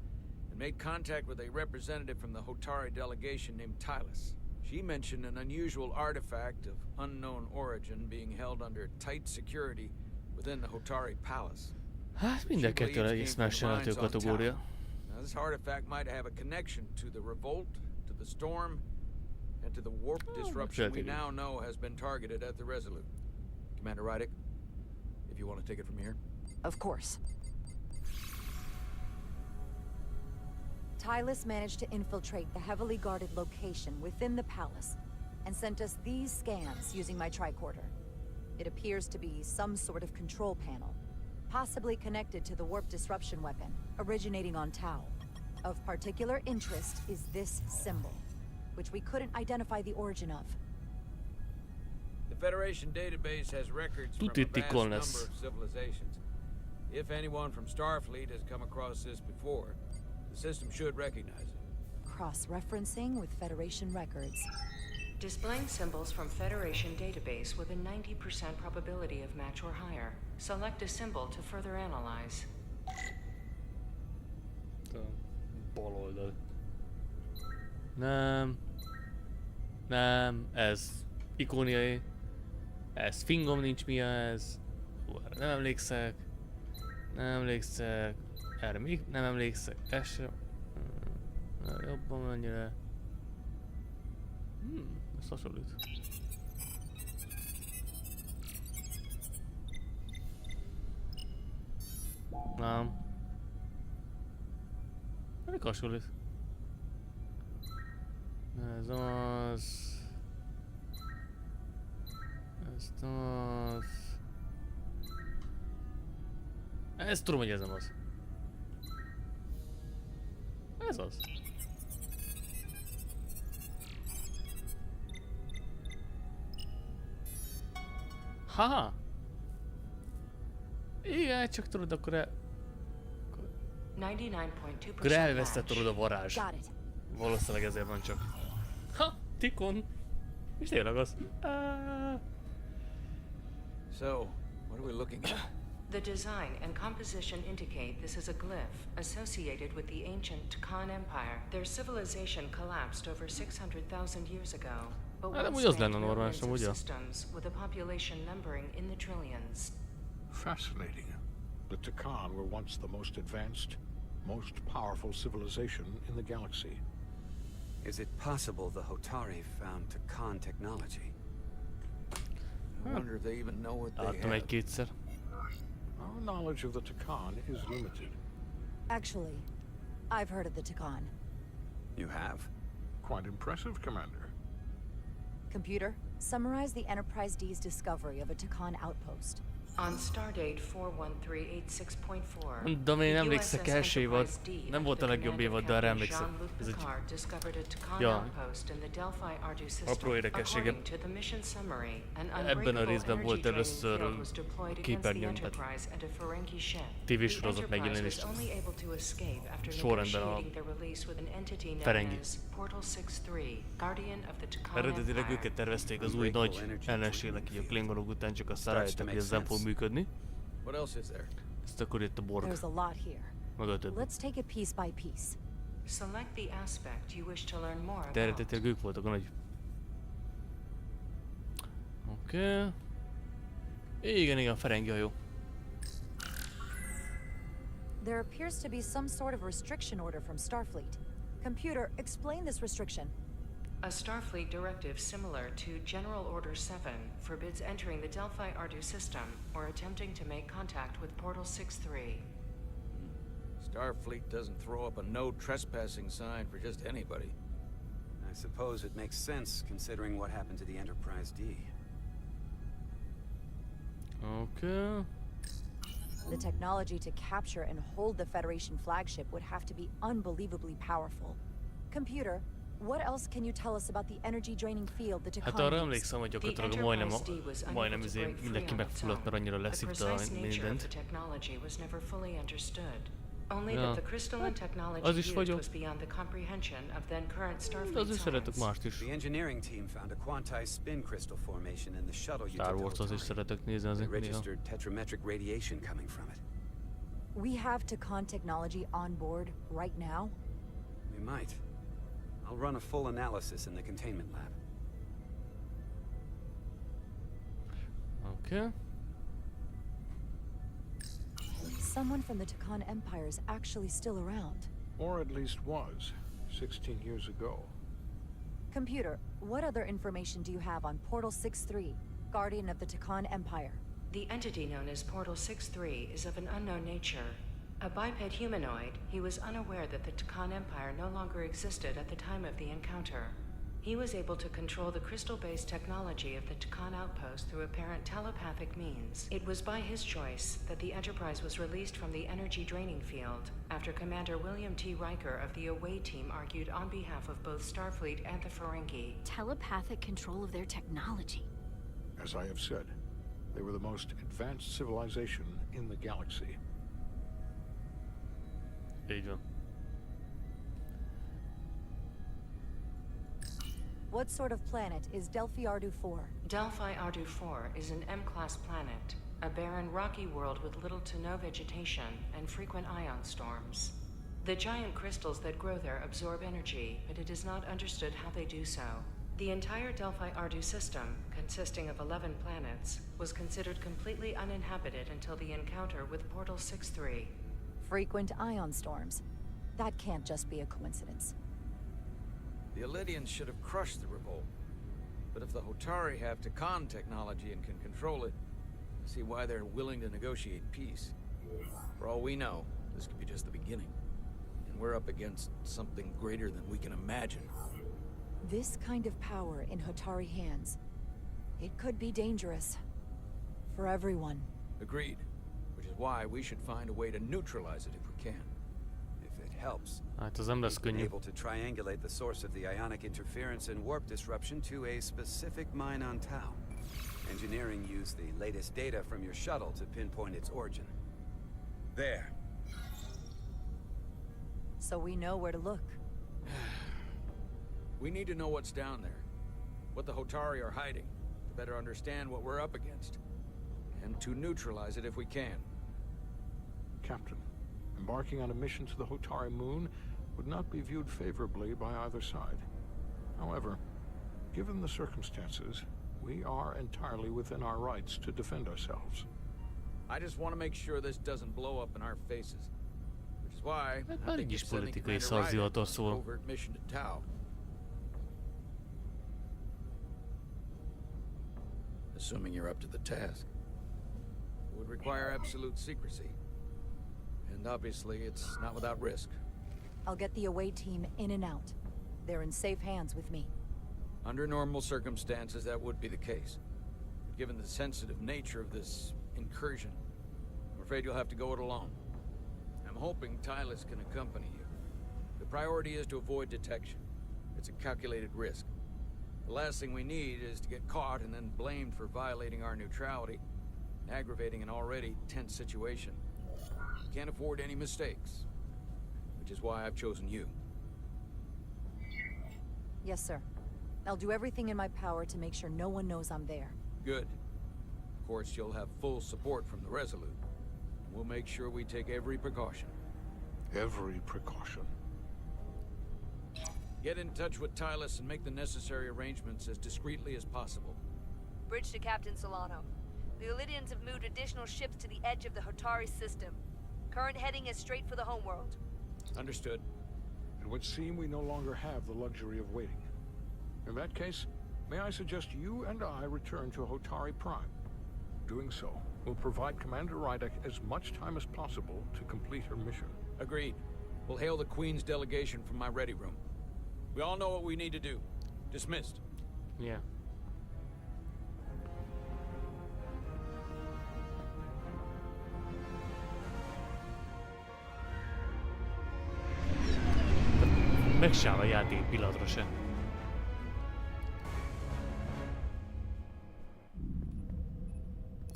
and made contact with a representative from the Hotari delegation named Tylus. She mentioned an unusual artifact of unknown origin being held under tight security within the Hotari palace. Hát mind a kettő egész más jelentő kategória. Now this artifact might have a connection to the revolt, to the storm, and to the warp disruption we now know has been targeted at the Resolute. Commander Rydek, if you want to take it from here. Of course. Tylus managed to infiltrate the heavily guarded location within the palace and sent us these scans using my tricorder. It appears to be some sort of control panel. possibly connected to the warp disruption weapon, originating on Tau. Of particular interest is this symbol, which we couldn't identify the origin of. The Federation database has records from a vast number of civilizations. If anyone from Starfleet has come across this before, the system should recognize it. Cross-referencing with Federation records. Displaying symbols from Federation database with a 90% probability of match or higher. Select a symbol to further analyze. Bal oldal. Nem, ez ikóniai. Ez fingom nincs mi ez. Nem emlékszek. Erre még nem emlékszek. Ez sem. Jobban mennyire. Ez hasonlít. Nem. Elég hasonlít. Ez az. Ez az. Ezt tudom, hogy ez nem az. Ez az. Haha! Igen, csak tudod, akkor akkor elvesztett tudod a varázs. Valószínűleg ezért van csak. Ha! Tikon! És tényleg az. So, what are we looking at? The design and composition indicate this is a glyph associated with the ancient Tukan Empire. Their civilization collapsed over 600,000 years ago, but once spanned millions of systems with a population numbering in the trillions. Fascinating. The Tukan were once the most advanced, most powerful civilization in the galaxy. Is it possible the Hotari found Tukan technology? I wonder if they even know what they have. Our knowledge of the Tukan is limited. Actually, I've heard of the Tukan. You have? Quite impressive, Commander. Computer, summarize the Enterprise D's discovery of a Tukan outpost. On stardate 41386.4, Mondom, én emlékszek első évad, nem volt a legjobb évad, de arra emlékszek. Ez egy... Ja. Apró érdekességem. Ebben a részben volt először képernyőn, tehát tévésorozat megjelenés sorrendben a Ferengi. Eredetileg őket tervezték az új nagy ellenségnek, így a Klingonok után, csak aztán rájöttek, hogy ez nem fog működni. Ezt akkor jött a Borg. Meg a többi. De eredetileg ők voltak a nagy... Oké. Igen, Ferengi hajó. There appears to be some sort of restriction order from Starfleet. Computer, explain this restriction. A Starfleet directive similar to General Order 7 forbids entering the Delphi-Ardu system or attempting to make contact with Portal 6-3. Starfleet doesn't throw up a no trespassing sign for just anybody. I suppose it makes sense considering what happened to the Enterprise D. Okay. The technology to capture and hold the Federation flagship would have to be unbelievably powerful. Computer, what else can you tell us about the energy draining field the Tukan? Hát arra emlékszem, hogy gyakorlatilag majdnem mindenki megfulladt, mert annyira leszívta mindent. Ja. Az is vagyok. De az is szeretek mást is. Star Wars az is szeretek nézni azért néha. We have Tukan technology on board right now? We might. I'll run a full analysis in the containment lab. Okay. Someone from the Tukan Empire is actually still around. Or at least was, 16 years ago. Computer, what other information do you have on Portal 6-3, Guardian of the Tukan Empire? The entity known as Portal 6-3 is of an unknown nature. A biped humanoid, he was unaware that the Tukan Empire no longer existed at the time of the encounter. He was able to control the crystal-based technology of the Tukan outpost through apparent telepathic means. It was by his choice that the Enterprise was released from the energy draining field after Commander William T. Riker of the Away Team argued on behalf of both Starfleet and the Ferengi. Telepathic control of their technology. As I have said, they were the most advanced civilization in the galaxy. Így van. What sort of planet is Delphi Ardu 4? Delphi Ardu 4 is an M-class planet, a barren rocky world with little to no vegetation and frequent ion storms. The giant crystals that grow there absorb energy, but it is not understood how they do so. The entire Delphi Ardu system, consisting of 11 planets, was considered completely uninhabited until the encounter with Portal 6-3. Frequent ion storms. That can't just be a coincidence. The Elydians should have crushed the revolt. But if the Hotari have Tukan technology and can control it, I see why they're willing to negotiate peace. For all we know, this could be just the beginning. And we're up against something greater than we can imagine. This kind of power in Hotari hands, it could be dangerous. For everyone. Agreed. Which is why we should find a way to neutralize it if we can. Helps. Hát az nem lesz könnyű. Able to triangulate the source of the ionic interference and warp disruption to a specific mine on Tau. Engineering used the latest data from your shuttle to pinpoint its origin. There. So we know where to look. We need to know what's down there. What the Hotari are hiding, to better understand what we're up against. And to neutralize it if we can. Captain, embarking on a mission to the Hotari moon would not be viewed favorably by either side. However, given the circumstances, we are entirely within our rights to defend ourselves. I just want to make sure this doesn't blow up in our faces. Which is why I think you're sending Commander Ryder on an overt mission to Tau. Assuming you're up to the task. It would require absolute secrecy. And obviously, it's not without risk. I'll get the away team in and out. They're in safe hands with me. Under normal circumstances, that would be the case. But given the sensitive nature of this incursion, I'm afraid you'll have to go it alone. I'm hoping Tylus can accompany you. The priority is to avoid detection. It's a calculated risk. The last thing we need is to get caught and then blamed for violating our neutrality, aggravating an already tense situation. Can't afford any mistakes, which is why I've chosen you. Yes, sir. I'll do everything in my power to make sure no one knows I'm there. Good. Of course, you'll have full support from the Resolute. We'll make sure we take every precaution. Every precaution. Get in touch with Tylus and make the necessary arrangements as discreetly as possible. Bridge to Captain Solano. The Elydians have moved additional ships to the edge of the Hotari system. Current heading is straight for the homeworld. Understood. It would seem we no longer have the luxury of waiting. In that case, may I suggest you and I return to Hotari Prime. Doing so will provide Commander Ryder as much time as possible to complete her mission. Agreed. We'll hail the Queen's delegation from my ready room. We all know what we need to do. Dismissed. Yeah. Megsáll a játék pillanatra se.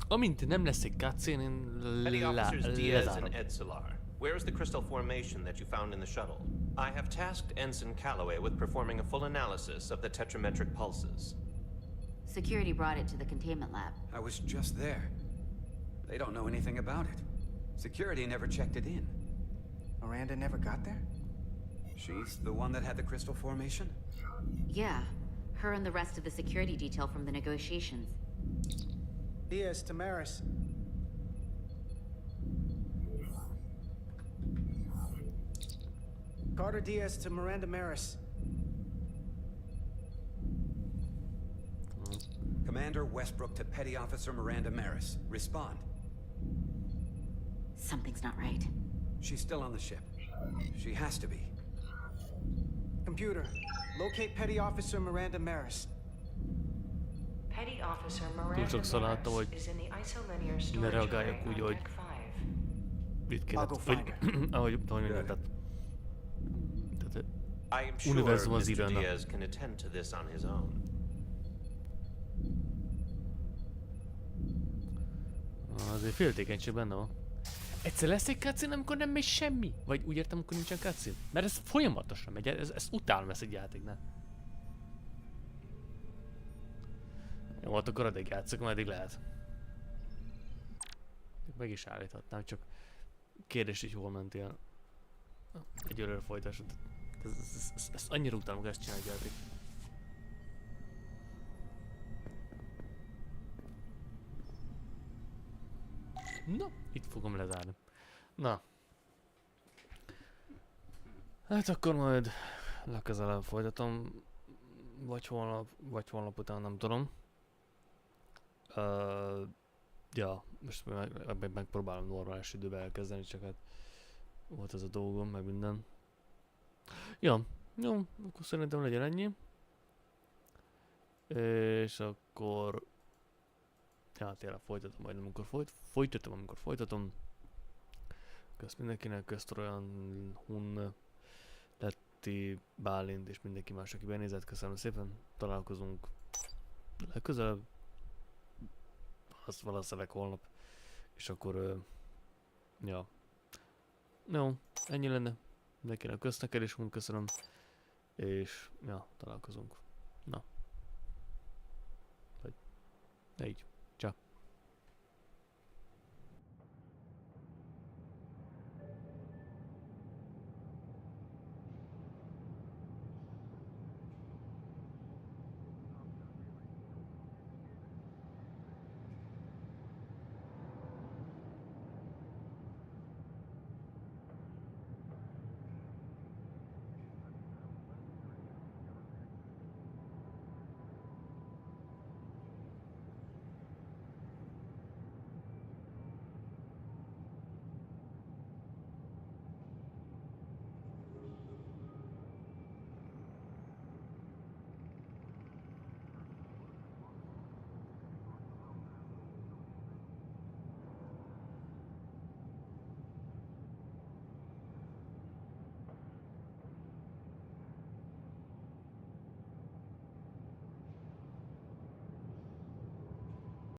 Amint nem lesz egy cutscene, én Petty Officers Diaz and Edsolar, where is the crystal formation that you found in the shuttle? I have tasked Ensign Calloway with performing a full analysis of the tetrametric pulses. Security brought it to the containment lab. I was just there. They don't know anything about it. Security never checked it in. Miranda never got there? She's the one that had the crystal formation? Yeah, her and the rest of the security detail from the negotiations. Diaz to Maris. Carter Diaz to Miranda Maris. Commander Westbrook to Petty Officer Miranda Maris. Respond. Something's not right. She's still on the ship. She has to be. Computer, Locate Petty Officer Miranda Maris. Petty Officer Túl Miranda sokszor láttam, hogy Maris is in the isolinear ne storage reagáljak array úgy, on hogy deck 5. itt kéne, vagy ahogy mindent, tehát I am sure univerzum az Mr. időnek. Diaz can attend to this on his own. Azért féltékenység benne van. Egyszer lesz egy cutscene, amikor nem megy semmi? Vagy úgy értem, amikor nincsen cutscene? Mert ez folyamatosan megy, ez utána ezt egy játéknál. Jó, hát akkor addig játszok, ameddig lehet. Meg is állíthatnám, csak kérdés így hol mentél. Egy öröre folytásod. Ez annyira utálom, hogy ezt csinálj játék. Na, itt fogom lezárni. Na. Hát akkor majd legközelebb folytatom. Vagy holnap után, nem tudom. Ja, most megpróbálom normális időben elkezdeni, csak hát volt ez a dolgom, meg minden. Ja, jó, akkor szerintem legyen ennyi. És akkor... Ja, tényleg folytatom majd, amikor folytatom, amikor folytatom. Kösz mindenkinek, közt olyan Hun, Letti, Bálint és mindenki más, aki benézett. Köszönöm szépen, találkozunk legközelebb. Valószínűleg holnap. És akkor... ja. Jó, ennyi lenne. Mindenkinek kösz neked is, Hun, köszönöm. És ja, találkozunk. Na. Vagy... így.